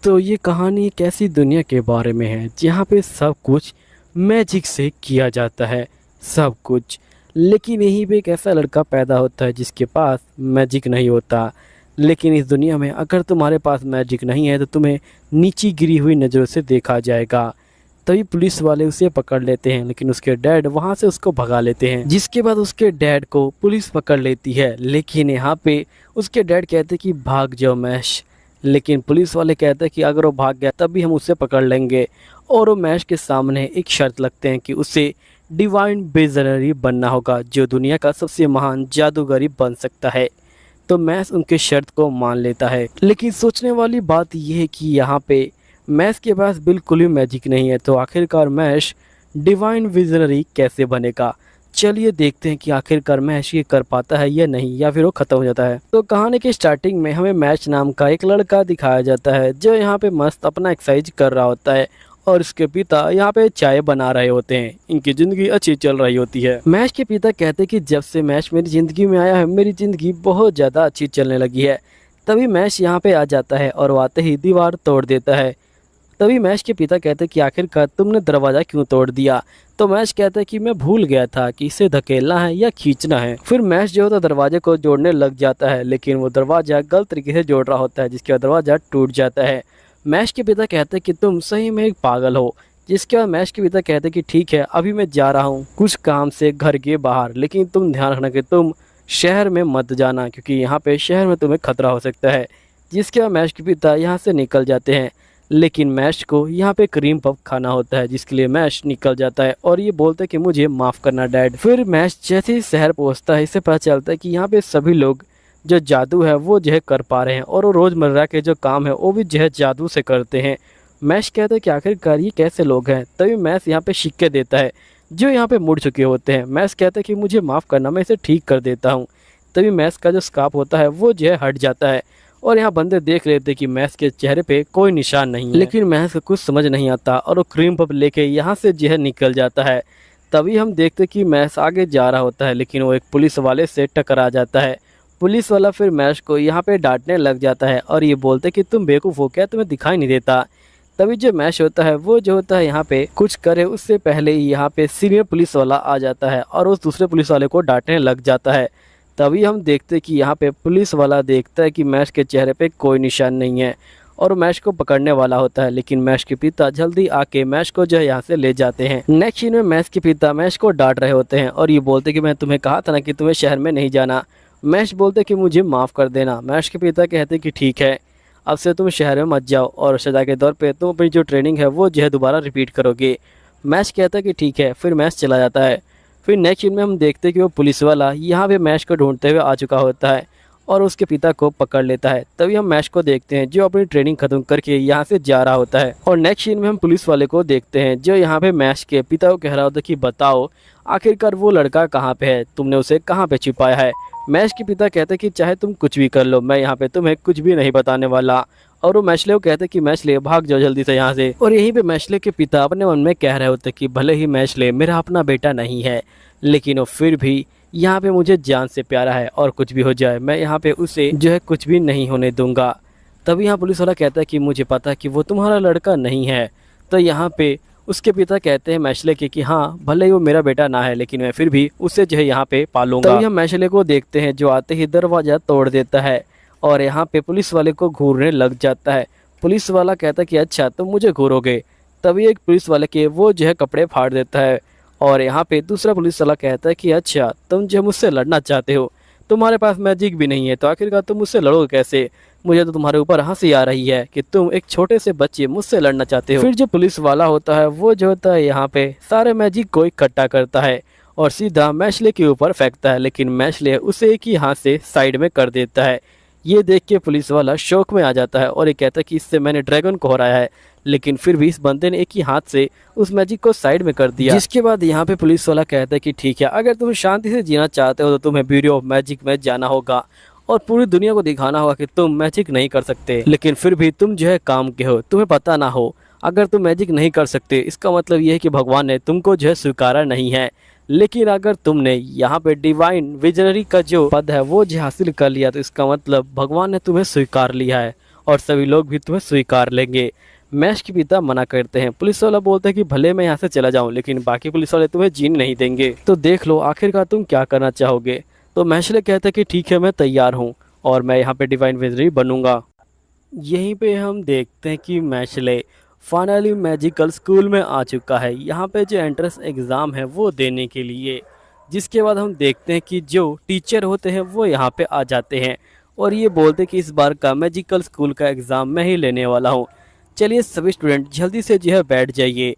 दोस्तों, ये कहानी एक ऐसी दुनिया के बारे में है जहाँ पे सब कुछ मैजिक से किया जाता है, सब कुछ। लेकिन यहीं पे एक ऐसा लड़का पैदा होता है जिसके पास मैजिक नहीं होता। लेकिन इस दुनिया में अगर तुम्हारे पास मैजिक नहीं है तो तुम्हें नीची गिरी हुई नज़रों से देखा जाएगा। तभी पुलिस वाले उसे पकड़ लेते हैं, लेकिन उसके डैड वहाँ से उसको भगा लेते हैं। जिसके बाद उसके डैड को पुलिस पकड़ लेती है, लेकिन यहाँ पे उसके डैड कहते कि भाग जाओ मैश। लेकिन पुलिस वाले कहते हैं कि अगर वो भाग गया तब भी हम उसे पकड़ लेंगे। और वो मैश के सामने एक शर्त लगते हैं कि उसे डिवाइन विजनरी बनना होगा, जो दुनिया का सबसे महान जादूगरी बन सकता है। तो मैश उनके शर्त को मान लेता है। लेकिन सोचने वाली बात यह है कि यहाँ पे मैश के पास बिल्कुल भी मैजिक नहीं है, तो आखिरकार मैश डिवाइन विजनरी कैसे बनेगा। चलिए देखते हैं कि आखिरकार मैश ये कर पाता है या नहीं, या फिर वो ख़त्म हो जाता है। तो कहानी के स्टार्टिंग में हमें मैश नाम का एक लड़का दिखाया जाता है जो यहाँ पे मस्त अपना एक्सरसाइज कर रहा होता है, और इसके पिता यहाँ पे चाय बना रहे होते हैं। इनकी ज़िंदगी अच्छी चल रही होती है। मैश के पिता कहते हैं कि जब से मैश मेरी ज़िंदगी में आया है मेरी ज़िंदगी बहुत ज़्यादा अच्छी चलने लगी है। तभी मैश यहाँ पे आ जाता है और वो आते ही दीवार तोड़ देता है। तभी मैश के पिता कहते हैं कि आखिरकार तुमने दरवाज़ा क्यों तोड़ दिया। तो मैश कहता है कि मैं भूल गया था कि इसे धकेलना है या खींचना है। फिर मैश जो होता है दरवाजे को जोड़ने लग जाता है, लेकिन वो दरवाज़ा गलत तरीके से जोड़ रहा होता है, जिसके बाद दरवाज़ा टूट जाता है। मैश के पिता कहते हैं कि तुम सही में एक पागल हो। जिसके बाद मैश के पिता कहते हैं कि ठीक है, अभी मैं जा रहा हूँ कुछ काम से घर के बाहर, लेकिन तुम ध्यान रखना कि तुम शहर में मत जाना, क्योंकि यहाँ पे शहर में तुम्हें खतरा हो सकता है। जिसके बाद मैश के पिता यहाँ से निकल जाते हैं, लेकिन मैश को यहाँ पे क्रीम पफ खाना होता है, जिसके लिए मैश निकल जाता है और ये बोलता है कि मुझे माफ़ करना डैड। फिर मैश जैसे ही शहर पहुँचता है, इससे पता चलता है कि यहाँ पे सभी लोग जो जादू है वो जो है कर पा रहे हैं, और वो रोज़मर्रा के जो काम है वो भी जो है जादू से करते हैं। मैश कहता है कि आखिरकार ये कैसे लोग हैं। तभी मैश यहाँ पे सिक्के देता है जो यहाँ पे मुड़ चुके होते हैं। मैश कहता है कि मुझे माफ़ करना, मैं इसे ठीक कर देता हूँ। तभी मैश का जो स्कार्फ होता है वो जो है हट जाता है, और यहाँ बंदे देख लेते कि मैश के चेहरे पे कोई निशान नहीं है। लेकिन मैश को कुछ समझ नहीं आता और वो क्रीम पफ लेके यहाँ से जो है निकल जाता है। तभी हम देखते कि मैश आगे जा रहा होता है, लेकिन वो एक पुलिस वाले से टकरा जाता है। पुलिस वाला फिर मैश को यहाँ पे डांटने लग जाता है और ये बोलते कि तुम बेवकूफ़ हो क्या, तुम्हें दिखाई नहीं देता। तभी जो मैश होता है वो जो होता है यहाँ पे कुछ करे उससे पहले ही यहाँ पे सीनियर पुलिस वाला आ जाता है और उस दूसरे पुलिस वाले को डांटने लग जाता है। तभी हम देखते कि यहाँ पे पुलिस वाला देखता है कि मैश के चेहरे पे कोई निशान नहीं है और मैश को पकड़ने वाला होता है, लेकिन मैश के पिता जल्दी आके मैश को जो है यहाँ से ले जाते हैं। नेक्स्ट सीन में मैश के पिता मैश को डांट रहे होते हैं और ये बोलते कि मैं तुम्हें कहा था ना कि तुम्हें शहर में नहीं जाना। मैश बोलते कि मुझे माफ़ कर देना। मैश के पिता कहते कि ठीक है, अब से तुम शहर में मत जाओ और सजा के तौर पे तुम अपनी जो ट्रेनिंग है वो जो है दोबारा रिपीट करोगे। मैश कहता है कि ठीक है, फिर मैश चला जाता है। फिर नेक्स्ट सीन में हम देखते हैं कि वो पुलिस वाला यहाँ पे मैश को ढूंढते हुए आ चुका होता है और उसके पिता को पकड़ लेता है। तभी हम मैश को देखते हैं जो अपनी ट्रेनिंग खत्म करके यहाँ से जा रहा होता है, और नेक्स्ट सीन में हम पुलिस वाले को देखते हैं जो यहाँ पे मैश के पिता को कह रहा होता है कि बताओ आखिरकार वो लड़का कहाँ पे है, तुमने उसे कहाँ पे छिपाया है। मैश के पिता कहते हैं कि चाहे तुम कुछ भी कर लो, मैं यहाँ पे तुम्हें कुछ भी नहीं बताने वाला। और वो मैशले को कहते हैं कि मैशले भाग जाओ जल्दी से यहाँ से। और यहीं पे मैशले के पिता अपने मन में कह रहे होते कि भले ही मैशले मेरा अपना बेटा नहीं है, लेकिन वो फिर भी यहाँ पे मुझे जान से प्यारा है, और कुछ भी हो जाए मैं यहाँ पे उसे जो है कुछ भी नहीं होने दूंगा। तभी यहाँ पुलिस वाला कहता है कि मुझे पता है कि वो तुम्हारा लड़का नहीं है। तो यहाँ पे उसके पिता कहते हैं मैशले के कि हाँ, भले ही वो मेरा बेटा ना है, लेकिन मैं फिर भी उसे जो है यहाँ पे पालूंगा। तभी हम मैशले को देखते हैं जो आते ही दरवाज़ा तोड़ देता है और यहाँ पे पुलिस वाले को घूरने लग जाता है। पुलिस वाला कहता है कि अच्छा तुम मुझे घूरोगे। तभी एक पुलिस वाले के वो जो है कपड़े फाड़ देता है, और यहाँ पे दूसरा पुलिस वाला कहता है कि अच्छा तुम जो मुझसे लड़ना चाहते हो, तुम्हारे पास मैजिक भी नहीं है, तो आखिरकार तुम मुझसे लड़ोगे कैसे। मुझे तो तुम्हारे ऊपर हंसी आ रही है कि तुम एक छोटे से बच्चे मुझसे लड़ना चाहते हो। फिर जो पुलिस वाला होता है वो जो होता है यहाँ पे सारे मैजिक को इकट्ठा करता है और सीधा मैशले के ऊपर फेंकता है, लेकिन मैशले उसे एक ही हाथ से साइड में कर देता है। ये देख के पुलिस वाला शौक में आ जाता है और ये कहता है कि इससे मैंने ड्रैगन को हराया है, लेकिन फिर भी इस बंदे ने एक ही हाथ से उस मैजिक को साइड में कर दिया। जिसके बाद यहाँ पे पुलिस वाला कहता है कि ठीक है, अगर तुम शांति से जीना चाहते हो तो तुम्हें ब्यूरो ऑफ मैजिक में जाना होगा और पूरी दुनिया को दिखाना होगा कि तुम मैजिक नहीं कर सकते, लेकिन फिर भी तुम जो है काम के हो, तुम्हें पता ना हो। अगर तुम मैजिक नहीं कर सकते इसका मतलब ये है कि भगवान ने तुमको जो है स्वीकारा नहीं है, लेकिन अगर तुमने यहाँ पे डिवाइन विजनरी का जो पद है वो जो हासिल कर लिया तो इसका मतलब भगवान ने तुम्हें स्वीकार लिया है और सभी लोग भी तुम्हें स्वीकार लेंगे। मैश के पिता मना करते हैं। पुलिस वाला बोलता है कि भले मैं यहाँ से चला जाऊँ, लेकिन बाकी पुलिस वाले तुम्हें जीने नहीं देंगे, तो देख लो आखिरकार तुम क्या करना चाहोगे। तो मैशले कहता है कि ठीक है, मैं तैयार हूँ और मैं यहाँ पे डिवाइन विजरी बनूंगा। यहीं पे हम देखते हैं कि मैशले फाइनली मैजिकल स्कूल में आ चुका है, यहाँ पे जो एंट्रेंस एग्ज़ाम है वो देने के लिए। जिसके बाद हम देखते हैं कि जो टीचर होते हैं वो यहाँ पे आ जाते हैं और ये बोलते हैं कि इस बार का मैजिकल स्कूल का एग्ज़ाम मैं ही लेने वाला हूँ। चलिए सभी स्टूडेंट जल्दी से जो है बैठ जाइए।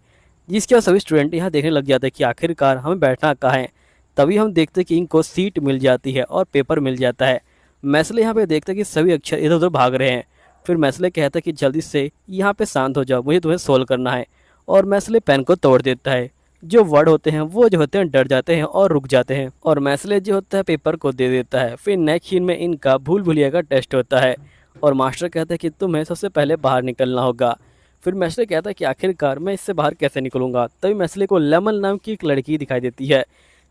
जिसके बाद सभी स्टूडेंट यहाँ देखने लग जाते हैं कि आखिरकार हमें बैठना कहाँ है। तभी हम देखते हैं कि इनको सीट मिल जाती है और पेपर मिल जाता है। मैसले यहाँ पे देखते हैं कि सभी अक्षर इधर उधर भाग रहे हैं। फिर मैसले कहता है कि जल्दी से यहाँ पे शांत हो जाओ, मुझे तुम्हें सोल्व करना है। और मैसले पेन को तोड़ देता है। जो वर्ड होते हैं वो जो होते हैं डर जाते हैं और रुक जाते हैं, और मैसले जो होता है पेपर को दे देता है। फिर नेक्स्ट सीन में इनका भूल भुलैया का टेस्ट होता है और मास्टर कहता है कि तुम्हें सबसे पहले बाहर निकलना होगा। फिर मैसले कहता है कि आखिरकार मैं इससे बाहर कैसे निकलूंगा। तभी मैसले को लेमन नाम की एक लड़की दिखाई देती है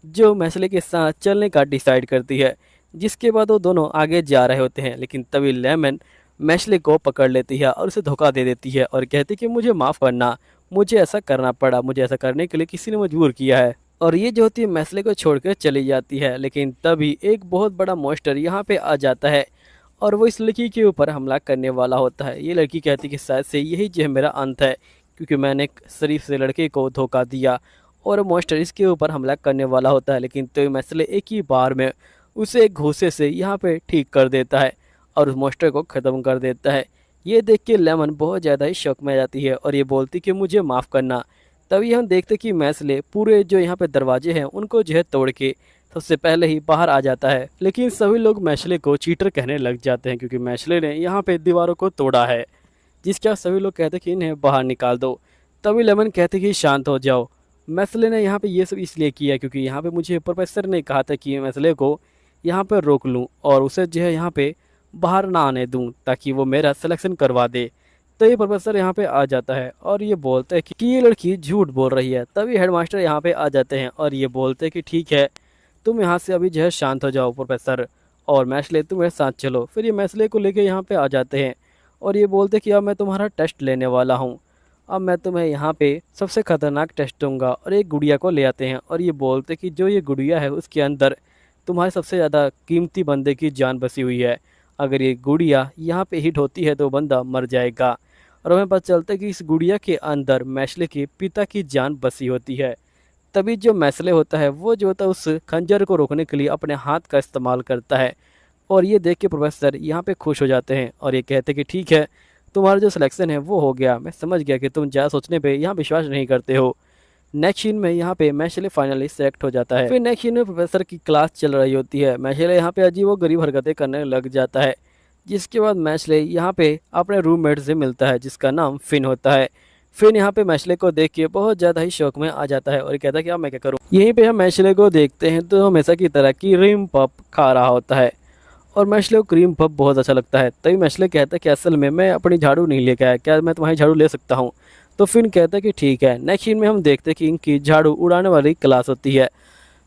जो मैसले के साथ चलने का डिसाइड करती है। जिसके बाद वो दोनों आगे जा रहे होते हैं, लेकिन तभी लेमन मैशले को पकड़ लेती है और उसे धोखा दे देती है और कहती है कि मुझे माफ़ करना, मुझे ऐसा करना पड़ा, मुझे ऐसा करने के लिए किसी ने मजबूर किया है। और ये जो होती है मैसले को छोड़कर चली जाती है। लेकिन तभी एक बहुत बड़ा मॉन्स्टर यहाँ पे आ जाता है और वो इस लड़की के ऊपर हमला करने वाला होता है। ये लड़की कहती है कि शायद से यही जो है मेरा अंत है, क्योंकि मैंने एक शरीफ से लड़के को धोखा दिया। और मॉन्स्टर इसके ऊपर हमला करने वाला होता है, लेकिन तो मैसले एक ही बार में उसे एक घूंसे से यहाँ पे ठीक कर देता है और उस मॉन्स्टर को ख़त्म कर देता है। ये देख के लेमन बहुत ज़्यादा ही शौक में आ जाती है और ये बोलती कि मुझे माफ़ करना। तभी हम देखते कि मैसले पूरे जो यहाँ पे दरवाजे हैं उनको जो है तोड़ के सबसे पहले ही बाहर आ जाता है। लेकिन सभी लोग मैसले को चीटर कहने लग जाते हैं, क्योंकि मैसले ने यहाँ पे दीवारों को तोड़ा है। जिसके बाद सभी लोग कहते हैं कि इन्हें बाहर निकाल दो। तभी लेमन कहते कि शांत हो जाओ, मैसले ने यहाँ पे ये सब इसलिए किया क्योंकि यहाँ पे मुझे प्रोफेसर ने कहा था कि मैसले को यहाँ पे रोक लूँ और उसे जो है यहाँ पे बाहर ना आने दूँ ताकि वो मेरा सिलेक्शन करवा दे। तो ये प्रोफेसर यहाँ पे आ जाता है और ये बोलते हैं कि ये लड़की झूठ बोल रही है। तभी हेडमास्टर यहाँ पे आ जाते हैं और ये बोलते हैं कि ठीक है, तुम यहाँ से अभी जो है शांत हो जाओ प्रोफेसर, और मैसले तुम मेरे साथ चलो। फिर ये मैसले को लेके यहाँ पे आ जाते हैं और ये बोलते हैं कि अब मैं तुम्हारा टेस्ट लेने वाला हूँ। अब मैं तुम्हें यहाँ पे सबसे ख़तरनाक टेस्ट दूंगा। और एक गुड़िया को ले आते हैं और ये बोलते कि जो ये गुड़िया है उसके अंदर तुम्हारे सबसे ज़्यादा कीमती बंदे की जान बसी हुई है। अगर ये गुड़िया यहाँ पे हिट होती है तो बंदा मर जाएगा। और हमें पता चलता है कि इस गुड़िया के अंदर मैसले के पिता की जान बसी होती है। तभी जो मैसले होता है वो जो होता है उस खंजर को रोकने के लिए अपने हाथ का इस्तेमाल करता है। और ये देख के प्रोफेसर यहाँ पे खुश हो जाते हैं और ये कहते हैं कि ठीक है, तुम्हारा जो सिलेक्शन है वो हो गया। मैं समझ गया कि तुम ज़्यादा सोचने पे यहाँ विश्वास नहीं करते हो। नेक्स्ट सीन में यहाँ पे मैशले फाइनली सेलेक्ट हो जाता है। फिर नेक्स्ट सीन में प्रोफेसर की क्लास चल रही होती है। मैशले यहाँ पे अजीब व गरीब हरकतें करने लग जाता है। जिसके बाद मैशले यहाँ पे अपने रूममेट से मिलता है जिसका नाम फिन होता है। फिन यहाँ पे मैशले को देख के बहुत ज़्यादा ही शौक में आ जाता है और ये कहता है कि अब मैं क्या करूँ। यहीं पे हम मैशले को देखते हैं तो हमेशा की तरह क्रीम पफ खा रहा होता है और मैशले को क्रीम पफ बहुत अच्छा लगता है। तभी मैशले कहता है कि असल में मैं अपनी झाड़ू नहीं लेके आया, क्या मैं तुम्हारी झाड़ू ले सकता हूँ। तो फिन कहता है कि ठीक है। नेक्स्ट सीन में हम देखते हैं कि इनकी झाड़ू उड़ाने वाली क्लास होती है,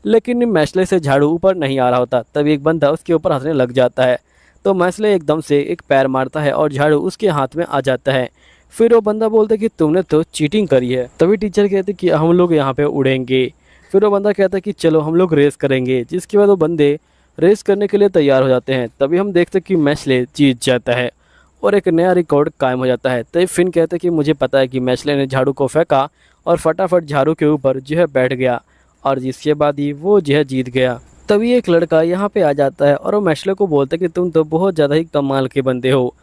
लेकिन मैशले से झाड़ू ऊपर नहीं आ रहा होता। तभी एक बंदा उसके ऊपर हंसने लग जाता है तो मैशले एकदम से एक पैर मारता है और झाड़ू उसके हाथ में आ जाता है। फिर वो बंदा बोलता है कि तुमने तो चीटिंग करी है। तभी टीचर कहते कि हम लोग यहाँ पे उड़ेंगे। फिर वो बंदा कहता है कि चलो हम लोग रेस करेंगे। जिसके बाद वो बंदे रेस करने के लिए तैयार हो जाते हैं। तभी हम देखते हैं कि मैशले जीत जाता है और एक नया रिकॉर्ड कायम हो जाता है। तभी फिन कहते हैं कि मुझे पता है कि मैशले ने झाड़ू को फेंका और फटाफट झाड़ू के ऊपर जो है बैठ गया और जिसके बाद ही वो जो है जीत गया। तभी एक लड़का यहाँ पे आ जाता है और वो मैशले को बोलता है कि तुम तो बहुत ज़्यादा ही कमाल के बंदे हो,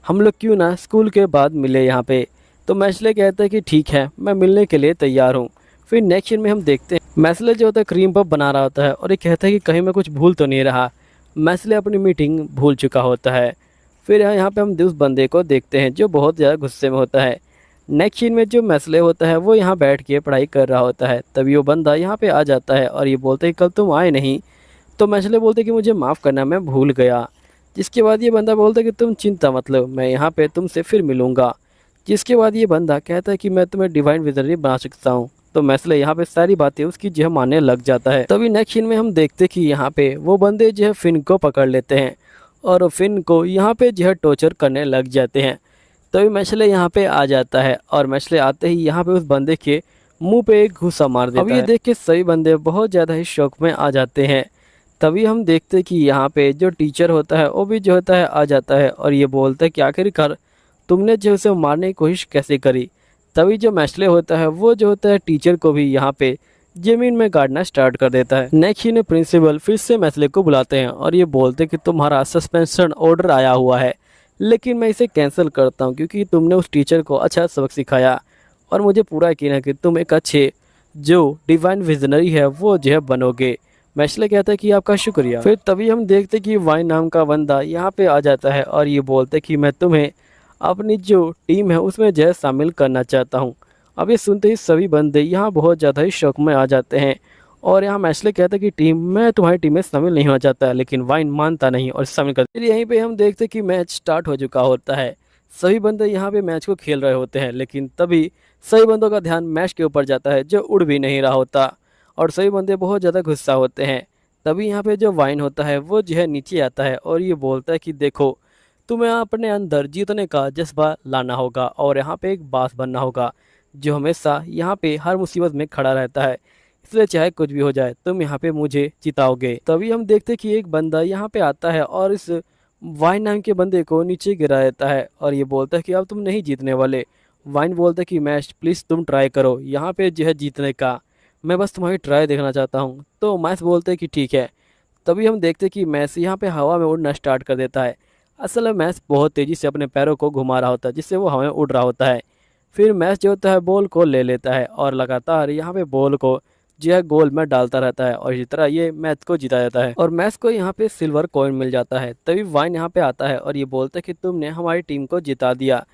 हम लोग क्यों ना स्कूल के बाद मिले यहाँ पे। तो मैशले कहता है कि ठीक है, मैं मिलने के लिए तैयार हूँ। फिर नेक्स्ट सीन में हम देखते हैं मैशले जो होता है क्रीम पफ बना रहा होता है और ये कहता है कि कहीं मैं कुछ भूल तो नहीं रहा। मैशले अपनी मीटिंग भूल चुका होता है। फिर यहाँ पे हम उस बंदे को देखते हैं जो बहुत ज़्यादा गुस्से में होता है। नेक्स्ट सीन में जो मैशले होता है वो यहाँ बैठ के पढ़ाई कर रहा होता है। तभी वो बंदा यहाँ पे आ जाता है और ये बोलते हैं कल तुम आए नहीं। तो मैशले बोलते कि मुझे माफ़ करना, मैं भूल गया। जिसके बाद ये बंदा बोलता है कि तुम चिंता मत लो, मैं यहाँ पे तुमसे फिर मिलूँगा। जिसके बाद ये बंदा कहता है कि मैं तुम्हें डिवाइन विजनरी बना सकता हूँ। तो मैसले यहाँ पे सारी बातें उसकी जो है मानने लग जाता है। तभी नेक्स्ट सीन में हम देखते कि यहाँ पे वो बंदे जो है फिन को पकड़ लेते हैं और फिन को यहाँ पे जो है टॉर्चर करने लग जाते हैं। तभी मैचले यहाँ पे आ जाता है और मैचले आते ही यहाँ पे उस बंदे के मुंह पे एक घूसा मार देता है। अब ये देख के सभी बंदे बहुत ज़्यादा ही शौक में आ जाते हैं। तभी हम देखते कि यहाँ पे जो टीचर होता है वो भी जो होता है आ जाता है और ये बोलता है कि आखिरकार तुमने जो उसे मारने की कोशिश कैसे करी। तभी जो मैचले होता है वो जो होता है टीचर को भी यहाँ पे जमीन में गाड़ना स्टार्ट कर देता है। नेक्स्ट ने प्रिंसिपल फिर से मैचले को बुलाते हैं और ये बोलते हैं कि तुम्हारा सस्पेंशन ऑर्डर आया हुआ है, लेकिन मैं इसे कैंसिल करता हूँ क्योंकि तुमने उस टीचर को अच्छा सबक सिखाया और मुझे पूरा यकीन है कि तुम एक अच्छे जो डिवाइन विजनरी है वो जो है बनोगे। मैचले कहता है कि आपका शुक्रिया। फिर तभी हम देखते कि वाइन नाम का बंदा यहाँ पे आ जाता है और ये बोलते कि मैं तुम्हें अपनी जो टीम है उसमें जो है शामिल करना चाहता हूँ। अब ये सुनते ही सभी बंदे यहाँ बहुत ज़्यादा ही शौक में आ जाते हैं और यहाँ मैचले कहता है कि टीम मैं तुम्हारी टीम में शामिल नहीं होना चाहता, लेकिन वाइन मानता नहीं और शामिल कर। फिर यहीं पे हम देखते कि मैच स्टार्ट हो चुका होता है। सभी बंदे यहाँ पे मैच को खेल रहे होते हैं, लेकिन तभी सभी बंदों का ध्यान मैच के ऊपर जाता है जो उड़ भी नहीं रहा होता और सभी बंदे बहुत ज़्यादा गुस्सा होते हैं। तभी यहाँ पे जो वाइन होता है वो जो है नीचे आता है और ये बोलता है कि देखो तुम्हें अपने अंदर जीतने का जज्बा लाना होगा और यहाँ पे एक बास बनना होगा जो हमेशा यहाँ पे हर मुसीबत में खड़ा रहता है, इसलिए चाहे कुछ भी हो जाए तुम यहाँ पे मुझे जिताओगे। तभी हम देखते कि एक बंदा यहाँ पे आता है और इस वाइन नाम के बंदे को नीचे गिरा देता है और ये बोलता है कि अब तुम नहीं जीतने वाले। वाइन बोलता है कि मैच प्लीज़ तुम ट्राई करो यहाँ पे जो है जीतने का, मैं बस तुम्हारी ट्राई देखना चाहता हूँ। तो मैच बोलते हैं कि ठीक है। तभी हम देखते कि मैच यहाँ पे हवा में उड़ना स्टार्ट कर देता है। असल में मैच बहुत तेज़ी से अपने पैरों को घुमा रहा होता है जिससे वो हवा में उड़ रहा होता है। फिर मैच जो होता है बॉल को ले लेता है और लगातार यहाँ पे बॉल को जो है गोल में डालता रहता है और इसी तरह ये मैच को जीता जाता है और मैच को यहाँ पे सिल्वर कॉइन मिल जाता है। तभी वाइन यहाँ पे आता है और ये बोलता है कि तुमने हमारी टीम को जिता दिया,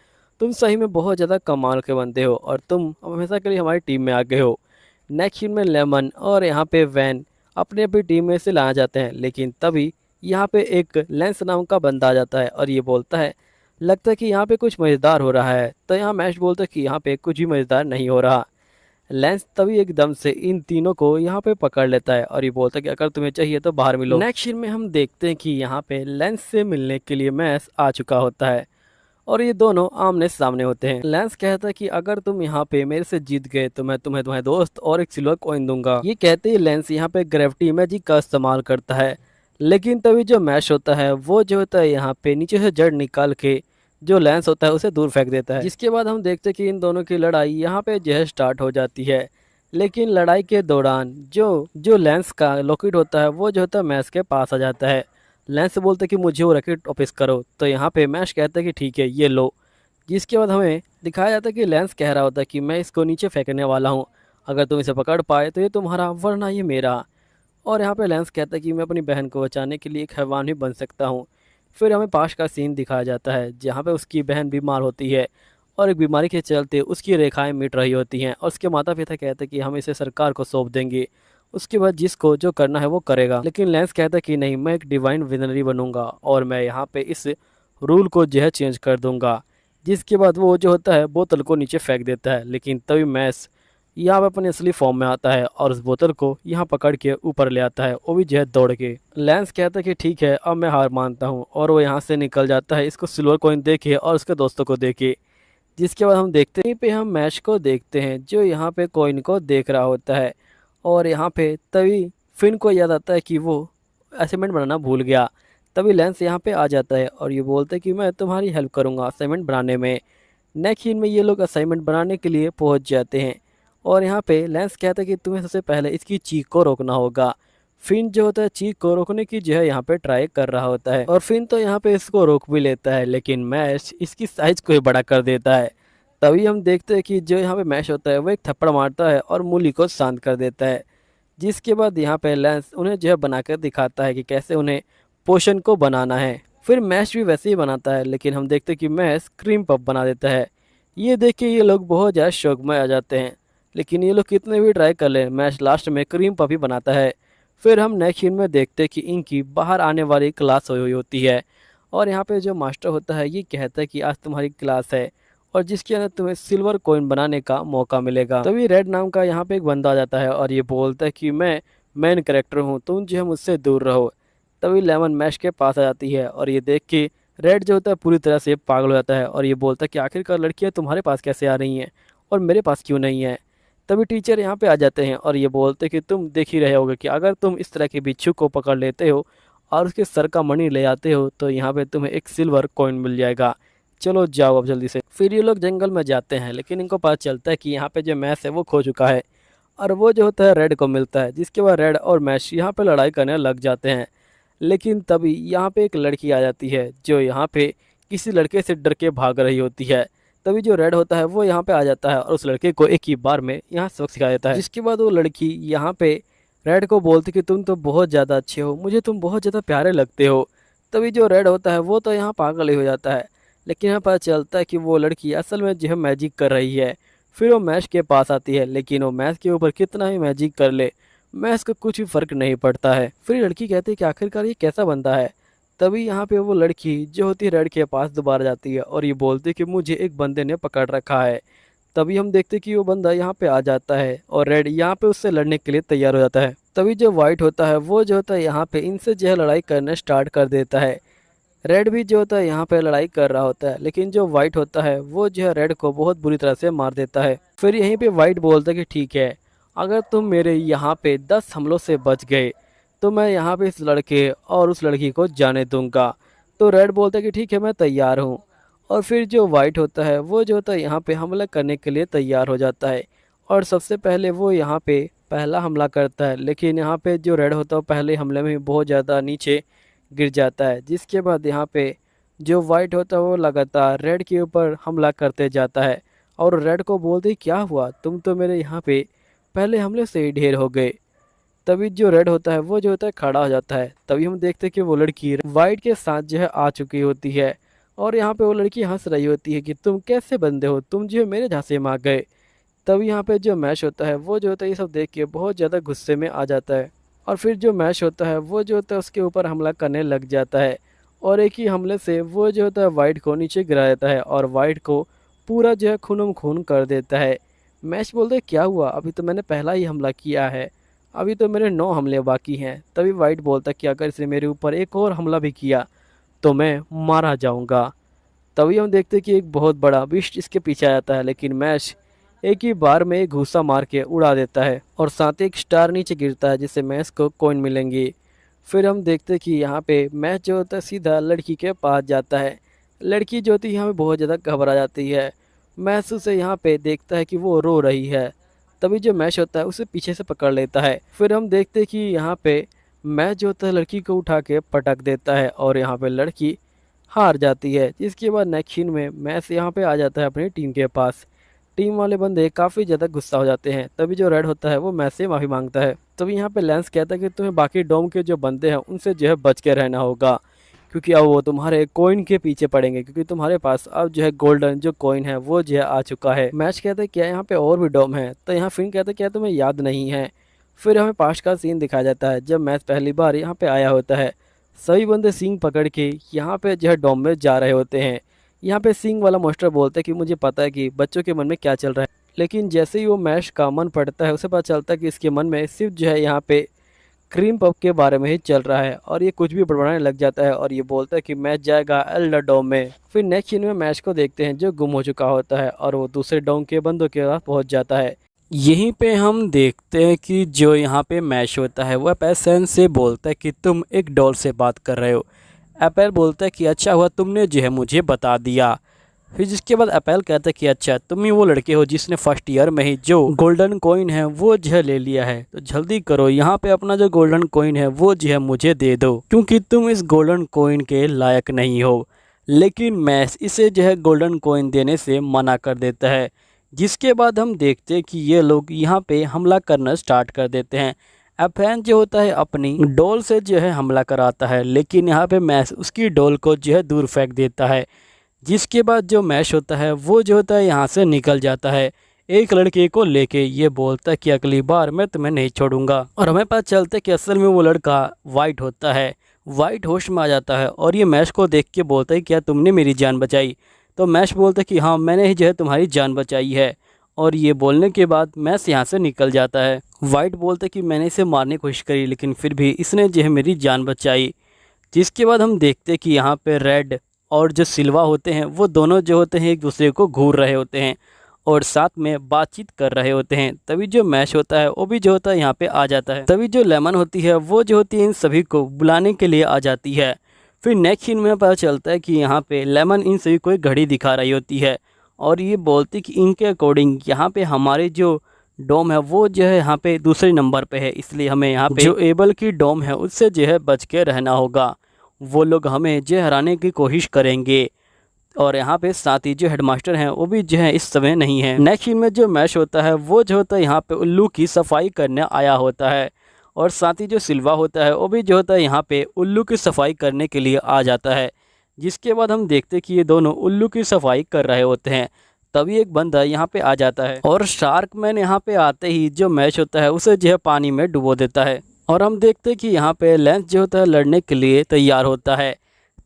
तुम सही में बहुत ज़्यादा कमाल के बंदे हो और तुम हमेशा के लिए हमारी टीम में आ गए हो। नेक्स्ट में लेमन और यहाँ पे वैन अपनी अपनी टीम में से लाना जाते हैं, लेकिन तभी यहाँ पे एक लेंस नाम का बंदा आ जाता है और ये बोलता है लगता है कि यहाँ पे कुछ मज़ेदार हो रहा है। तो यहाँ मैच बोलता है कि यहाँ पे कुछ भी मज़ेदार नहीं हो रहा। लेंस तभी एकदम से इन तीनों को यहाँ पे पकड़ लेता है और ये बोलता है कि अगर तुम्हें चाहिए तो बाहर मिलो। नेक्स्ट सीन में हम देखते हैं कि यहाँ पे लेंस से मिलने के लिए मैच आ चुका होता है और ये दोनों आमने सामने होते हैं। लेंस कहता है कि अगर तुम यहाँ पे मेरे से जीत गए तो मैं तुम्हें तुम्हारे दोस्त और एक सिल्वर कॉइन दूंगा। ये कहते ही लेंस यहाँ पे ग्रेविटी मैजिक का इस्तेमाल करता है, लेकिन तभी जो मैच होता है वो जो होता है यहाँ पे नीचे से जड़ निकाल के जो लेंस होता है उसे दूर फेंक देता है। जिसके बाद हम देखते हैं कि इन दोनों की लड़ाई यहाँ पे जो है स्टार्ट हो जाती है, लेकिन लड़ाई के दौरान जो जो लेंस का लॉकेट होता है वो जो होता है मैच के पास आ जाता है। लेंस से बोलते कि मुझे वो रैकेट वापस करो, तो यहाँ पे मैच कहता है कि ठीक है ये लो। जिसके बाद हमें दिखाया जाता है कि लेंस कह रहा होता है कि मैं इसको नीचे फेंकने वाला हूँ, अगर तुम इसे पकड़ पाए तो ये तुम्हारा वरना ये मेरा। और यहाँ पे लेंस कहता है कि मैं अपनी बहन को बचाने के लिए एक हैवान भी बन सकता हूँ। फिर हमें पास का सीन दिखाया जाता है जहाँ पे उसकी बहन बीमार होती है और एक बीमारी के चलते उसकी रेखाएं मिट रही होती हैं और उसके माता पिता कहते हैं कि हम इसे सरकार को सौंप देंगे, उसके बाद जिसको जो करना है वो करेगा। लेकिन लेंस कहता है कि नहीं, मैं एक डिवाइन विजनरी बनूंगा और मैं यहाँ पे इस रूल को जो है चेंज कर दूंगा। जिसके बाद वो जो होता है बोतल को नीचे फेंक देता है, लेकिन तभी मैस यहाँ पे अपने असली फॉर्म में आता है और उस बोतल को यहाँ पकड़ के ऊपर ले आता है, वो भी जो है दौड़ के। लेंस कहता है कि ठीक है अब मैं हार मानता हूँ और वो यहाँ से निकल जाता है इसको सिल्वर कॉइन देके और उसके दोस्तों को देके। जिसके बाद हम देखते हैं पे हम मैच को देखते हैं जो यहाँ पे कॉइन को देख रहा होता है और यहाँ पे तभी फिन को याद आता है कि वो असाइनमेंट बनाना भूल गया। तभी लेंस यहाँ पे आ जाता है और ये बोलता है कि मैं तुम्हारी हेल्प करूँगा असाइनमेंट बनाने में। नेक्स्ट सीन में ये लोग असाइनमेंट बनाने के लिए पहुँच जाते हैं और यहाँ पे लेंस कहता है कि तुम्हें सबसे पहले इसकी चीख को रोकना होगा। फिन जो होता है चीख को रोकने की जो है यहाँ पे ट्राई कर रहा होता है और फिन तो यहाँ पे इसको रोक भी लेता है, लेकिन मैश इसकी साइज को ही बड़ा कर देता है। तभी हम देखते हैं कि जो यहाँ पे मैश होता है वो एक थप्पड़ मारता है और मूली को शांत कर देता है। जिसके बाद यहाँ पे लेंस उन्हें जो है बनाकर दिखाता है कि कैसे उन्हें पोशन को बनाना है। फिर मैश भी वैसे ही बनाता है, लेकिन हम देखते हैं कि मैश क्रीम पफ बना देता है। ये देख के ये लोग बहुत ज़्यादा शौक में आ जाते हैं, लेकिन ये लोग कितने भी ट्राई कर लें मैश लास्ट में क्रीम पफ ही बनाता है। फिर हम नेक्स्ट सीन में देखते हैं कि इनकी बाहर आने वाली क्लास हुई होती है और यहाँ पे जो मास्टर होता है ये कहता है कि आज तुम्हारी क्लास है और जिसके अंदर तुम्हें सिल्वर कॉइन बनाने का मौका मिलेगा। तभी रेड नाम का यहाँ पे एक बंदा आ जाता है और ये बोलता है कि मैं मेन कैरेक्टर हूँ, तुम जो है मुझसे दूर रहो। तभी लेमन मैश के पास आ जाती है और ये देख के रेड जो होता है पूरी तरह से पागल हो जाता है और ये बोलता है कि आखिरकार लड़कियां तुम्हारे पास कैसे आ रही हैं और मेरे पास क्यों नहीं है। तभी टीचर यहाँ पे आ जाते हैं और ये बोलते हैं कि तुम देख ही रहे होगे कि अगर तुम इस तरह के बिच्छू को पकड़ लेते हो और उसके सर का मणि ले आते हो तो यहाँ पे तुम्हें एक सिल्वर कॉइन मिल जाएगा। चलो जाओ अब जल्दी से। फिर ये लोग जंगल में जाते हैं लेकिन इनको पता चलता है कि यहाँ पे जो मैश है वो खो चुका है और वो जो होता है रेड को मिलता है, जिसके बाद रेड और मैश यहाँ पे लड़ाई करने लग जाते हैं। लेकिन तभी यहाँ पे एक लड़की आ जाती है जो यहाँ पे किसी लड़के से डर के भाग रही होती है। तभी जो रेड होता है वो यहाँ पे आ जाता है और उस लड़के को एक ही बार में यहाँ सबक सिखा देता है, जिसके बाद वो लड़की यहाँ पे रेड को बोलती कि तुम तो बहुत ज़्यादा अच्छे हो, मुझे तुम बहुत ज़्यादा प्यारे लगते हो। तभी जो रेड होता है वो तो यहाँ पागल ही हो जाता है, लेकिन यहाँ पता चलता है कि वो लड़की असल में जो है मैजिक कर रही है। फिर वो मैश के पास आती है लेकिन वो मैश के ऊपर कितना ही मैजिक कर ले मैश को कुछ भी फर्क नहीं पड़ता है। फिर लड़की कहती है कि आखिरकार ये कैसा बंदा है। तभी यहाँ पे वो लड़की जो होती है रेड के पास दोबारा जाती है और ये बोलती है कि मुझे एक बंदे ने पकड़ रखा है। तभी हम देखते हैं कि वो बंदा यहाँ पे आ जाता है और रेड यहाँ पे उससे लड़ने के लिए तैयार हो जाता है। तभी जो वाइट होता है वो जो होता है यहाँ पे इनसे जो है लड़ाई करना स्टार्ट कर देता है। रेड भी जो होता है यहाँ पे लड़ाई कर रहा होता है लेकिन जो वाइट होता है वो जो है रेड को बहुत बुरी तरह से मार देता है। फिर यहीं पे वाइट बोलता है कि ठीक है, अगर तुम मेरे यहाँ पे 10 हमलों से बच गए तो मैं यहाँ पे इस लड़के और उस लड़की को जाने दूंगा। तो रेड बोलता है कि ठीक है, मैं तैयार हूँ। और फिर जो वाइट होता है वो जो होता है यहाँ पे हमला करने के लिए तैयार हो जाता है और सबसे पहले वो यहाँ पे पहला हमला करता है, लेकिन यहाँ पे जो रेड होता है पहले हमले में बहुत ज़्यादा नीचे गिर जाता है। जिसके बाद यहाँ पे जो वाइट होता है वो लगातार रेड के ऊपर हमला करते जाता है और रेड को बोलते क्या हुआ, तुम तो मेरे यहाँ पे पहले हमले से ही ढेर हो गए। तभी जो रेड होता है वो जो होता है खड़ा हो जाता है। तभी हम देखते हैं कि वो लड़की वाइट के साथ जो है आ चुकी होती है और यहाँ पे वो लड़की हंस रही होती है कि तुम कैसे बंदे हो, तुम जो है मेरे झांसे में आ गए। तभी यहाँ पे जो मैश होता है वो जो होता है ये सब देख के बहुत ज़्यादा गुस्से में आ जाता है और फिर जो मैश होता है वो जो होता है उसके ऊपर हमला करने लग जाता है और एक ही हमले से वो जो होता है वाइट को नीचे गिरा देता है और वाइट को पूरा जो है खूनम खून कर देता है। मैश बोलते हैं क्या हुआ, अभी तो मैंने पहला ही हमला किया है, अभी तो मेरे 9 हमले बाकी हैं। तभी वाइट बोलता है कि अगर इसने मेरे ऊपर एक और हमला भी किया तो मैं मारा जाऊंगा। तभी हम देखते हैं कि एक बहुत बड़ा बिस्ट इसके पीछे आ जाता है लेकिन मैश एक ही बार में एक घूसा मार के उड़ा देता है और साथ ही एक स्टार नीचे गिरता है जिससे मैश को कॉइन मिलेंगी। फिर हम देखते हैं कि यहाँ पे मैश जो होता है सीधा लड़की के पास जाता है। लड़की जो होती है यहाँ पे बहुत ज़्यादा घबरा जाती है। मैश उसे यहाँ पे देखता है कि वो रो रही है। तभी जो मैश होता है उसे पीछे से पकड़ लेता है। फिर हम देखते हैं कि यहाँ पे मैश जो होता है लड़की को उठा के पटक देता है और यहाँ पे लड़की हार जाती है। जिसके बाद नेक्स्ट सीन में मैश यहाँ पे आ जाता है अपनी टीम के पास। टीम वाले बंदे काफ़ी ज़्यादा गुस्सा हो जाते हैं। तभी जो रेड होता है वो मैच से माफ़ी मांगता है। तभी यहाँ पे लेंस कहता है कि तुम्हें बाकी डोम के जो बंदे हैं उनसे जो है बच के रहना होगा, क्योंकि अब वो तुम्हारे कॉइन के पीछे पड़ेंगे, क्योंकि तुम्हारे पास अब जो है गोल्डन जो कॉइन है वो जो है आ चुका है। मैच कहता है क्या यहाँ पे और भी डोम है, तो यहाँ फिन कहता है क्या तुम्हें याद नहीं है। फिर हमें पास्ट का सीन दिखाया जाता है जब मैच पहली बार यहाँ पे आया होता है। सभी बंदे सींग पकड़ के यहाँ पे जो है डोम में जा रहे होते हैं। यहाँ पे सिंग वाला मास्टर बोलता है कि मुझे पता है कि बच्चों के मन में क्या चल रहा है, लेकिन जैसे ही वो मैश का मन पड़ता है उसे पता चलता है कि इसके मन में सिर्फ जो है यहाँ पे क्रीम पफ के बारे में ही चल रहा है और ये कुछ भी बड़बड़ाने लग जाता है और ये बोलता है कि मैच जाएगा एल्डर डोम में। फिर नेक्स्ट सीन में मैच को देखते हैं जो गुम हो चुका होता है और वो दूसरे डोम के बंदों के पास पहुँच जाता है। यहीं पे हम देखते हैं कि जो यहाँ पे मैच होता है वह पैसन से बोलता है कि तुम एक डॉल से बात कर रहे हो। एप्पल बोलता है कि अच्छा हुआ तुमने जो है मुझे बता दिया। फिर जिसके बाद एप्पल कहता है कि अच्छा तुम ही वो लड़के हो जिसने फर्स्ट ईयर में ही जो गोल्डन कॉइन है वो जो है ले लिया है, तो जल्दी करो यहाँ पे अपना जो गोल्डन कॉइन है वो जो है मुझे दे दो, क्योंकि तुम इस गोल्डन कॉइन के लायक नहीं हो। लेकिन मैश इसे जो है गोल्डन कॉइन देने से मना कर देता है। जिसके बाद हम देखते हैं कि ये लोग यहाँ पे हमला करना स्टार्ट कर देते हैं। एफएन जो होता है अपनी डोल से जो है हमला कराता है, लेकिन यहाँ पे मैश उसकी डोल को जो है दूर फेंक देता है। जिसके बाद जो मैश होता है वो जो होता है यहाँ से निकल जाता है एक लड़के को लेके। ये बोलता है कि अगली बार मैं तुम्हें नहीं छोड़ूंगा। और हमें पता चलता है कि असल में वो लड़का वाइट होता है। वाइट होश में आ जाता है और ये मैश को देख के बोलता है क्या तुमने मेरी जान बचाई। तो मैश बोलता है कि हाँ मैंने ही जो है तुम्हारी जान बचाई है। और ये बोलने के बाद मैश यहाँ से निकल जाता है। वाइट बोलता है कि मैंने इसे मारने की कोशिश करी लेकिन फिर भी इसने जो है मेरी जान बचाई। जिसके बाद हम देखते हैं कि यहाँ पे रेड और जो सिल्वा होते हैं वो दोनों जो होते हैं एक दूसरे को घूर रहे होते हैं और साथ में बातचीत कर रहे होते हैं। तभी जो मैश होता है वो भी जो होता है यहाँ पे आ जाता है। तभी जो लेमन होती है वो जो होती है इन सभी को बुलाने के लिए आ जाती है। फिर नेक्स्ट सीन में पता चलता है कि यहाँ पे लेमन इन सभी को एक घड़ी दिखा रही होती है और ये बोलती कि इनके अकॉर्डिंग यहाँ पे हमारे जो डोम है वो जो है यहाँ पे दूसरे नंबर पे है, इसलिए हमें यहाँ पे जो एबल की डोम है उससे जो है बच के रहना होगा। वो लोग हमें जो हराने की कोशिश करेंगे और यहाँ पे साथ ही जो हेडमास्टर हैं वो भी जो है इस समय नहीं है। नेक्स्ट सीन में जो मैश होता है वो जो होता है यहाँ पे उल्लू की सफाई करने आया होता है और साथ ही जो सिल्वा होता है वो भी जो होता है यहाँ पे उल्लू की सफाई करने के लिए आ जाता है। जिसके बाद हम देखते हैं कि ये दोनों उल्लू की सफाई कर रहे होते हैं। तभी एक बंदा यहाँ पे आ जाता है और शार्क मैन यहाँ पे आते ही जो मैच होता है उसे जो है पानी में डुबो देता है और हम देखते हैं कि यहाँ पे लेंस जो होता है लड़ने के लिए तैयार होता है।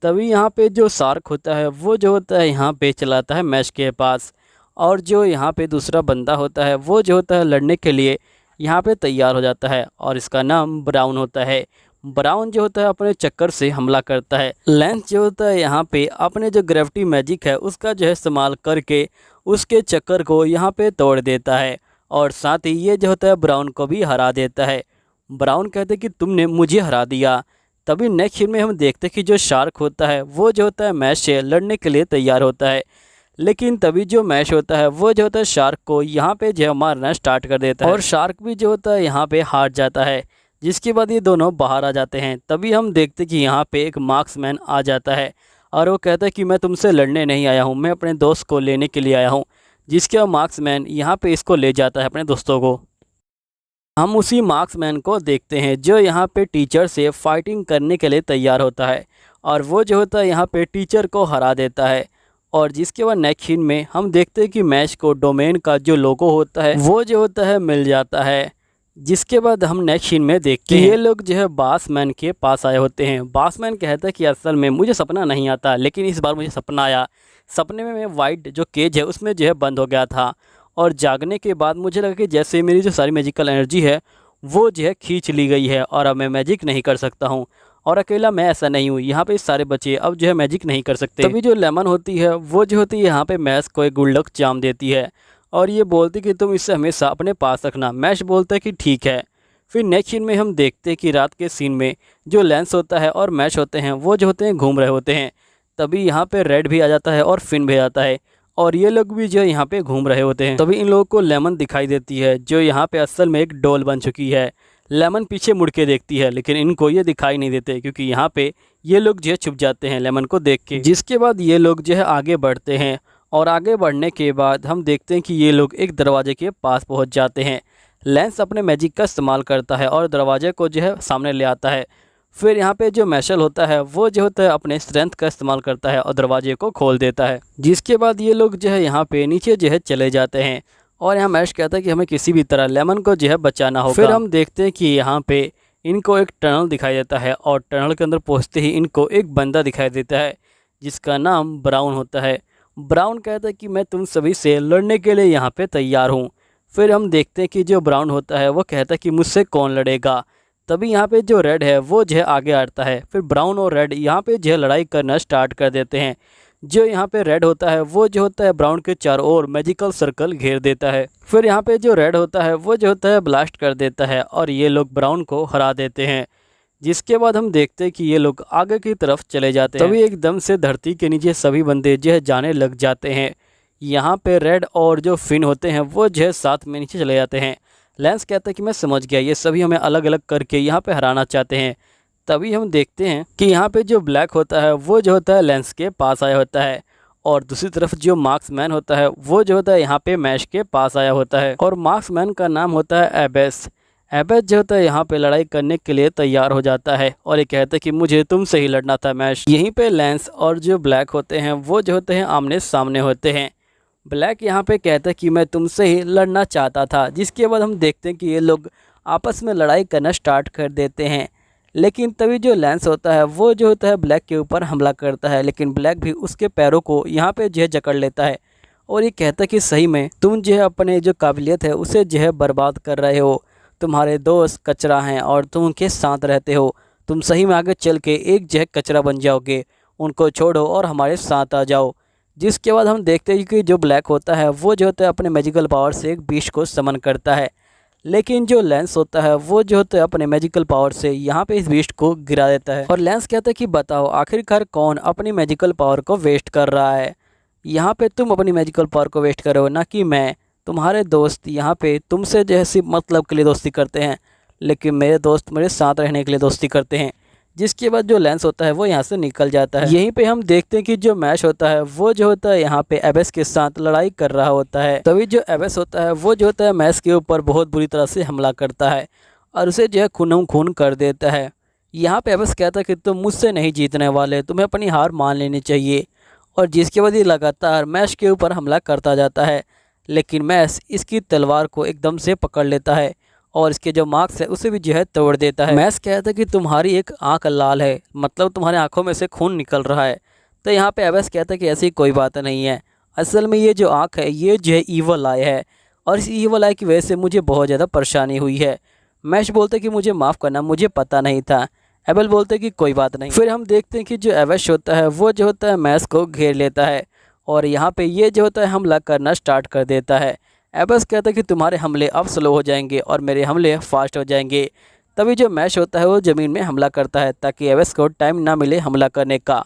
तभी यहाँ पे जो शार्क होता है वो जो होता है यहाँ पे चलाता है मैच के पास और जो यहाँ पे दूसरा बंदा होता है वो जो होता है लड़ने के लिए यहाँ पे तैयार हो जाता है और इसका नाम ब्राउन होता है। ब्राउन जो होता है अपने चक्कर से हमला करता है। लेंस जो होता है यहाँ पे अपने जो ग्रेविटी मैजिक है उसका जो है इस्तेमाल करके उसके चक्कर को यहाँ पे तोड़ देता है और साथ ही ये जो होता है ब्राउन को भी हरा देता है। ब्राउन कहते हैं कि तुमने मुझे हरा दिया। तभी नेक्स्ट सीन में हम देखते हैं कि जो शार्क होता है वो जो होता है मैच से लड़ने के लिए तैयार होता है, लेकिन तभी जो मैच होता है वो जो होता है शार्क को यहाँ पे जो मारना स्टार्ट कर देता है और शार्क भी जो होता है यहाँ पे हार जाता है। जिसके बाद ये दोनों बाहर आ जाते हैं। तभी हम देखते कि यहाँ पे एक मार्क्समैन आ जाता है और वो कहता है कि मैं तुमसे लड़ने नहीं आया हूँ, मैं अपने दोस्त को लेने के लिए आया हूँ। जिसके बाद मार्क्समैन यहाँ पे इसको ले जाता है अपने दोस्तों को। हम उसी मार्क्समैन को देखते हैं जो यहाँ पे टीचर से फाइटिंग करने के लिए तैयार होता है और वो जो होता है यहाँ पे टीचर को हरा देता है। और जिसके बाद नेक्स्ट सीन में हम देखते हैं कि मैच को डोमेन का जो लोगो होता है वो जो होता है मिल जाता है। जिसके बाद हम नेक्स्ट सीन में देखते हैं ये लोग जो है बासमैन के पास आए होते हैं। बासमैन कहता है कि असल में मुझे सपना नहीं आता, लेकिन इस बार मुझे सपना आया। सपने में मैं वाइट जो केज है उसमें जो है बंद हो गया था और जागने के बाद मुझे लगा कि जैसे मेरी जो सारी मैजिकल एनर्जी है वो जो है खींच ली गई है और अब मैं मैजिक नहीं कर सकता हूँ। और अकेला मैं ऐसा नहीं हूँ, यहाँ पे सारे बच्चे अब जो है मैजिक नहीं कर सकते। तभी जो लेमन होती है वो जो होती है यहाँ पे मैश को एक गुल्लक जाम देती है और ये बोलती कि तुम इसे हमेशा अपने पास रखना। मैश बोलता है कि ठीक है। फिर नेक्स्ट सीन में हम देखते हैं कि रात के सीन में जो लेंस होता है और मैश होते हैं वो जो होते हैं घूम रहे होते हैं। तभी यहाँ पे रेड भी आ जाता है और फिन भी आ जाता है और ये लोग भी जो है यहाँ पे घूम रहे होते हैं। तभी इन लोगों को लेमन दिखाई देती है जो यहाँ पे असल में एक डॉल बन चुकी है। लेमन पीछे मुड़ के देखती है लेकिन इनको ये दिखाई नहीं देते क्योंकि यहाँ पे ये लोग जो है छुप जाते हैं लेमन को देख के। जिसके बाद ये लोग जो है आगे बढ़ते हैं और आगे बढ़ने के बाद हम देखते हैं कि ये लोग एक दरवाजे के पास पहुँच जाते हैं। लेंस अपने मैजिक का इस्तेमाल करता है और दरवाजे को जो है सामने ले आता है। फिर यहाँ पे जो मैशल होता है वो जो होता है अपने स्ट्रेंथ का इस्तेमाल करता है और दरवाजे को खोल देता है। जिसके बाद ये लोग जो है यहाँ पे नीचे जो है चले जाते हैं और यहाँ मैश कहता है कि हमें किसी भी तरह लेमन को जो है बचाना होगा। फिर हम देखते हैं कि यहाँ पे इनको एक टनल दिखाई देता है और टनल के अंदर पहुँचते ही इनको एक बंदा दिखाई देता है जिसका नाम ब्राउन होता है। ब्राउन कहता है कि मैं तुम सभी से लड़ने के लिए यहाँ पे तैयार हूँ। फिर हम देखते हैं कि जो ब्राउन होता है वो कहता है कि मुझसे कौन लड़ेगा। तभी यहाँ पे जो रेड है वो जो है आगे आता है। फिर ब्राउन और रेड यहाँ पे जो है लड़ाई करना स्टार्ट कर देते हैं। जो यहाँ पे रेड होता है वो जो होता है ब्राउन के चारों ओर मैजिकल सर्कल घेर देता है। फिर यहाँ पे जो रेड होता है वो जो होता है ब्लास्ट कर देता है और ये लोग ब्राउन को हरा देते हैं। जिसके बाद हम देखते हैं कि ये लोग आगे की तरफ चले जाते हैं। तभी एकदम से धरती के नीचे सभी बंदे जो है जाने लग जाते हैं। यहाँ पे रेड और जो फिन होते हैं वो जो है साथ में नीचे चले जाते हैं। लेंस कहता है कि मैं समझ गया, ये सभी हमें अलग अलग करके यहाँ पे हराना चाहते हैं। तभी हम देखते हैं कि यहाँ पे जो ब्लैक होता है वो जो होता है लेंस के पास आया होता है और दूसरी तरफ जो मार्क्समैन होता है वो जो होता है यहाँ पे मैश के पास आया होता है और मार्क्समैन का नाम होता है एबेस। एबेस जो होता है यहाँ पे लड़ाई करने के लिए तैयार हो जाता है और ये कहता है कि मुझे तुमसे ही लड़ना था मैश। यहीं पे लेंस और जो ब्लैक होते हैं वो जो होते हैं आमने सामने होते हैं। ब्लैक यहाँ पे कहता है कि मैं तुमसे ही लड़ना चाहता था। जिसके बाद हम देखते हैं कि ये लोग आपस में लड़ाई करना स्टार्ट कर देते हैं। लेकिन तभी जो लेंस होता है वो जो होता है ब्लैक के ऊपर हमला करता है, लेकिन ब्लैक भी उसके पैरों को यहाँ पे जो है जकड़ लेता है और ये कहता है कि सही में तुम जो है अपने जो काबिलियत है उसे जो है बर्बाद कर रहे हो। तुम्हारे दोस्त कचरा हैं और तुम उनके साथ रहते हो। तुम सही में आगे चल के एक जो है कचरा बन जाओगे, उनको छोड़ो और हमारे साथ आ जाओ। जिसके बाद हम देखते हैं कि जो ब्लैक होता है वो जो होता है अपने मैजिकल पावर से एक बीस्ट को समन करता है, लेकिन जो लेंस होता है वो जो होता है अपने मैजिकल पावर से यहाँ पे इस बीस्ट को गिरा देता है। और लेंस कहता है कि बताओ आखिरकार कौन अपनी मैजिकल पावर को वेस्ट कर रहा है। यहाँ पे तुम अपनी मैजिकल पावर को वेस्ट करो, ना कि मैं। तुम्हारे दोस्त यहाँ पे तुमसे जो है सिर्फ मतलब के लिए दोस्ती करते हैं, लेकिन मेरे दोस्त मेरे साथ रहने के लिए दोस्ती करते हैं। जिसके बाद जो लेंस होता है वो यहाँ से निकल जाता है। यहीं पे हम देखते हैं कि जो मैश होता है वो जो होता है यहाँ पे एबेस के साथ लड़ाई कर रहा होता है। तभी जो एबेस होता है वो जो होता है मैश के ऊपर बहुत बुरी तरह से हमला करता है और उसे जो है खून खून कर देता है। यहाँ पे एबेस कहता है कि तुम मुझसे नहीं जीतने वाले, तुम्हें अपनी हार मान लेनी चाहिए। और जिसके बाद ये लगातार मैश के ऊपर हमला करता जाता है, लेकिन मैश इसकी तलवार को एकदम से पकड़ लेता है और इसके जो मार्क्स है उसे भी जो है तोड़ देता है। मैश कहता है कि तुम्हारी एक आंख लाल है, मतलब तुम्हारे आंखों में से खून निकल रहा है। तो यहाँ पे एबेस कहता है कि ऐसी कोई बात नहीं है, असल में ये जो आंख है ये जो है ईवल आई है और इस ईवल आई की वजह से मुझे बहुत ज़्यादा परेशानी हुई है। मैश बोलते कि मुझे माफ़ करना, मुझे पता नहीं था। एबेल बोलते कि कोई बात नहीं। फिर हम देखते हैं कि जो एबेस होता है वो जो होता है मैश को घेर लेता है और यहाँ पे ये जो होता है हमला करना स्टार्ट कर देता है। एबेस कहता है कि तुम्हारे हमले अब स्लो हो जाएंगे और मेरे हमले फास्ट हो जाएंगे। तभी जो मैश होता है वो ज़मीन में हमला करता है ताकि एबेस को टाइम ना मिले हमला करने का।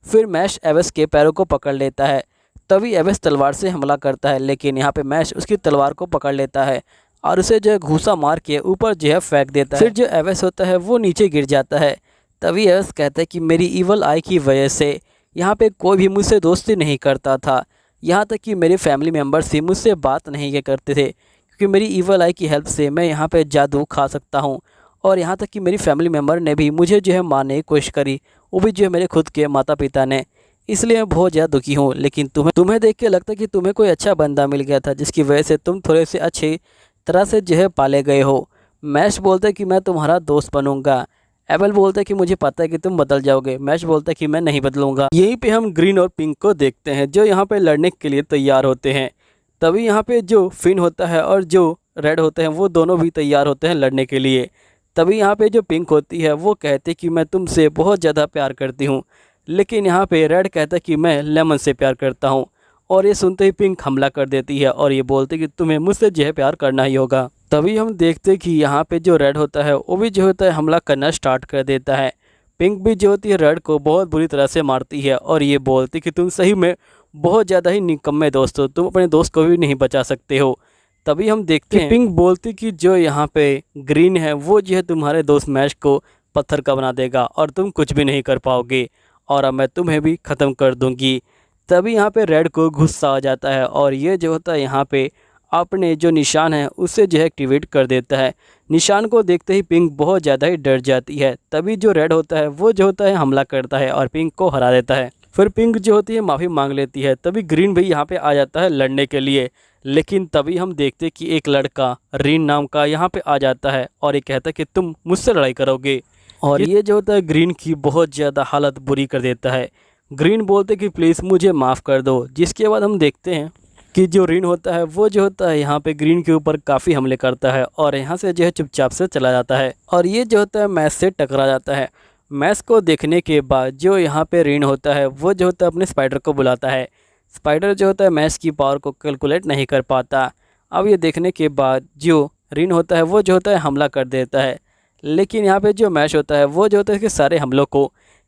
फिर मैश एबेस के पैरों को पकड़ लेता है। तभी एबेस तलवार से हमला करता है, लेकिन यहाँ पे मैश उसकी तलवार को पकड़ लेता है और उसे जो है घूसा मार के ऊपर जो है फेंक देता है। फिर जो एबेस होता है वो नीचे गिर जाता है। तभी एबेस कहता है कि मेरी ईवल आई की वजह से यहाँ पे कोई भी मुझसे दोस्ती नहीं करता था, यहाँ तक कि मेरे फैमिली मेम्बर्स ही मुझसे बात नहीं किया करते थे, क्योंकि मेरी ईवल आई की हेल्प से मैं यहाँ पे जादू खा सकता हूँ। और यहाँ तक कि मेरी फैमिली मेम्बर ने भी मुझे जो है मारने की कोशिश करी, वो भी जो है मेरे खुद के माता पिता ने। इसलिए मैं बहुत ज़्यादा दुखी हूँ। लेकिन तुम्हें देख के लगता है कि तुम्हें कोई अच्छा बंदा मिल गया था, जिसकी वजह से तुम थोड़े से अच्छी तरह से जो है पाले गए हो। मैश बोलते कि मैं तुम्हारा दोस्त बनूंगा। एबेल बोलता है कि मुझे पता है कि तुम बदल जाओगे। मैश बोलता है कि मैं नहीं बदलूंगा। यहीं पे हम ग्रीन और पिंक को देखते हैं जो यहाँ पे लड़ने के लिए तैयार होते हैं। तभी यहाँ पे जो फिन होता है और जो रेड होते हैं वो दोनों भी तैयार होते हैं लड़ने के लिए। तभी यहाँ पे जो पिंक होती है वो कहती है कि मैं तुमसे बहुत ज़्यादा प्यार करती हूँ, लेकिन यहाँ पे रेड कहता है कि मैं लेमन से प्यार करता हूँ। और ये सुनते ही पिंक हमला कर देती है और ये बोलती कि तुम्हें मुझसे जो है प्यार करना ही होगा। तभी हम देखते कि यहाँ पे जो रेड होता है वो भी जो होता है हमला करना स्टार्ट कर देता है। पिंक भी जो होती है रेड को बहुत बुरी तरह से मारती है और ये बोलती कि तुम सही में बहुत ज़्यादा ही निकम्मे दोस्त हो, तुम अपने दोस्त को भी नहीं बचा सकते हो। तभी हम देखते हैं पिंक बोलती कि जो यहाँ पे ग्रीन है वो जो है तुम्हारे दोस्त मैश को पत्थर का बना देगा और तुम कुछ भी नहीं कर पाओगे और अब मैं तुम्हें भी ख़त्म कर दूँगी। तभी यहाँ पे रेड को गुस्सा आ जाता है और ये जो होता है यहाँ पे अपने जो निशान है उसे जो है एक्टिवेट कर देता है। निशान को देखते ही पिंक बहुत ज़्यादा ही डर जाती है। तभी जो रेड होता है वो जो होता है हमला करता है और पिंक को हरा देता है। फिर पिंक जो होती है माफ़ी मांग लेती है। तभी ग्रीन भी यहाँ पे आ जाता है लड़ने के लिए, लेकिन तभी हम देखते कि एक लड़का रीन नाम का यहाँ पे आ जाता है और ये कहता है कि तुम मुझसे लड़ाई करोगे। और ये जो होता है ग्रीन की बहुत ज़्यादा हालत बुरी कर देता है। ग्रीन बोलते कि प्लीज़ मुझे माफ़ कर दो। जिसके बाद हम देखते हैं कि जो रीन होता है वो जो होता है यहाँ पे ग्रीन के ऊपर काफ़ी हमले करता है और यहाँ से जो है चुपचाप से चला जाता है और ये जो होता है मैश से टकरा जाता है। मैश को देखने के बाद जो यहाँ पे रीन होता है वो जो होता है अपने स्पाइडर को बुलाता है। स्पाइडर जो होता है मैश की पावर को कैलकुलेट नहीं कर पाता। अब ये देखने के बाद जो रीन होता है वो जो होता है हमला कर देता है, लेकिन यहाँ पे जो मैश होता है वो जो होता है कि सारे हमलों को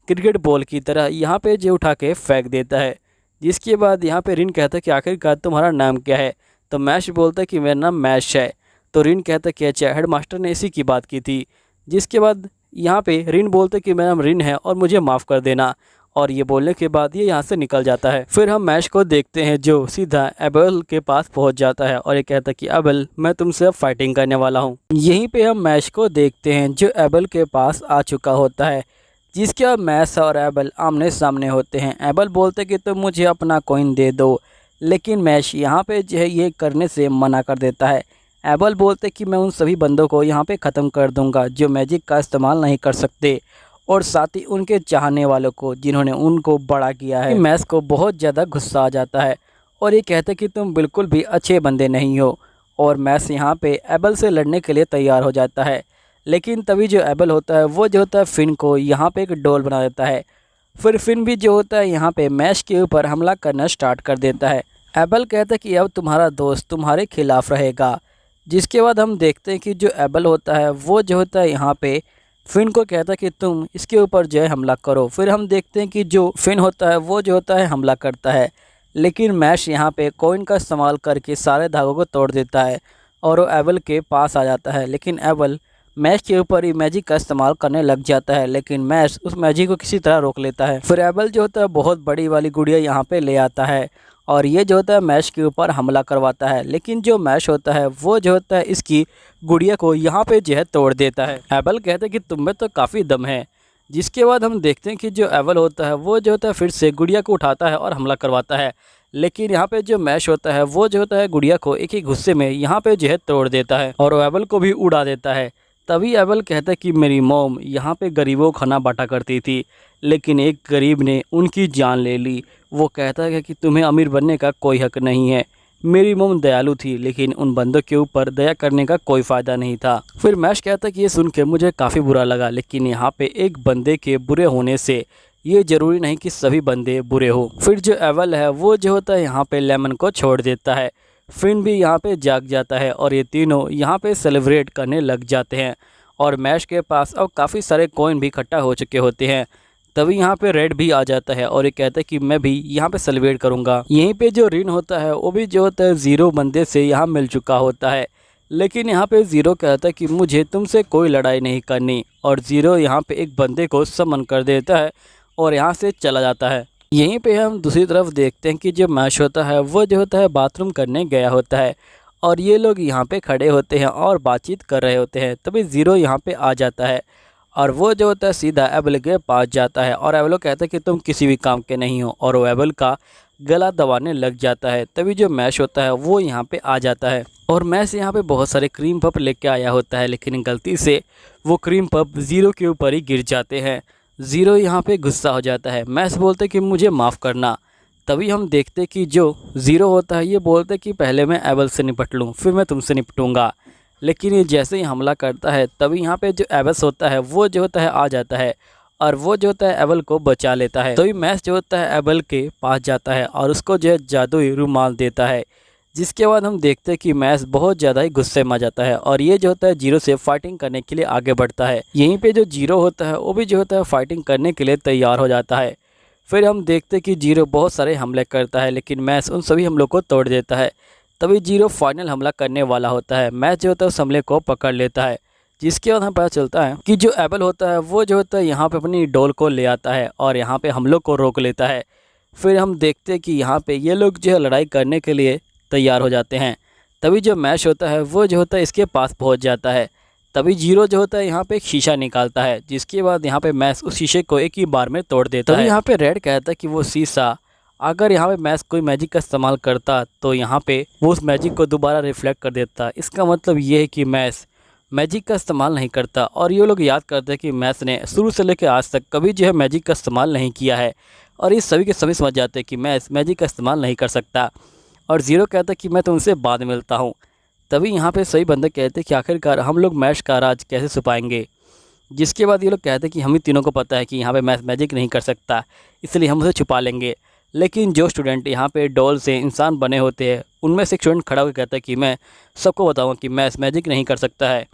क्रिकेट बॉल की तरह यहाँ पे जो उठा के फेंक देता है। जिसके बाद यहाँ पे रिन कहता है कि आखिरकार तुम्हारा नाम क्या है। तो मैश बोलता है कि मेरा नाम मैश है। तो रिन कहता है कि अच्छा, हेडमास्टर ने इसी की बात की थी। जिसके बाद यहाँ पे रिन बोलते कि मेरा नाम रिन है और मुझे माफ़ कर देना। और ये बोलने के बाद ये यहाँ से निकल जाता है। फिर हम मैश को देखते हैं जो सीधा एबेल के पास पहुँच जाता है और ये कहता है कि एबेल मैं तुमसे अब फाइटिंग करने वाला हूँ। यहीं पे हम मैश को देखते हैं जो एबेल के पास आ चुका होता है। जिसके बाद मैश और एबेल आमने सामने होते हैं। एबेल बोलते कि तुम मुझे अपना कॉइन दे दो, लेकिन मैश यहाँ पे जो है ये करने से मना कर देता है। एबेल बोलते कि मैं उन सभी बंदों को यहाँ पे ख़त्म कर दूँगा जो मैजिक का इस्तेमाल नहीं कर सकते, और साथ ही उनके चाहने वालों को जिन्होंने उनको बड़ा किया है। मैश को बहुत ज़्यादा गुस्सा आ जाता है और ये कहते कि तुम बिल्कुल भी अच्छे बंदे नहीं हो। और मैश यहाँ पे एबेल से लड़ने के लिए तैयार हो जाता है, लेकिन तभी जो एबल होता है वो जो होता है फिन को यहाँ पे एक डोल बना देता है। फिर फिन भी जो होता है यहाँ पे मैश के ऊपर हमला करना स्टार्ट कर देता है। एबल कहता है कि अब तुम्हारा दोस्त तुम्हारे खिलाफ रहेगा। जिसके बाद हम देखते हैं कि जो एबल होता है वो जो होता है यहाँ पे फिन को कहता है कि तुम इसके ऊपर जो है हमला करो। फिर हम देखते हैं कि जो फिन होता है वो जो होता है हमला करता है, लेकिन मैश यहाँ पे कॉइन का इस्तेमाल करके सारे धागों को तोड़ देता है और वो एबल के पास आ जाता है। लेकिन एबल मैश के ऊपर ही मैजिक का इस्तेमाल करने लग जाता है, लेकिन मैश उस मैजिक को किसी तरह रोक लेता है। फिर एबल जो होता है बहुत बड़ी वाली गुड़िया यहाँ पे ले आता है और ये जो होता है मैश के ऊपर हमला करवाता है, लेकिन जो मैश होता है वो जो होता है इसकी गुड़िया को यहाँ पे जो है तोड़ देता है। एबल कहते हैं कि तुम में तो काफ़ी दम है। जिसके बाद हम देखते हैं कि जो एबल होता है वो जो होता है फिर से गुड़िया को उठाता है और हमला करवाता है, लेकिन यहाँ पे जो मैश होता है वो जो होता है गुड़िया को एक ही गुस्से में यहाँ पे जो है तोड़ देता है और वो एबल को भी उड़ा देता है। तभी एबल कहता है कि मेरी मॉम यहाँ पे गरीबों को खाना बांटा करती थी, लेकिन एक गरीब ने उनकी जान ले ली। वो कहता है कि तुम्हें अमीर बनने का कोई हक नहीं है। मेरी मॉम दयालु थी, लेकिन उन बंदों के ऊपर दया करने का कोई फ़ायदा नहीं था। फिर मैश कहता है कि ये सुन के मुझे काफ़ी बुरा लगा, लेकिन यहाँ पे एक बंदे के बुरे होने से ये ज़रूरी नहीं कि सभी बंदे बुरे हो। फिर जो एबल है वो जो होता है यहाँ पे लेमन को छोड़ देता है। फिन भी यहाँ पे जाग जाता है और ये तीनों यहाँ पे सेलिब्रेट करने लग जाते हैं और मैश के पास अब काफ़ी सारे कॉइन भी इकट्ठा हो चुके होते हैं। तभी यहाँ पे रेड भी आ जाता है और ये कहता है कि मैं भी यहाँ पे सेलिब्रेट करूँगा। यहीं पे जो रिन होता है वो भी जो होता है ज़ीरो बंदे से यहाँ मिल चुका होता है, लेकिन यहाँ पे ज़ीरो कहता है कि मुझे तुमसे कोई लड़ाई नहीं करनी और ज़ीरो यहाँ पे एक बंदे को समन कर देता है और यहाँ से चला जाता है। यहीं पे हम दूसरी तरफ देखते हैं कि जो मैश होता है वो जो होता है बाथरूम करने गया होता है और ये लोग यहाँ पे खड़े होते हैं और बातचीत कर रहे होते हैं। तभी ज़ीरो यहाँ पे आ जाता है और वो जो होता है सीधा एबल के पास जाता है और एबल कहता है कि तुम किसी भी काम के नहीं हो और वो एबल का गला दबाने लग जाता है। तभी जो मैश होता है वो यहाँ पे आ जाता है और मैश यहाँ पे बहुत सारे क्रीम पफ लेके आया होता है, लेकिन गलती से वो क्रीम पफ ज़ीरो के ऊपर ही गिर जाते हैं। ज़ीरो यहाँ पे गुस्सा हो जाता है। मैश बोलते कि मुझे माफ़ करना। तभी हम देखते कि जो ज़ीरो होता है ये बोलते कि पहले मैं एबल से निपट लूँ फिर मैं तुमसे निपटूँगा, लेकिन ये जैसे ही हमला करता है तभी यहाँ पे जो एबस होता है वो जो होता है आ जाता है और वो जो होता है एबल को बचा लेता है। तभी मैश जो होता है एबल के पास जाता है और उसको जो है जादुई रुमाल देता है। जिसके बाद हम देखते हैं कि मैश बहुत ज़्यादा ही गुस्से में आ जाता है और ये जो होता है जीरो से फाइटिंग करने के लिए आगे बढ़ता है। यहीं पे जो जीरो होता है वो भी जो होता है फाइटिंग करने के लिए तैयार हो जाता है। फिर हम देखते हैं कि जीरो बहुत सारे हमले करता है, लेकिन मैश उन सभी हमलों को तोड़ देता है। तभी जीरो फाइनल हमला करने वाला होता है। मैश जो होता है उस हमले को पकड़ लेता है। जिसके बाद हमें पता चलता है कि जो एबल होता है वो जो होता है यहाँ पे अपनी डोल को ले आता है और यहाँ पे हमलों को रोक लेता है। फिर हम देखते हैं कि यहाँ पे ये लोग जो है लड़ाई करने के लिए तैयार हो जाते हैं। तभी जो मैश होता है वो जो होता है इसके पास पहुँच जाता है। तभी जीरो जो होता है यहाँ पे एक शीशा निकालता है, जिसके बाद यहाँ पे मैश उस शीशे को एक ही बार में तोड़ देता है। तभी यहाँ पे रेड कहता है कि वो शीशा अगर यहाँ पे मैश कोई मैजिक का इस्तेमाल करता तो यहाँ पे वो उस मैजिक को दोबारा रिफ्लेक्ट कर देता। इसका मतलब ये है कि मैश मैजिक का इस्तेमाल नहीं करता और ये लोग याद करते हैं कि मैश ने शुरू से लेकर आज तक कभी जो है मैजिक का इस्तेमाल नहीं किया है और इस सभी के सभी समझ जाते हैं कि मैश मैजिक का इस्तेमाल नहीं कर सकता। और ज़ीरो कहता है कि मैं तुमसे बाद में मिलता हूँ। तभी यहाँ पे सही बंदे कहते हैं कि आखिरकार हम लोग मैश का राज कैसे छुपाएंगे। जिसके बाद ये लोग कहते हैं कि हम ही तीनों को पता है कि यहाँ पे मैश मैजिक नहीं कर सकता, इसलिए हम उसे छुपा लेंगे। लेकिन जो स्टूडेंट यहाँ पे डॉल से इंसान बने होते हैं उनमें से एक स्टूडेंट खड़ा होकर कहता है कि मैं सबको बताऊँगा कि मैश मैजिक नहीं कर सकता है।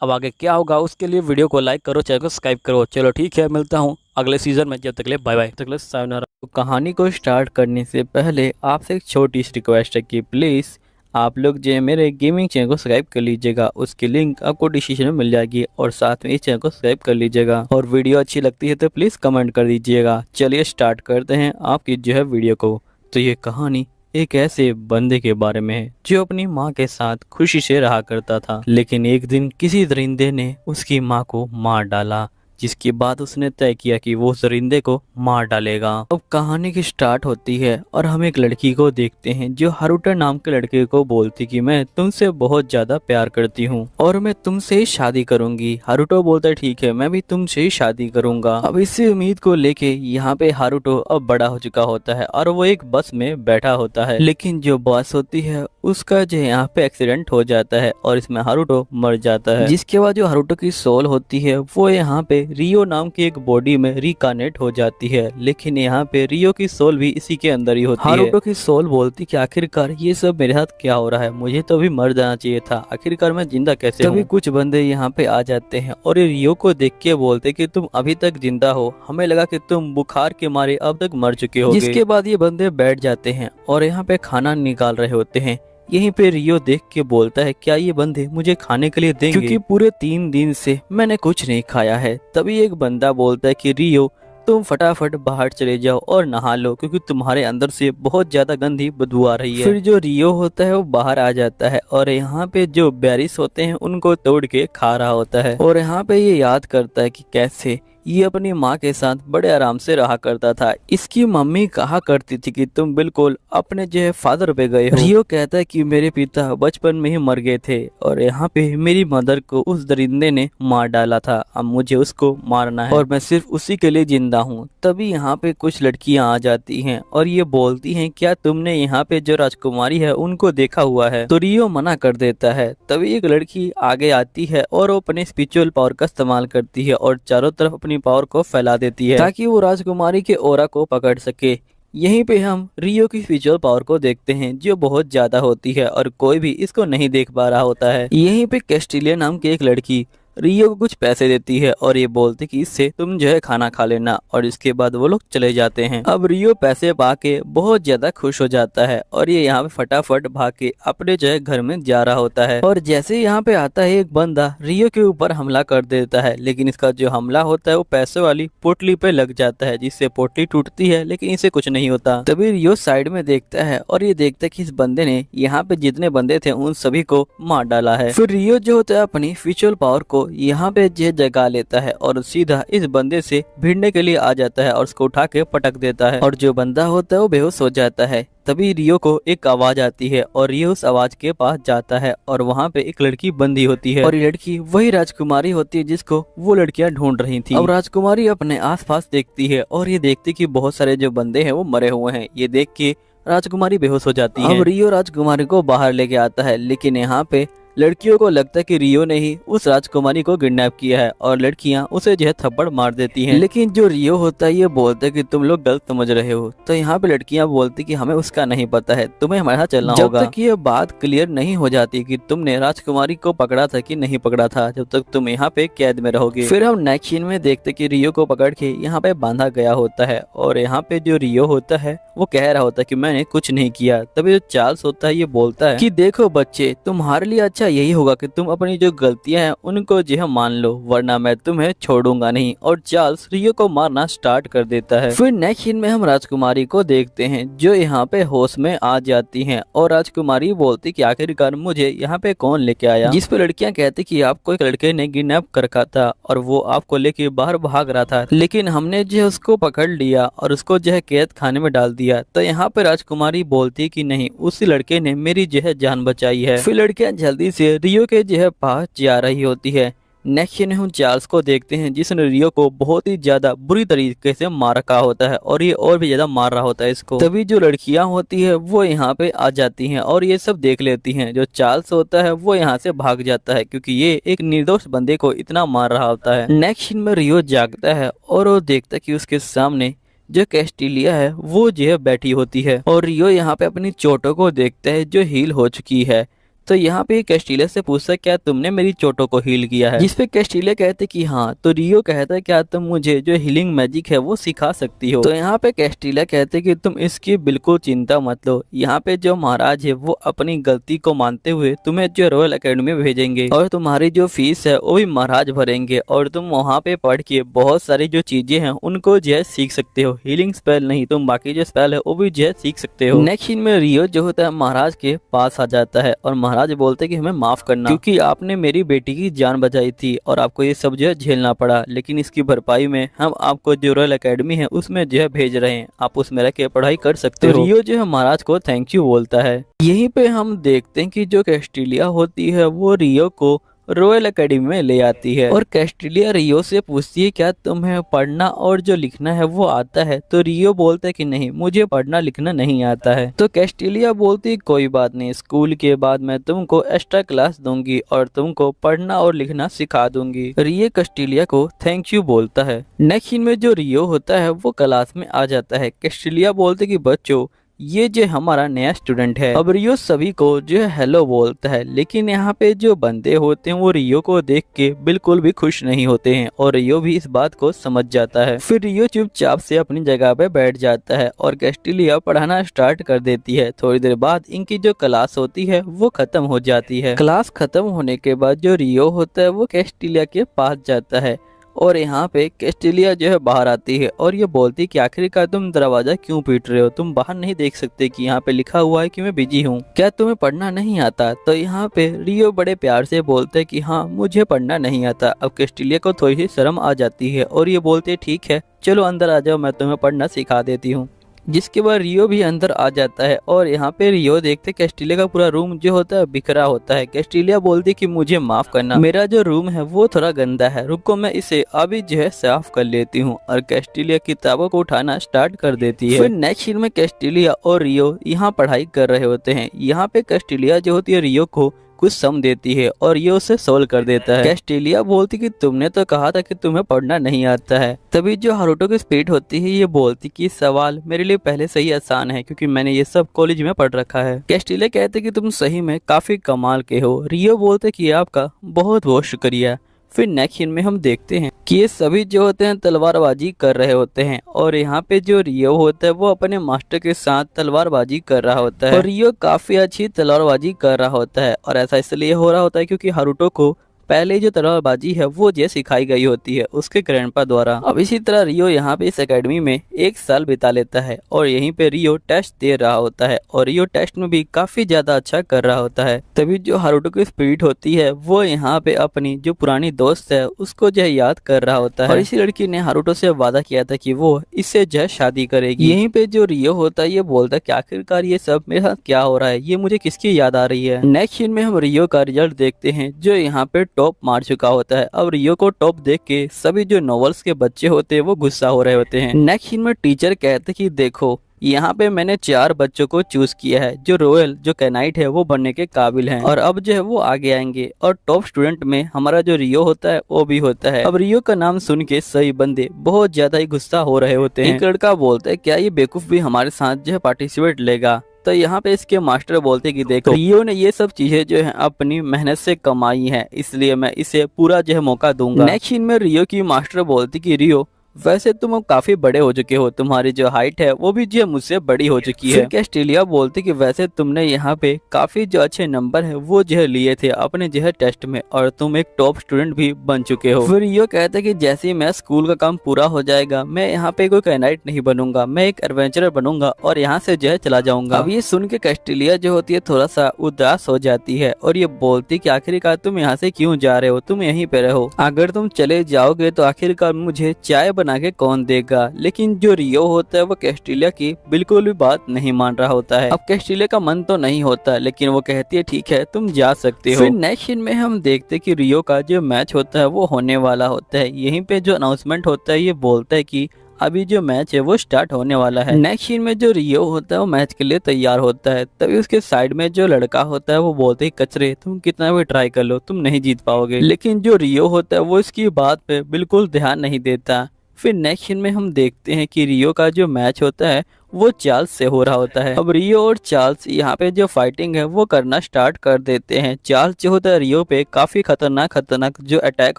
अब आगे क्या होगा उसके लिए वीडियो को लाइक करो, चैनल को सब्सक्राइब करो। चलो ठीक है, मिलता हूँ अगले सीज़न में। जब तक ले बाय बाय, तक ले सायोनारा। तो कहानी को स्टार्ट करने से पहले आपसे एक छोटी सी रिक्वेस्ट है कि प्लीज़ आप लोग जो है मेरे गेमिंग चैनल को सब्सक्राइब कर लीजिएगा। उसकी लिंक आपको डिस्क्रिप्शन में मिल जाएगी और साथ में इस चैनल को सब्सक्राइब कर लीजिएगा और वीडियो अच्छी लगती है तो प्लीज़ कमेंट कर दीजिएगा। चलिए स्टार्ट करते हैं आपकी जो है वीडियो को। तो ये कहानी एक ऐसे बंदे के बारे में है जो अपनी माँ के साथ खुशी से रहा करता था, लेकिन एक दिन किसी दरिंदे ने उसकी माँ को मार डाला, जिसके बाद उसने तय किया कि वो उस दरिंदे को मार डालेगा। अब कहानी की स्टार्ट होती है और हम एक लड़की को देखते हैं जो हारुतो नाम के लड़के को बोलती कि मैं तुमसे बहुत ज्यादा प्यार करती हूँ और मैं तुमसे ही शादी करूंगी। हारुतो बोलता है ठीक है, मैं भी तुमसे ही शादी करूंगा। अब इसी उम्मीद को लेके यहाँ पे हारुतो अब बड़ा हो चुका होता है और वो एक बस में बैठा होता है, लेकिन जो बस होती है उसका जो यहाँ पे एक्सीडेंट हो जाता है और इसमें हारुतो मर जाता है। जिसके बाद जो हारुतो की सोल होती है वो यहाँ पे रियो नाम की एक बॉडी में रिकानेट हो जाती है, लेकिन यहाँ पे रियो की सोल भी इसी के अंदर ही होती है। हारुतो की सोल बोलती कि आखिरकार ये सब मेरे साथ क्या हो रहा है, मुझे तो अभी मर जाना चाहिए था, आखिरकार मैं जिंदा कैसे हूँ। तभी कुछ बंदे यहाँ पे आ जाते हैं और ये रियो को देख के बोलते कि तुम अभी तक जिंदा हो, हमें लगा कि तुम बुखार के मारे अब तक मर चुके हो। जिसके बाद ये बंदे बैठ जाते हैं और यहाँ पे खाना निकाल रहे होते हैं। यहीं पे रियो देख के बोलता है क्या ये बंदे मुझे खाने के लिए देंगे, क्योंकि पूरे 3 दिन से मैंने कुछ नहीं खाया है। तभी एक बंदा बोलता है कि रियो तुम फटाफट बाहर चले जाओ और नहा लो, क्योंकि तुम्हारे अंदर से बहुत ज्यादा गंदी बदबू आ रही है। फिर जो रियो होता है वो बाहर आ जाता है और यहाँ पे जो बेरिस होते हैं उनको तोड़ के खा रहा होता है और यहाँ पे ये याद करता है कि कैसे ये अपनी माँ के साथ बड़े आराम से रहा करता था। इसकी मम्मी कहा करती थी कि तुम बिल्कुल अपने जो है फादर पे गए हो। रियो कहता है कि मेरे पिता बचपन में ही मर गए थे और यहाँ पे मेरी मदर को उस दरिंदे ने मार डाला था, अब मुझे उसको मारना है और मैं सिर्फ उसी के लिए जिंदा हूँ। तभी यहाँ पे कुछ लड़कियां आ जाती हैं और ये बोलती हैं क्या तुमने यहाँ पे जो राजकुमारी है उनको देखा हुआ है, तो रियो मना कर देता है। तभी एक लड़की आगे आती है और वो अपने स्पिरिचुअल पावर का इस्तेमाल करती है और चारों तरफ अपनी पावर को फैला देती है ताकि वो राजकुमारी के ओरा को पकड़ सके। यहीं पे हम रियो की स्पिरिचुअल पावर को देखते हैं जो बहुत ज्यादा होती है और कोई भी इसको नहीं देख पा रहा होता है। यहीं पे कैस्टिलिया नाम की एक लड़की रियो को कुछ पैसे देती है और ये बोलती कि इससे तुम जो है खाना खा लेना, और इसके बाद वो लोग चले जाते हैं। अब रियो पैसे पा के बहुत ज्यादा खुश हो जाता है और ये यहाँ पे फटाफट भाग के अपने जो है घर में जा रहा होता है और जैसे यहाँ पे आता है एक बंदा रियो के ऊपर हमला कर देता है, लेकिन इसका जो हमला होता है वो पैसे वाली पोटली पे लग जाता है जिससे पोटली टूटती है, लेकिन इसे कुछ नहीं होता। तभी रियो साइड में देखता है और ये देखता है कि इस बंदे ने यहाँ पे जितने बंदे थे उन सभी को मार डाला है। फिर रियो जो होता है अपनी स्पिरिचुअल पावर को यहाँ पे जे जगा लेता है और सीधा इस बंदे से भिड़ने के लिए आ जाता है और उसको उठा के पटक देता है और जो बंदा होता है वो बेहोश हो जाता है। तभी रियो को एक आवाज आती है और रियो उस आवाज के पास जाता है और वहाँ पे एक लड़की बंदी होती है और ये लड़की वही राजकुमारी होती है जिसको वो लड़कियां ढूंढ रही थी। अब राजकुमारी अपने आसपास देखती है और ये देखती कि बहुत सारे जो बंदे हैं वो मरे हुए हैं। ये देख के राजकुमारी बेहोश हो जाती है। अब रियो राजकुमारी को बाहर लेके आता है, लेकिन यहाँ पे लड़कियों को लगता है कि रियो ने ही उस राजकुमारी को किडनैप किया है और लड़कियां उसे जो है थप्पड़ मार देती हैं। लेकिन जो रियो होता है ये बोलता है कि तुम लोग गलत समझ रहे हो। तो यहाँ पे लड़कियां बोलती कि हमें उसका नहीं पता है, तुम्हें हमारे साथ चलना होगा। जब तक ये बात क्लियर नहीं हो जाती कि तुमने राजकुमारी को पकड़ा था कि नहीं पकड़ा था, जब तक तुम यहाँ पे कैद में रहोगे। फिर हम नेक्स्ट सीन में देखते कि रियो को पकड़ के यहाँ पे बांधा गया होता है और यहाँ पे जो रियो होता है वो कह रहा होता है कि मैंने कुछ नहीं किया। तभी जो चार्ल्स होता है ये बोलता है कि देखो बच्चे, तुम्हारे लिए अच्छा यही होगा कि तुम अपनी जो गलतियां हैं उनको जो है मान लो, वरना मैं तुम्हें छोड़ूंगा नहीं। और चार्ल्स रियो को मारना स्टार्ट कर देता है। फिर नेक्स्ट सीन में हम राजकुमारी को देखते हैं जो यहाँ पे होश में आ जाती हैं और राजकुमारी बोलती कि आखिरकार मुझे यहाँ पे कौन लेके आया, जिस पे लड़कियां कहती कि आपको एक लड़के ने किडनैप कर रखा था और वो आपको लेके बाहर भाग रहा था, लेकिन हमने जो है उसको पकड़ लिया और उसको जो है कैद खाने में डाल दिया। तो यहाँ पे राजकुमारी बोलती कि नहीं, उसी लड़के ने मेरी जो है जान बचाई है। फिर लड़कियां जल्दी से रियो के जो है पास जा रही होती है। नेक्स्ट सीन में हम चार्ल्स को देखते हैं जिसने रियो को बहुत ही ज्यादा बुरी तरीके से मार रखा होता है और ये और भी ज्यादा मार रहा होता है इसको। तभी जो लड़कियां होती है वो यहाँ पे आ जाती हैं और ये सब देख लेती हैं। जो चार्ल्स होता है वो यहाँ से भाग जाता है क्योंकि ये एक निर्दोष बंदे को इतना मार रहा होता है। नेक्स्ट सीन में रियो जागता है और वो देखता है कि उसके सामने जो कैस्टिलिया है वो जो है बैठी होती है और रियो यहाँ पे अपनी चोटों को देखता है जो हील हो चुकी है। तो यहाँ पे कैस्टिलिया से पूछता है क्या तुमने मेरी चोटों को हील किया है, जिस पे कैस्टिलिया कहते कि हाँ। तो रियो कहता है क्या तुम मुझे जो हीलिंग मैजिक है वो सिखा सकती हो। तो यहाँ पे कैस्टिलिया कहते कि तुम इसकी बिल्कुल चिंता मत लो, यहाँ पे जो महाराज है वो अपनी गलती को मानते हुए तुम्हें जो रॉयल एकेडमी में भेजेंगे और तुम्हारी जो फीस है वो भी महाराज भरेंगे और तुम वहाँ पे पढ़ के बहुत सारी जो चीजें हैं उनको जो है सीख सकते हो। हीलिंग स्पेल नहीं, तुम बाकी जो स्पेल है वो भी जो है सीख सकते हो। नेक्स्ट सीन में रियो जो होता है महाराज के पास आ जाता है और महाराज महाराज बोलते कि हमें माफ़ करना, क्योंकि आपने मेरी बेटी की जान बचाई थी और आपको ये सब जो है झेलना पड़ा, लेकिन इसकी भरपाई में हम आपको जो रॉयल एकेडमी है उसमें जो है भेज रहे हैं, आप उसमें रह के पढ़ाई कर सकते हो। रियो जो है महाराज को थैंक यू बोलता है। यहीं पे हम देखते हैं कि जो कैस्टिलिया होती है वो रियो को रॉयल एकेडमी में ले आती है और कैस्टिलिया रियो से पूछती है क्या तुम्हें पढ़ना और जो लिखना है वो आता है। तो रियो बोलता है कि नहीं, मुझे पढ़ना लिखना नहीं आता है। तो कैस्टिलिया बोलती कोई बात नहीं, स्कूल के बाद मैं तुमको एक्स्ट्रा क्लास दूंगी और तुमको पढ़ना और लिखना सिखा दूंगी। रियो कैस्टिलिया को थैंक यू बोलता है। नेक्स्ट सीन में जो रियो होता है वो क्लास में आ जाता है। कैस्टिलिया बोलते कि बच्चों ये जो हमारा नया स्टूडेंट है। अब रियो सभी को जो है हेलो बोलता है, लेकिन यहाँ पे जो बंदे होते हैं वो रियो को देख के बिल्कुल भी खुश नहीं होते हैं और रियो भी इस बात को समझ जाता है। फिर रियो चुपचाप से अपनी जगह पे बैठ जाता है और कैस्टिलिया पढ़ाना स्टार्ट कर देती है। थोड़ी देर बाद इनकी जो क्लास होती है वो खत्म हो जाती है। क्लास खत्म होने के बाद जो रियो होता है वो कैस्टिलिया के पास जाता है और यहाँ पे कैस्टिलिया जो है बाहर आती है और ये बोलती कि आखिरकार तुम दरवाजा क्यों पीट रहे हो, तुम बाहर नहीं देख सकते कि यहाँ पे लिखा हुआ है कि मैं बिजी हूँ, क्या तुम्हें पढ़ना नहीं आता। तो यहाँ पे रियो बड़े प्यार से बोलते हैं कि हाँ मुझे पढ़ना नहीं आता। अब कैस्टिलिया को थोड़ी सी शर्म आ जाती है और ये बोलते ठीक है चलो अंदर आ जाओ, मैं तुम्हें पढ़ना सिखा देती हूँ। जिसके बाद रियो भी अंदर आ जाता है और यहाँ पे रियो देखते कैस्टिलिया का पूरा रूम जो होता है बिखरा होता है। कैस्टिलिया बोलती कि मुझे माफ करना, मेरा जो रूम है वो थोड़ा गंदा है, रुको मैं इसे अभी जो है साफ कर लेती हूँ। और कैस्टिलिया किताबों को उठाना स्टार्ट कर देती है। फिर नेक्स्ट सीन में कैस्टिलिया और रियो यहाँ पढ़ाई कर रहे होते हैं। यहाँ पे कैस्टिलिया जो होती है रियो को कुछ सम देती है और ये उसे सोल्व कर देता है। कैस्टिलिया बोलती कि तुमने तो कहा था कि तुम्हें पढ़ना नहीं आता है। तभी जो हारुतो की स्पीड होती है ये बोलती कि सवाल मेरे लिए पहले से ही आसान है क्योंकि मैंने ये सब कॉलेज में पढ़ रखा है। कैस्टिलिया कहते कि तुम सही में काफी कमाल के हो। रियो बोलते कि आपका बहुत बहुत शुक्रिया। फिर नेक्स्ट सीन में हम देखते हैं कि ये सभी जो होते हैं तलवारबाजी कर रहे होते हैं और यहाँ पे जो रियो होता है वो अपने मास्टर के साथ तलवारबाजी कर रहा होता है और रियो काफी अच्छी तलवारबाजी कर रहा होता है और ऐसा इसलिए हो रहा होता है क्योंकि हारुतो को पहले जो तलवारबाजी है वो जो सिखाई गई होती है उसके ग्रैंडपा द्वारा। अब इसी तरह रियो यहाँ पे इस एकेडमी में 1 साल बिता लेता है और यहीं पे रियो टेस्ट दे रहा होता है और रियो टेस्ट में भी काफी ज्यादा अच्छा कर रहा होता है। तभी जो हारुतो की स्पिरिट होती है वो यहाँ पे अपनी जो पुरानी दोस्त है उसको जो है याद कर रहा होता है और इसी लड़की ने हारुतो से वादा किया था कि वो इससे जो है शादी करेगी। यहीं पे जो रियो होता है ये बोलता है कि आखिरकार ये सब मेरे साथ क्या हो रहा है, ये मुझे किसकी याद आ रही है। नेक्स्ट सीन में हम रियो का रिजल्ट देखते हैं जो यहाँ पे टॉप मार चुका होता है। अब रियो को टॉप देख के सभी जो नॉवेल्स के बच्चे होते हैं वो गुस्सा हो रहे होते हैं। नेक्स्ट सीन में टीचर कहते कि देखो यहाँ पे मैंने 4 बच्चों को चूज किया है जो रॉयल जो कैनाइट है वो बनने के काबिल हैं और अब जो है वो आगे आएंगे और टॉप स्टूडेंट में हमारा जो रियो होता है वो भी होता है। अब रियो का नाम सुन के सभी बंदे बहुत ज्यादा ही गुस्सा हो रहे होते हैं। एक लड़का बोलता है क्या ये बेवकूफ भी हमारे साथ जो है पार्टिसिपेट लेगा। तो यहाँ पे इसके मास्टर बोलते कि देखो रियो ने ये सब चीजें जो है अपनी मेहनत से कमाई है, इसलिए मैं इसे पूरा जो है मौका दूंगा। नेक्स्ट सीन में रियो की मास्टर बोलती कि रियो वैसे तुम अब काफी बड़े हो चुके हो, तुम्हारी जो हाइट है वो भी जो मुझसे बड़ी हो चुकी है। कैस्टिलिया बोलती कि वैसे तुमने यहाँ पे काफी जो अच्छे नंबर है वो जो है लिए थे अपने जो है टेस्ट में और तुम एक टॉप स्टूडेंट भी बन चुके हो। फिर ये कहते कि जैसे ही मैं स्कूल का काम पूरा हो जाएगा मैं यहाँ पे कोई कैनाइट नहीं बनूंगा, मैं एक एडवेंचरर बनूंगा और यहाँ से जो है चला जाऊंगा। अब ये सुन के कैस्टिलिया जो होती है थोड़ा सा उदास हो जाती है और ये बोलती कि आखिरकार तुम यहाँ से क्यों जा रहे हो, तुम यहीं पे रहो, अगर तुम चले जाओगे तो आखिरकार मुझे चाय बना के कौन देगा। लेकिन जो रियो होता है वो कैस्टिलिया की बिल्कुल भी बात नहीं मान रहा होता है। अब कैस्टिलिया का मन तो नहीं होता लेकिन वो कहती है ठीक है तुम जा सकते हो। फिर नेक्स्ट सीन में हम देखते कि रियो का जो मैच होता है वो होने वाला होता है। यहीं पे जो अनाउंसमेंट होता है ये बोलता है कि अभी जो मैच है वो स्टार्ट होने वाला है। नेक्स्ट सीन में जो रियो होता है वो मैच के लिए तैयार होता है। तभी उसके साइड में जो लड़का होता है वो बोलते है कचरे तुम कितना भी ट्राई कर लो तुम नहीं जीत पाओगे। लेकिन जो रियो होता है वो इसकी बात पे बिल्कुल ध्यान नहीं देता। फिर नेक्स्ट सीन में हम देखते हैं कि रियो का जो मैच होता है वो चार्ल्स से हो रहा होता है। अब रियो और चार्ल्स यहाँ पे जो फाइटिंग है वो करना स्टार्ट कर देते हैं। चार्ल्स जो होता है रियो पे काफी खतरनाक जो अटैक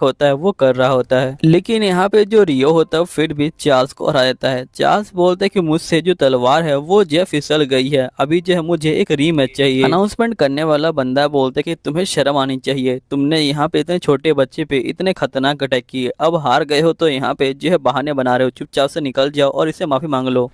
होता है वो कर रहा होता है, लेकिन यहाँ पे जो रियो होता है फिर भी चार्ल्स को हरा देता है। चार्ल्स बोलता है कि मुझसे जो तलवार है वो जो फिसल गई है, अभी जो है मुझे एक रीमैच चाहिए। अनाउंसमेंट करने वाला बंदा बोलता है कि तुम्हें शर्म आनी चाहिए, तुमने यहाँ पे इतने छोटे बच्चे पे इतने खतरनाक अटैक किए, अब हार गए हो तो यहाँ पे जो है बहाने बना रहे हो, चुपचाप से निकल जाओ और इसे माफी मांग लो।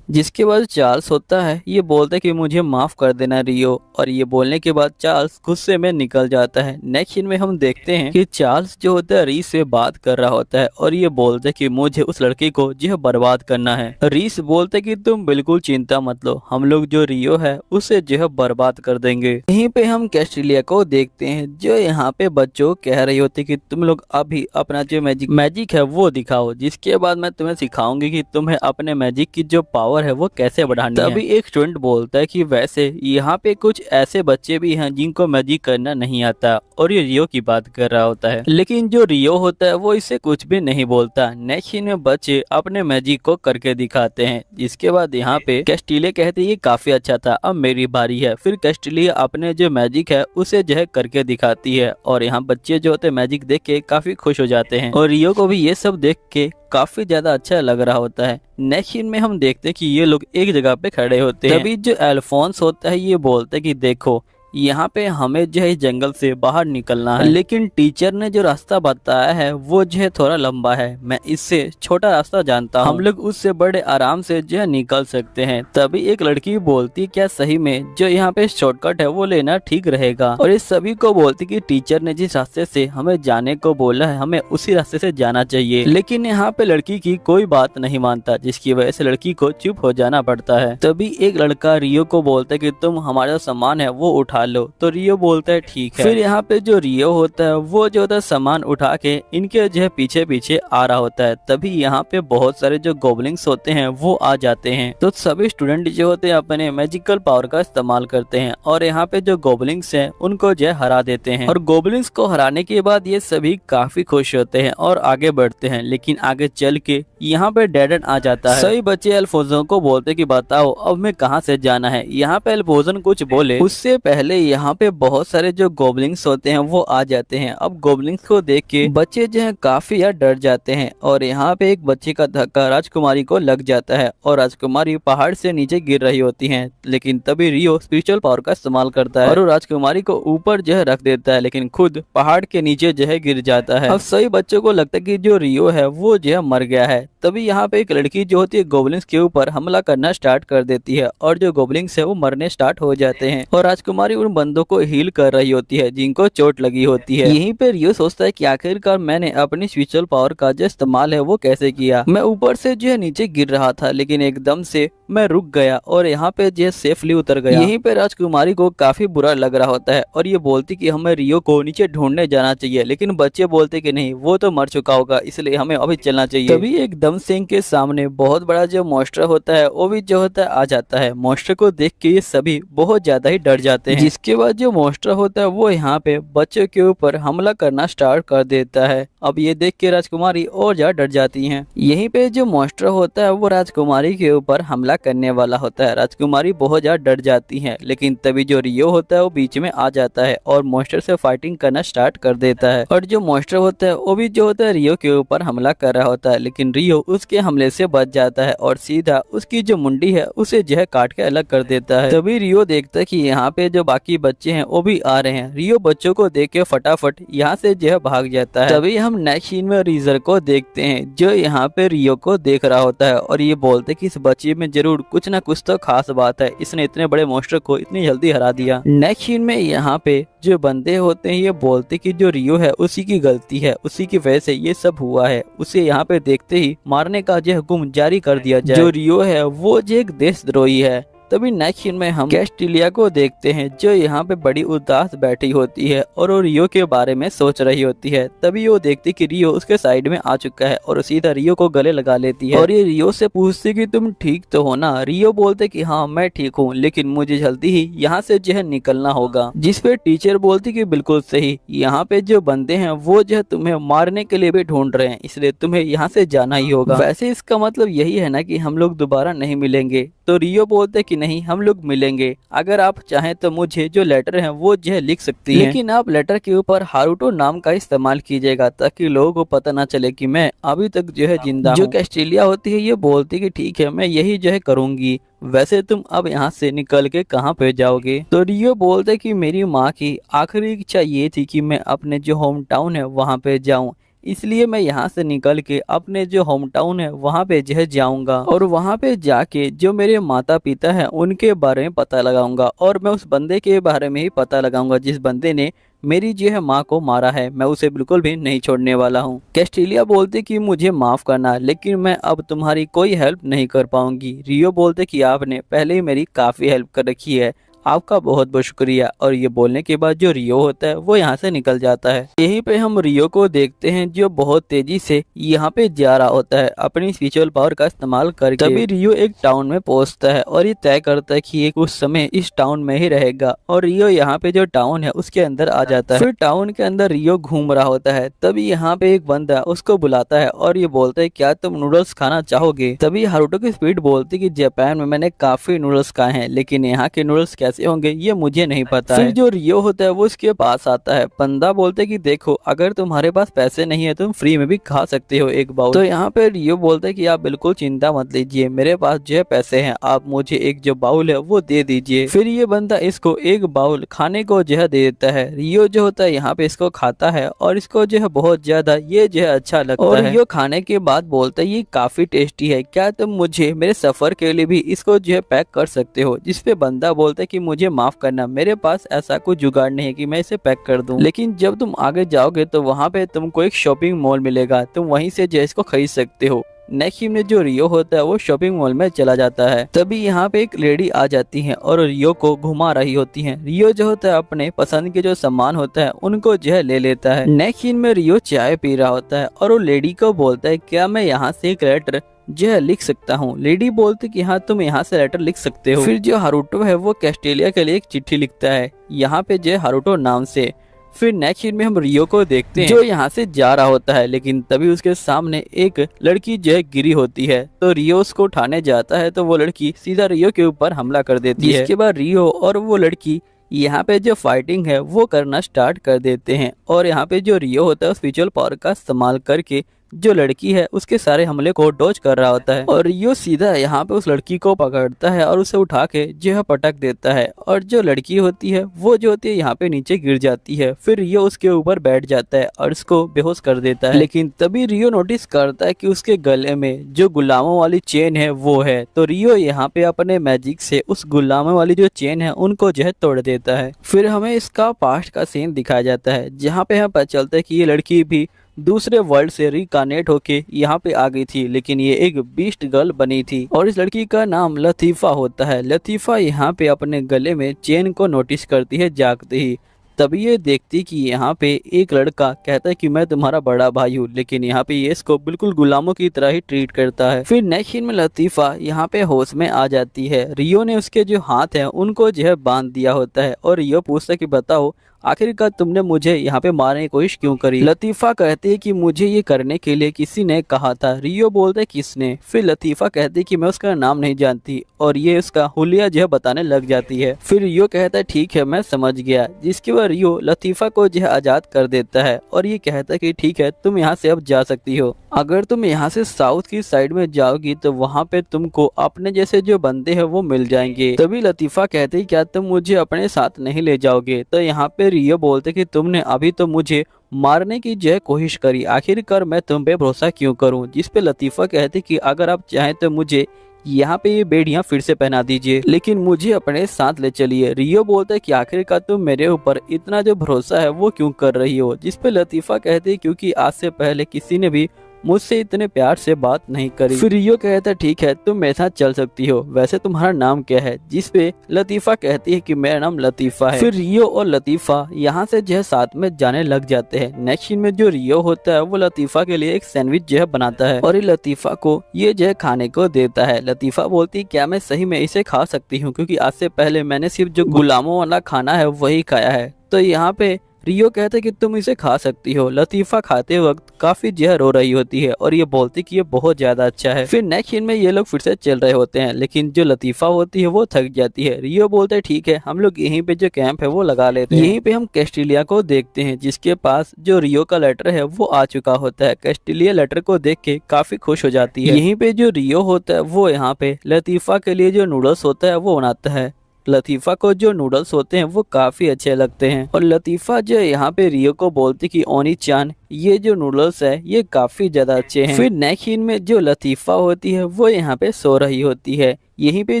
जिसके बाद चार्ल्स होता है ये बोलता है कि मुझे माफ कर देना रियो, और ये बोलने के बाद चार्ल्स गुस्से में निकल जाता है। नेक्स्ट सीन में हम देखते हैं कि चार्ल्स जो होता है रीस से बात कर रहा होता है और ये बोलता है कि मुझे उस लड़की को जो है बर्बाद करना है। रीस बोलता है कि तुम बिल्कुल चिंता मत लो, हम लोग जो रियो है उसे जो है बर्बाद कर देंगे। यहीं पे हम कैस्टिलिया को देखते हैं जो यहाँ पे बच्चों कह रही होती कि तुम लोग अभी अपना जो मैजिक है वो दिखाओ, जिसके बाद मैं तुम्हें सिखाऊंगी कि तुम्हें अपने मैजिक की जो पावर है वो कैसे बढ़ानी है। तभी एक स्टूडेंट बोलता है कि वैसे यहाँ पे कुछ ऐसे बच्चे भी हैं जिनको मैजिक करना नहीं आता, और ये रियो की बात कर रहा होता है। लेकिन जो रियो होता है वो इससे कुछ भी नहीं बोलता। नेक्स्ट सीन में बच्चे अपने मैजिक को करके दिखाते हैं, जिसके बाद यहाँ पे कैस्टिलिया कहते हैं ये काफी अच्छा था, अब मेरी बारी है। फिर कैस्टिलिया अपने जो मैजिक है उसे जो है करके दिखाती है, और यहाँ बच्चे जो होते हैं मैजिक देख के काफी खुश हो जाते हैं, और रियो को भी ये सब देख के काफी ज्यादा अच्छा लग रहा होता है। नेक्स्ट सीन में हम देखते हैं कि ये लोग एक जगह पे खड़े होते हैं। तभी जो अल्फोंस होता है ये बोलता है कि देखो यहाँ पे हमें जो है जंगल से बाहर निकलना है, लेकिन टीचर ने जो रास्ता बताया है वो जो है थोड़ा लंबा है, मैं इससे छोटा रास्ता जानता हूँ, हम लोग उससे बड़े आराम से जो है निकल सकते हैं। तभी एक लड़की बोलती क्या सही में जो यहाँ पे शॉर्टकट है वो लेना ठीक रहेगा, और इस सभी को बोलती कि टीचर ने जिस रास्ते से हमें जाने को बोला है हमें उसी रास्ते से जाना चाहिए। लेकिन यहाँ पे लड़की की कोई बात नहीं मानता, जिसकी वजह से लड़की को चुप हो जाना पड़ता है। तभी एक लड़का रियो को बोलता है कि तुम हमारा सामान है वो उठा लो, तो रियो बोलता है ठीक है। फिर यहाँ पे जो रियो होता है वो जो होता है सामान उठा के इनके जो है पीछे पीछे आ रहा होता है। तभी यहाँ पे बहुत सारे जो गोबलिंग्स होते हैं वो आ जाते हैं, तो सभी स्टूडेंट जो होते हैं अपने मैजिकल पावर का इस्तेमाल करते हैं और यहाँ पे जो गोबलिंग्स हैं उनको जो है हरा देते हैं। और गोबलिंग्स को हराने के बाद ये सभी काफी खुश होते हैं और आगे बढ़ते हैं, लेकिन आगे चल के यहाँ पे डेड एंड आ जाता है। सभी बच्चे अल्फोंसो को बोलते कि बताओ अब मैं कहाँ से जाना है। यहाँ पे अल्फोंसो कुछ बोले उससे पहले यहाँ पे बहुत सारे जो गोबलिंग्स होते हैं वो आ जाते हैं। अब गोबलिंग्स को देख के बच्चे जो है काफी यार डर जाते हैं, और यहाँ पे एक बच्चे का धक्का राजकुमारी को लग जाता है और राजकुमारी पहाड़ से नीचे गिर रही होती हैं। लेकिन तभी रियो स्पिरिचुअल पावर का इस्तेमाल करता है और वो राजकुमारी को ऊपर जो है रख देता है, लेकिन खुद पहाड़ के नीचे जो है गिर जाता है। अब सभी बच्चों को लगता है कि जो रियो है वो जो है मर गया है। तभी यहाँ पे एक लड़की जो होती है गोबलिंग्स के ऊपर हमला करना स्टार्ट कर देती है, और जो गोबलिंग्स है वो मरने स्टार्ट हो जाते हैं, और राजकुमारी उन बंदों को हील कर रही होती है जिनको चोट लगी होती है। यहीं पे रियो सोचता है कि आखिरकार मैंने अपनी स्पिरिचुअल पावर का जो इस्तेमाल है वो कैसे किया। मैं ऊपर से जो है नीचे गिर रहा था, लेकिन एकदम से मैं रुक गया और यहाँ पे जो है सेफली उतर गया। यहीं पे राजकुमारी को काफी बुरा लग रहा होता है और ये बोलती कि हमें रियो को नीचे ढूंढने जाना चाहिए, लेकिन बच्चे बोलते कि नहीं वो तो मर चुका होगा इसलिए हमें अभी चलना चाहिए। तभी एकदम से इनके सामने बहुत बड़ा जो मॉन्स्टर होता है वो भी जो होता है आ जाता है। मॉन्स्टर को देख के ये सभी बहुत ज्यादा ही डर जाते हैं, जिसके बाद जो मॉन्स्टर होता है वो यहाँ पे बच्चों के ऊपर हमला करना स्टार्ट कर देता है। अब ये देख के राजकुमारी और ज्यादा डर जाती हैं। यहीं पे जो मॉन्स्टर होता है वो राजकुमारी के ऊपर हमला करने वाला होता है। राजकुमारी बहुत ज्यादा डर जाती है, लेकिन तभी जो रियो होता है वो बीच में आ जाता है और मॉन्स्टर से फाइटिंग करना स्टार्ट कर देता है। और जो मॉन्स्टर होता है वो भी जो होता है रियो के ऊपर हमला कर रहा होता है, लेकिन रियो उसके हमले से बच जाता है और सीधा उसकी जो मुंडी है उसे जो है काट के अलग कर देता है। तभी रियो देखता है कि यहाँ पे जो बाकी बच्चे हैं वो भी आ रहे हैं। रियो बच्चों को देख के फटाफट यहाँ से जो है भाग जाता है। तभी हम नेक्स्ट सीन में रीजर को देखते हैं जो यहाँ पे रियो को देख रहा होता है और ये बोलते कि इस बच्चे में जरूर कुछ ना कुछ तो खास बात है, इसने इतने बड़े मॉन्स्टर को इतनी जल्दी हरा दिया। नेक्स्ट सीन में यहाँ पे जो बंदे होते हैं ये बोलते कि जो रियो है उसी की गलती है, उसी की वजह से ये सब हुआ है, उसे यहाँ पे देखते ही मारने का जो हुक्म जारी कर दिया जाए। जो रियो है वो जो एक देशद्रोही है। तभी नेक्स्ट सीन में हम कैस्टिलिया को देखते हैं जो यहाँ पे बड़ी उदास बैठी होती है और वो रियो के बारे में सोच रही होती है। तभी वो देखती कि रियो उसके साइड में आ चुका है और सीधा रियो को गले लगा लेती है और ये रियो से पूछती कि तुम ठीक तो हो ना। रियो बोलते कि हाँ मैं ठीक हूँ, लेकिन मुझे जल्दी ही यहाँ से जो है निकलना होगा। जिस पे टीचर बोलती कि बिल्कुल सही, यहाँ पे जो बंदे हैं वो जो है तुम्हें मारने के लिए भी ढूंढ रहे हैं, इसलिए तुम्हें यहाँ से जाना ही होगा। वैसे इसका मतलब यही है ना कि हम लोग दोबारा नहीं मिलेंगे। तो रियो बोलते कि नहीं हम लोग मिलेंगे, अगर आप चाहें तो मुझे जो लेटर है वो जो है लिख सकती हैं, लेकिन आप लेटर के ऊपर हारुतो नाम का इस्तेमाल कीजिएगा ताकि लोगों को पता ना चले कि मैं अभी तक जो है जिंदा हूँ। जो कैस्टिलिया होती है ये बोलती कि ठीक है मैं यही जो है करूंगी, वैसे तुम अब यहाँ से निकल के कहाँ पे जाओगे। तो रियो बोलते कि मेरी माँ की आखिरी इच्छा ये थी कि मैं अपने जो होम टाउन है वहाँ पे जाऊँ, इसलिए मैं यहाँ से निकल के अपने जो होम टाउन है वहाँ पे जो है जाऊँगा और वहाँ पे जाके जो मेरे माता पिता हैं उनके बारे में पता लगाऊंगा और मैं उस बंदे के बारे में ही पता लगाऊंगा जिस बंदे ने मेरी जो है माँ को मारा है। मैं उसे बिल्कुल भी नहीं छोड़ने वाला हूँ। कैस्टिलिया बोलते कि मुझे माफ़ करना, लेकिन मैं अब तुम्हारी कोई हेल्प नहीं कर पाऊंगी। रियो बोलते कि आपने पहले ही मेरी काफ़ी हेल्प कर रखी है, आपका बहुत बहुत शुक्रिया। और ये बोलने के बाद जो रियो होता है वो यहाँ से निकल जाता है। यहीं पे हम रियो को देखते हैं जो बहुत तेजी से यहाँ पे जा रहा होता है अपनी स्पिरिचुअल पावर का इस्तेमाल करके। तभी रियो एक टाउन में पहुंचता है और ये तय करता है कि ये कुछ समय इस टाउन में ही रहेगा और रियो यहाँ पे जो टाउन है उसके अंदर आ जाता है। फिर टाउन के अंदर रियो घूम रहा होता है, तभी यहाँ पे एक बंदा उसको बुलाता है और ये बोलता है क्या तुम नूडल्स खाना चाहोगे। तभी हारुतो की स्पीड बोलती कि जापान में मैंने काफी नूडल्स खाए हैं, लेकिन यहाँ के नूडल्स कैसे होंगे ये मुझे नहीं पता है। फिर जो रियो होता है वो उसके पास आता है। बंदा बोलते कि देखो अगर तुम्हारे पास पैसे नहीं है तुम फ्री में भी खा सकते हो एक बाउल। तो यहाँ पे रियो बोलते है कि आप बिल्कुल चिंता मत लीजिए, मेरे पास जो है पैसे हैं, आप मुझे एक जो बाउल है वो दे दीजिए। फिर ये बंदा इसको एक बाउल खाने को जो है दे देता है। रियो जो होता है यहाँ पे इसको खाता है और इसको जो है बहुत ज्यादा ये जो है अच्छा लगता है। और रियो खाने के बाद बोलता है ये काफी टेस्टी है, क्या तुम मुझे मेरे सफर के लिए भी इसको जो है पैक कर सकते हो। जिसपे बंदा बोलता है कि मुझे माफ करना, मेरे पास ऐसा कोई जुगाड़ नहीं है कि मैं इसे पैक कर दूं, लेकिन जब तुम आगे जाओगे तो वहाँ पे तुमको एक शॉपिंग मॉल मिलेगा, तुम वहीं से जो है इसको खरीद सकते हो। नेक्स्ट में जो रियो होता है वो शॉपिंग मॉल में चला जाता है। तभी यहाँ पे एक लेडी आ जाती है और रियो को घुमा रही होती है। रियो जो होता है अपने पसंद के जो सामान होता है उनको जो है ले लेता है। नेक्स्ट में रियो चाय पी रहा होता है और वो लेडी को बोलता है क्या मैं यहाँ से एक लेटर जो है लिख सकता हूँ। लेडी बोलती कि हाँ तुम यहाँ से लेटर लिख सकते हो। फिर जो हारुतो है वो कैस्टेलिया के लिए एक चिट्ठी लिखता है यहाँ पे जो है हारुतो नाम से। फिर नेक्स्ट सीन में हम रियो को देखते हैं जो यहाँ से जा रहा होता है, लेकिन तभी उसके सामने एक लड़की जो है गिरी होती है। तो रियो उसको उठाने जाता है तो वो लड़की सीधा रियो के ऊपर हमला कर देती है। जिसके बाद रियो और वो लड़की यहाँ पे जो फाइटिंग है वो करना स्टार्ट कर देते हैं और यहाँ पे जो रियो होता है स्पिरिचुअल पावर का इस्तेमाल करके जो लड़की है उसके सारे हमले को डॉज कर रहा होता है और रियो सीधा यहाँ पे उस लड़की को पकड़ता है और उसे उठा के जो है पटक देता है और जो लड़की होती है वो जो होती है यहाँ पे नीचे गिर जाती है। फिर रियो उसके ऊपर बैठ जाता है और उसको बेहोश कर देता है। लेकिन तभी रियो नोटिस करता है कि उसके गले में जो गुलामों वाली चेन है वो है। तो रियो यहाँ पे अपने मैजिक से उस गुलामों वाली जो चेन है उनको जो है तोड़ देता है। फिर हमें इसका पास्ट का सीन दिखाया जाता है जहाँ पे हमें पता चलता है कि ये लड़की भी दूसरे वर्ल्ड से रिकानेट होके यहाँ पे आ गई थी, लेकिन ये एक बीस्ट गर्ल बनी थी और इस लड़की का नाम लतीफा होता है। लतीफा यहाँ पे अपने गले में चेन को नोटिस करती है जागते ही। तभी ये देखती कि यहाँ पे एक लड़का कहता है कि मैं तुम्हारा बड़ा भाई हूँ, लेकिन यहाँ पे ये इसको बिल्कुल गुलामों की तरह ही ट्रीट करता है। फिर नेक्स्ट सीन में लतीफा यहाँ पे होश में आ जाती है। रियो ने उसके जो हाथ है उनको जो है बांध दिया होता है और रियो पूछता है कि बताओ आखिरकार तुमने मुझे यहाँ पे मारने की कोशिश क्यों करी। लतीफा कहती है कि मुझे ये करने के लिए किसी ने कहा था। रियो बोलते किसने। फिर लतीफा कहती है कि मैं उसका नाम नहीं जानती और ये उसका हुलिया जो है बताने लग जाती है। फिर रियो कहता है ठीक है मैं समझ गया। जिसके बाद रियो लतीफा को जो है आजाद कर देता है और ये कहता है कि ठीक है तुम यहाँ से अब जा सकती हो। अगर तुम यहाँ से साउथ की साइड में जाओगी तो वहाँ पे तुमको अपने जैसे जो बंदे हैं वो मिल जाएंगे। तभी लतीफा कहते हैं क्या तुम मुझे अपने साथ नहीं ले जाओगे। तो यहाँ पे रियो बोलते कि तुमने अभी तो मुझे मारने की जो है कोशिश करी, आखिरकार मैं तुम पे भरोसा क्यों करूं। जिस पे लतीफा कहते कि अगर आप चाहें तो मुझे यहाँ पे ये बेड़ियाँ फिर से पहना दीजिए, लेकिन मुझे अपने साथ ले चलिए। रियो बोलता है कि आखिरकार तुम मेरे ऊपर इतना जो भरोसा है वो क्यों कर रही हो। जिस पे लतीफा कहती है क्योंकि आज से पहले किसी ने भी मुझसे इतने प्यार से बात नहीं करी। फिर रियो कहता है ठीक है तुम मेरे साथ चल सकती हो, वैसे तुम्हारा नाम क्या है। जिस पे लतीफा कहती है कि मेरा नाम लतीफा है। फिर रियो और लतीफा यहाँ से जो है साथ में जाने लग जाते हैं। नेक्स्ट सीन में जो रियो होता है वो लतीफा के लिए एक सैंडविच जो है बनाता है और ये लतीफा को ये जो है खाने को देता है। लतीफा बोलती है क्या मैं सही में इसे खा सकती हूँ, क्योंकि आज से पहले मैंने सिर्फ जो गुलामों वाला खाना है वही खाया है। तो यहाँ पे रियो कहते हैं कि तुम इसे खा सकती हो। लतीफा खाते वक्त काफी जहर रो रही होती है और ये बोलती कि ये बहुत ज्यादा अच्छा है। फिर नेक्स्ट सीन में ये लोग फिर से चल रहे होते हैं, लेकिन जो लतीफा होती है वो थक जाती है। रियो बोलते हैं ठीक है हम लोग यहीं पे जो कैंप है वो लगा लेते हैं। यहीं पे हम कैस्टिलिया को देखते हैं जिसके पास जो रियो का लेटर है वो आ चुका होता है। कैस्टिलिया लेटर को देख के काफी खुश हो जाती है। यहीं पे जो रियो होता है वो यहाँ पे लतीफा के लिए जो नूडल्स होता है वो बनाता है। लतीफ़ा को जो नूडल्स होते हैं वो काफ़ी अच्छे लगते हैं और लतीफ़ा जो यहाँ पे रियो को बोलती कि ओनी चान ये जो नूडल्स है ये काफ़ी ज़्यादा अच्छे हैं। फिर नेक्स्ट सीन में जो लतीफ़ा होती है वो यहाँ पे सो रही होती है। यहीं पे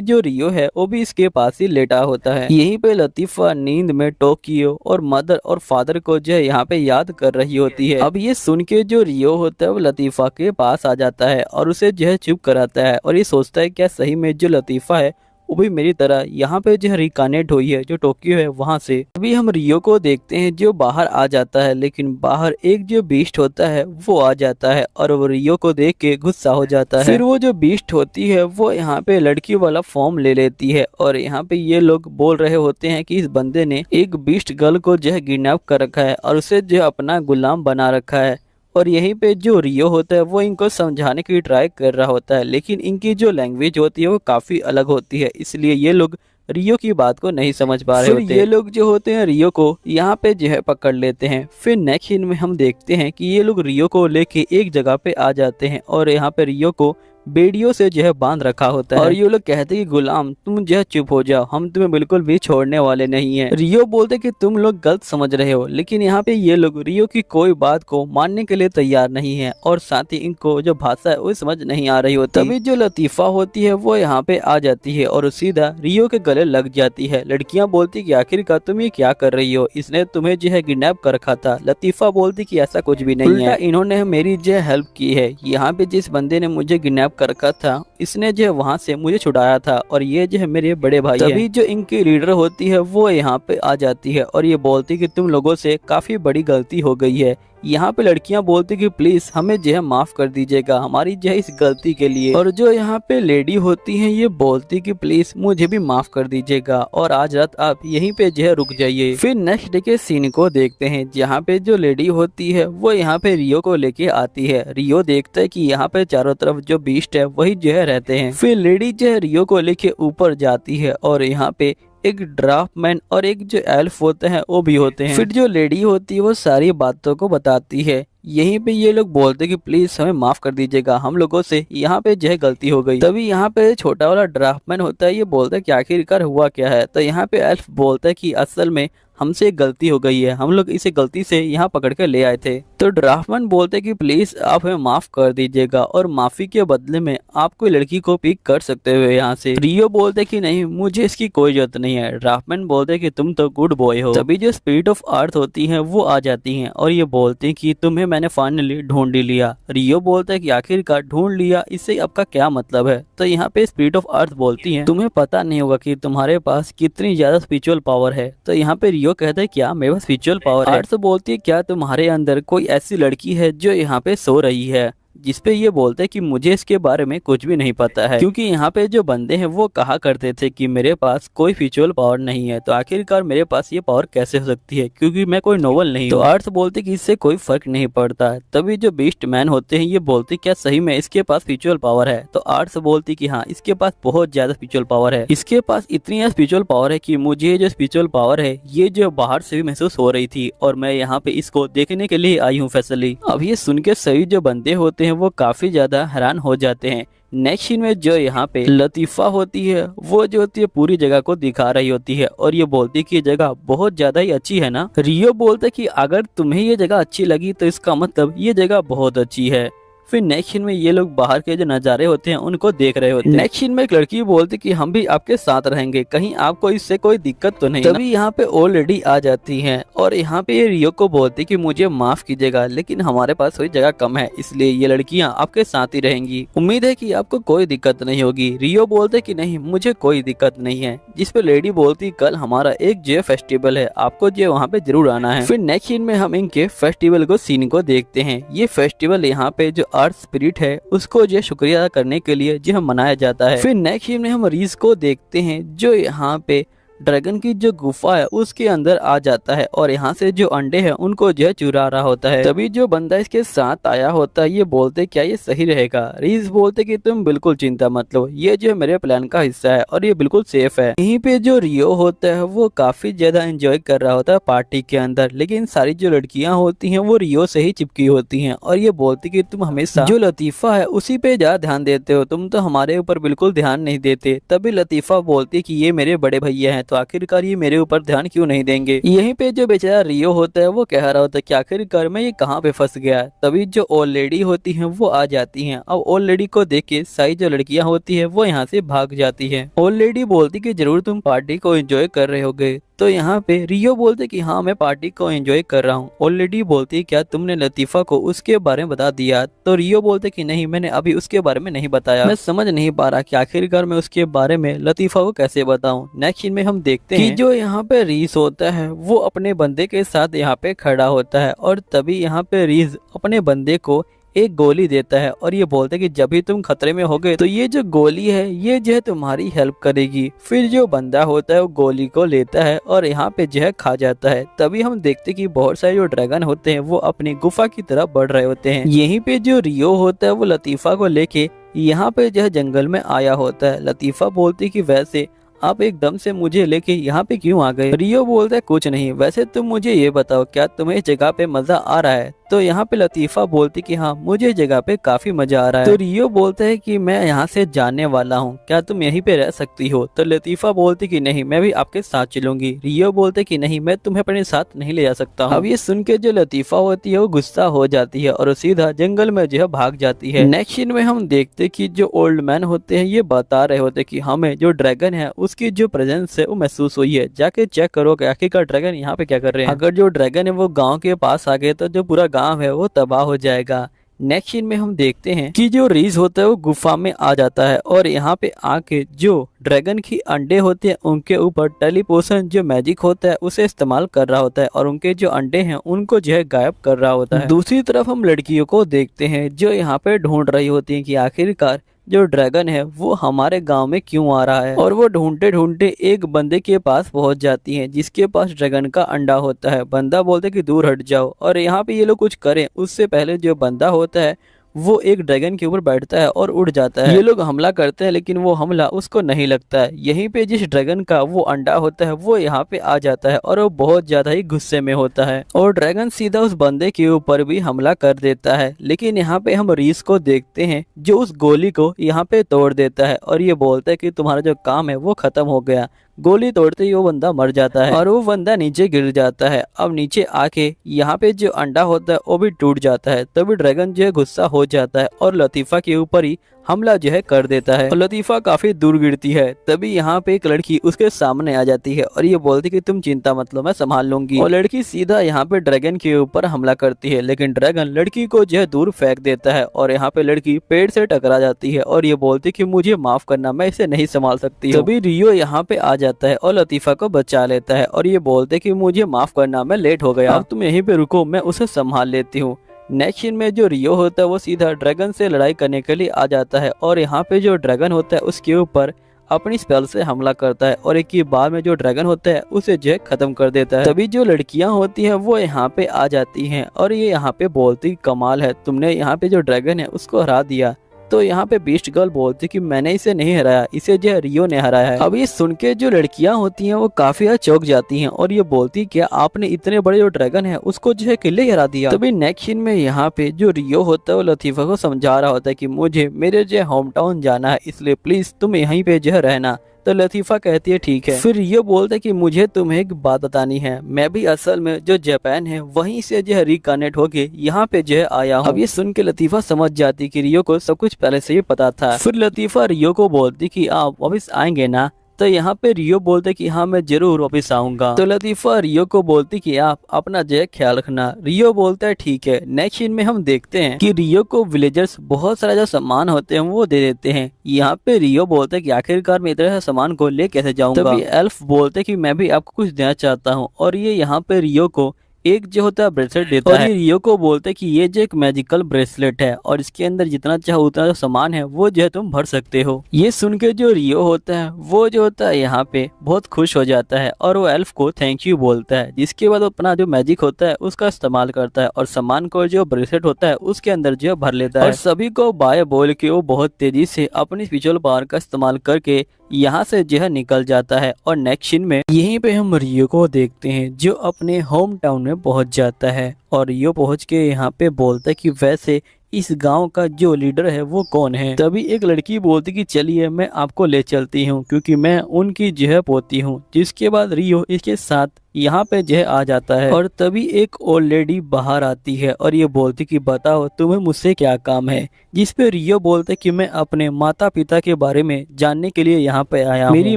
जो रियो है वो भी इसके पास ही लेटा होता है। यहीं पे लतीफ़ा नींद में टोक्यो और मदर और फादर को जो है यहाँ पे याद कर रही होती है। अब ये सुन के जो रियो होता है वो लतीफ़ा के पास आ जाता है और उसे जो है चुप कराता है और ये सोचता है क्या सही में जो लतीफ़ा है वो भी मेरी तरह यहाँ पे जो है रिकानेट हुई है जो टोक्यो है वहाँ से। अभी हम रियो को देखते हैं जो बाहर आ जाता है, लेकिन बाहर एक जो बीस्ट होता है वो आ जाता है और वो रियो को देख के गुस्सा हो जाता है। फिर वो जो बीस्ट होती है वो यहाँ पे लड़की वाला फॉर्म ले लेती है और यहाँ पे ये लोग बोल रहे होते हैं कि इस बंदे ने एक बीस्ट गर्ल को जो है किडनैप कर रखा है और उसे जो अपना गुलाम बना रखा है। और यहीं पे जो रियो होता है वो इनको समझाने की ट्राई कर रहा होता है, लेकिन इनकी जो लैंग्वेज होती है वो काफ़ी अलग होती है, इसलिए ये लोग रियो की बात को नहीं समझ पा रहे होते। ये लोग जो होते हैं रियो को यहाँ पे जो है पकड़ लेते हैं। फिर नेक्स्ट सीन में हम देखते हैं कि ये लोग रियो को लेके एक जगह पे आ जाते हैं और यहाँ पे रियो को बेड़ियों से जो है बांध रखा होता है और ये लोग कहते हैं कि गुलाम तुम जो है चुप हो जाओ, हम तुम्हें बिल्कुल भी छोड़ने वाले नहीं हैं। रियो बोलते कि तुम लोग गलत समझ रहे हो, लेकिन यहाँ पे ये लोग रियो की कोई बात को मानने के लिए तैयार नहीं है और साथ ही इनको जो भाषा है वो समझ नहीं आ रही होती। तभी जो लतीफ़ा होती है वो यहाँ पे आ जाती है और सीधा रियो के गले लग जाती है। लड़कियां बोलती कि आखिरकार तुम ये क्या कर रही हो, इसने तुम्हें जो है किडनैप कर रखा था। लतीफ़ा बोलती कि ऐसा कुछ भी नहीं है, इन्होंने मेरी जो है हेल्प की है। यहाँ पे जिस बंदे ने मुझे किडनैप कर रखा था इसने जो है वहाँ से मुझे छुड़ाया था और ये जो है मेरे बड़े भाई हैं। तभी जो इनकी लीडर होती है वो यहाँ पे आ जाती है और ये बोलती कि तुम लोगों से काफी बड़ी गलती हो गई है। यहाँ पे लड़कियां बोलती कि प्लीज हमें जो है माफ कर दीजिएगा हमारी जो है इस गलती के लिए। और जो यहाँ पे लेडी होती हैं ये बोलती कि प्लीज मुझे भी माफ कर दीजिएगा और आज रात आप यहीं पे जो है रुक जाइए। फिर नेक्स्ट डे के सीन को देखते हैं जहाँ पे जो लेडी होती है वो यहाँ पे रियो को लेके आती है। रियो देखता है कि यहाँ पे चारों तरफ जो बीस्ट है वही जो है रहते हैं। फिर लेडी जो है रियो को लेके ऊपर जाती है और यहाँ पे एक ड्राफ्टमैन और एक जो एल्फ होते हैं वो भी होते हैं। फिर जो लेडी होती है वो सारी बातों को बताती है। यहीं पे ये लोग बोलते कि प्लीज हमें माफ कर दीजिएगा, हम लोगों से यहाँ पे जो है गलती हो गई। तभी यहाँ पे छोटा वाला ड्राफ्टमैन होता है, ये बोलता है कि आखिरकार हुआ क्या है। तो यहाँ पे एल्फ बोलता है कि असल में हमसे एक गलती हो गई है, हम लोग इसे गलती से यहाँ पकड़ कर ले आए थे। तो ड्राफ्टमैन बोलते हैं कि प्लीज आप हमें माफ कर दीजिएगा और माफी के बदले में आप कोई लड़की को पिक कर सकते हो यहाँ से। रियो बोलते कि नहीं मुझे इसकी कोई जरूरत नहीं है। ड्राफ्टमैन बोलते कि तुम तो गुड बॉय हो। तभी जो स्पिरिट ऑफ अर्थ होती है वो आ जाती है और ये बोलते हैं कि तुम्हें मैंने फाइनली ढूंढ लिया। रियो बोलता है कि आखिरकार ढूंढ लिया, इससे आपका क्या मतलब है। तो यहाँ पे स्पिरिट ऑफ अर्थ बोलती है तुम्हें पता नहीं होगा कि तुम्हारे पास कितनी ज्यादा स्पिरिचुअल पावर है। तो यहाँ पे रियो कहता है क्या मेरे पास स्पिरिचुअल पावर है। अर्थ बोलती है क्या तुम्हारे अंदर कोई ऐसी लड़की है जो यहाँ पे सो रही है। जिसपे ये बोलते हैं कि मुझे इसके बारे में कुछ भी नहीं पता है, क्योंकि यहाँ पे जो बंदे हैं वो कहा करते थे कि मेरे पास कोई स्पिरिचुअल पावर नहीं है, तो आखिरकार मेरे पास ये पावर कैसे हो सकती है क्योंकि मैं कोई नोबल नहीं हूँ। तो अर्थ बोलते कि इससे कोई फर्क नहीं पड़ता। तभी जो बीस्ट मैन होते हैं ये बोलते क्या सही में इसके पास स्पिरिचुअल पावर है। तो अर्थ बोलती कि हाँ इसके पास बहुत ज्यादा स्पिरिचुअल पावर है, इसके पास इतनी स्पिरिचुअल पावर है कि मुझे जो स्पिरिचुअल पावर है ये जो बाहर से भी महसूस हो रही थी और मैं यहाँ पे इसको देखने के लिए आई हूँ फैसली। अब ये सुन के सभी जो बंदे होते हैं वो काफी ज्यादा हैरान हो जाते हैं। नेक्स्ट सीन में जो यहाँ पे लतीफ़ा होती है वो जो होती है पूरी जगह को दिखा रही होती है और ये बोलती है कि ये जगह बहुत ज्यादा ही अच्छी है ना। रियो बोलता है कि अगर तुम्हें ये जगह अच्छी लगी तो इसका मतलब ये जगह बहुत अच्छी है। फिर नेक्स्ट सीन में ये लोग बाहर के जो नज़ारे होते हैं उनको देख रहे होते हैं। नेक्स्ट सीन में एक लड़की बोलती कि हम भी आपके साथ रहेंगे, कहीं आपको इससे कोई दिक्कत तो नहीं। तभी यहाँ पे और लेडी आ जाती हैं और यहाँ पे ये रियो को बोलती कि मुझे माफ कीजिएगा लेकिन हमारे पास कोई जगह कम है, इसलिए ये लड़कियाँ आपके साथ ही रहेंगी। उम्मीद है कि आपको कोई दिक्कत नहीं होगी। रियो बोलते कि नहीं मुझे कोई दिक्कत नहीं है। जिसपे लेडी बोलती कल हमारा एक जो फेस्टिवल है, आपको जो वहाँ पे जरूर आना है। फिर नेक्स्ट सीन में हम इनके फेस्टिवल को सीन को देखते हैं। ये फेस्टिवल यहाँ पे जो अर्थ स्पिरिट है उसको जो शुक्रिया अदा करने के लिए जो मनाया जाता है। फिर नेक्स्ट सीन में हम रीज को देखते हैं जो यहाँ पे ड्रैगन की जो गुफा है उसके अंदर आ जाता है और यहाँ से जो अंडे हैं उनको जो है चुरा रहा होता है। तभी जो बंदा इसके साथ आया होता है ये बोलते क्या ये सही रहेगा। रीस बोलते कि तुम बिल्कुल चिंता मत लो, ये जो मेरे प्लान का हिस्सा है और ये बिल्कुल सेफ है। यहीं पे जो रियो होता है वो काफी ज्यादा एंजॉय कर रहा होता है पार्टी के अंदर, लेकिन सारी जो लड़कियां होती हैं वो रियो से ही चिपकी होती हैं और ये बोलती कि तुम हमेशा जो लतीफा है उसी पे ज्यादा ध्यान देते हो, तुम तो हमारे ऊपर बिल्कुल ध्यान नहीं देते। तभी लतीफा बोलती कि ये मेरे बड़े भैया हैं तो आखिरकार ये मेरे ऊपर ध्यान क्यों नहीं देंगे। यहीं पे जो बेचारा रियो होता है वो कह रहा होता है कि आखिरकार मैं ये कहाँ पे फंस गया। तभी जो ओल्ड लेडी होती हैं वो आ जाती हैं। अब ओल्ड लेडी को देख के सारी जो लड़कियां होती है वो यहाँ से भाग जाती है। ओल्ड लेडी बोलती कि जरूर तुम पार्टी को एंजॉय कर रहे होगे। तो यहाँ पे रियो बोलते कि हाँ मैं पार्टी को एंजॉय कर रहा हूँ। ओल्ड लेडी बोलती क्या तुमने लतीफा को उसके बारे में बता दिया। तो रियो बोलते कि नहीं मैंने अभी उसके बारे में नहीं बताया, मैं समझ नहीं पा रहा कि आखिरकार मैं उसके बारे में लतीफा को कैसे बताऊं। नेक्स्ट सीन में हम देखते हैं कि जो यहाँ पे रीस होता है वो अपने बंदे के साथ यहाँ पे खड़ा होता है और तभी यहाँ पे रीस अपने बंदे को एक गोली देता है और ये बोलता है कि जब भी तुम खतरे में होगे तो ये जो गोली है ये जो है तुम्हारी हेल्प करेगी। फिर जो बंदा होता है वो गोली को लेता है और यहाँ पे जो है खा जाता है। तभी हम देखते कि बहुत सारे जो ड्रैगन होते हैं वो अपनी गुफा की तरफ बढ़ रहे होते हैं। यहीं पे जो रियो होता है वो लतीफा को लेके यहाँ पे जो है जंगल में आया होता है। लतीफा बोलती कि वैसे आप एकदम से मुझे लेके यहाँ पे क्यों आ गए। रियो बोलता है कुछ नहीं, वैसे तुम मुझे ये बताओ क्या तुम्हें इस जगह पे मजा आ रहा है। तो यहाँ पे लतीफा बोलती कि हाँ मुझे इस जगह पे काफी मजा आ रहा है। तो रियो बोलता है कि मैं यहाँ से जाने वाला हूँ, क्या तुम यहीं पे रह सकती हो। तो लतीफा बोलती कि नहीं मैं भी आपके साथ चलूंगी। रियो बोलते कि नहीं मैं तुम्हें अपने साथ नहीं ले जा सकता हूँ। अब ये सुन के जो लतीफा होती है वो गुस्सा हो जाती है और सीधा जंगल में जो है भाग जाती है। नेक्स्ट सीन में हम देखते कि जो ओल्ड मैन होते हैं ये बता रहे होते कि हमें जो ड्रैगन है उसकी जो प्रेजेंस है वो महसूस हुई है, जाके चेक करो कि आखिरकार ड्रैगन यहाँ पे क्या कर रहे हैं। अगर जो ड्रैगन है वो गाँव के पास आ गए तो जो पूरा गाँव है वो तबाह हो जाएगा। नेक्स्ट सीन में हम देखते हैं कि जो रीस होता है वो गुफा में आ जाता है और यहाँ पे आके जो ड्रैगन की अंडे होते हैं उनके ऊपर टेलीपोर्शन जो मैजिक होता है उसे इस्तेमाल कर रहा होता है और उनके जो अंडे हैं उनको जो है गायब कर रहा होता है। दूसरी तरफ हम लड़कियों को देखते हैं जो यहाँ पे ढूंढ रही होती है कि आखिरकार जो ड्रैगन है वो हमारे गांव में क्यों आ रहा है। और वो ढूंढते ढूंढते एक बंदे के पास पहुंच जाती हैं जिसके पास ड्रैगन का अंडा होता है। बंदा बोलता है कि दूर हट जाओ और यहाँ पे ये लोग कुछ करें उससे पहले जो बंदा होता है वो एक ड्रैगन के ऊपर बैठता है और उड़ जाता है। ये लोग हमला करते हैं लेकिन वो हमला उसको नहीं लगता है। यहीं पे जिस ड्रैगन का वो अंडा होता है वो यहाँ पे आ जाता है और वो बहुत ज्यादा ही गुस्से में होता है और ड्रैगन सीधा उस बंदे के ऊपर भी हमला कर देता है। लेकिन यहाँ पे हम रीस को देखते हैं जो उस गोली को यहाँ पे तोड़ देता है और ये बोलता है कि तुम्हारा जो काम है वो खत्म हो गया। गोली तोड़ते ही वो बंदा मर जाता है और वो बंदा नीचे गिर जाता है। अब नीचे आके यहाँ पे जो अंडा होता है वो भी टूट जाता है। तभी ड्रैगन जो है गुस्सा हो जाता है और लतीफा के ऊपर ही हमला जो है कर देता है और लतीफा काफी दूर गिरती है। तभी यहाँ पे एक लड़की उसके सामने आ जाती है और ये बोलती कि तुम चिंता मत लो मैं संभाल लूंगी। और लड़की सीधा यहाँ पे ड्रैगन के ऊपर हमला करती है लेकिन ड्रैगन लड़की को जो है दूर फेंक देता है और यहाँ पे लड़की पेड़ से टकरा जाती है और ये बोलती कि मुझे माफ करना मैं इसे नहीं संभाल सकती। तभी रियो यहाँ पे आ जाता है और लतीफा को बचा लेता है और ये बोलते कि मुझे माफ करना मैं लेट हो गया, अब तुम यहीं पे रुको मैं उसे संभाल लेती हूँ। नेक्स्ट सीन में जो रियो होता है वो सीधा ड्रैगन से लड़ाई करने के लिए आ जाता है और यहाँ पे जो ड्रैगन होता है उसके ऊपर अपनी स्पेल से हमला करता है और एक ही बार में जो ड्रैगन होता है उसे जो है खत्म कर देता है। तभी जो लड़कियां होती हैं वो यहाँ पे आ जाती हैं और ये यहाँ पे बोलती कमाल है तुमने यहाँ पे जो ड्रैगन है उसको हरा दिया। तो यहाँ पे बीस्ट गर्ल बोलती कि मैंने इसे नहीं हराया, इसे जो है रियो ने हराया है। अब ये सुन के जो लड़कियां होती हैं वो काफी ज्यादा चौंक जाती हैं और ये बोलती क्या आपने इतने बड़े जो ड्रैगन है उसको जो है किले ही हरा दिया। तभी नेक्स्ट सीन में यहाँ पे जो रियो होता है वो लतीफा को समझा रहा होता है कि मुझे मेरे जो होम टाउन जाना है इसलिए प्लीज तुम यहीं पे जो है रहना। तो लतीफा कहती है ठीक है। फिर ये बोलता है कि मुझे तुम्हें एक बात बतानी है, मैं भी असल में जो जापान है वहीं से जो है रिकनेक्ट होके यहाँ पे जो है आया हूँ। अब ये सुन के लतीफा समझ जाती कि रियो को सब कुछ पहले से ही पता था। फिर लतीफा रियो को बोलती कि आप वापस आएंगे ना। तो यहाँ पे रियो बोलते कि हाँ मैं जरूर वापस आऊंगा। तो लतीफा रियो को बोलती कि आप अपना जो है ख्याल रखना। रियो बोलता है ठीक है। नेक्स्ट सीन में हम देखते हैं कि रियो को विलेजर्स बहुत सारा जो सामान होते हैं वो दे देते हैं। यहाँ पे रियो बोलता है कि आखिरकार मैं इतने सामान को ले कैसे जाऊंगा। तभी एल्फ बोलते कि मैं भी आपको कुछ देना चाहता हूँ और ये यहाँ पे रियो को एक जो होता है ब्रेसलेट देता है और ये रियो को बोलते हैं कि ये जो एक मैजिकल ब्रेसलेट है और इसके अंदर जितना चाहो उतना जो सामान है वो जो है तुम भर सकते हो। ये सुन के जो रियो होता है वो जो होता है यहाँ पे बहुत खुश हो जाता है और वो एल्फ को थैंक यू बोलता है, जिसके बाद वो अपना जो मैजिक होता है उसका इस्तेमाल करता है और सामान को जो ब्रेसलेट होता है उसके अंदर जो भर लेता है और सभी को बाय बोल के वो बहुत तेजी से अपनी स्पिरिचुअल पावर का इस्तेमाल करके यहाँ से जो है निकल जाता है। और नेक्स्ट सीन में यहीं पे हम रियो को देखते हैं जो अपने होम टाउन में पहुंच जाता है और रियो पहुंच के यहाँ पे बोलता है कि वैसे इस गांव का जो लीडर है वो कौन है। तभी एक लड़की बोलती कि चलिए मैं आपको ले चलती हूँ क्योंकि मैं उनकी जो है पोती हूँ। जिसके बाद रियो इसके साथ यहाँ पे जो है आ जाता है और तभी एक ओल्ड लेडी बाहर आती है और ये बोलती कि बताओ तुम्हें मुझसे क्या काम है। जिस पे रियो बोलते कि मैं अपने माता पिता के बारे में जानने के लिए यहाँ पे आया हूँ। मेरी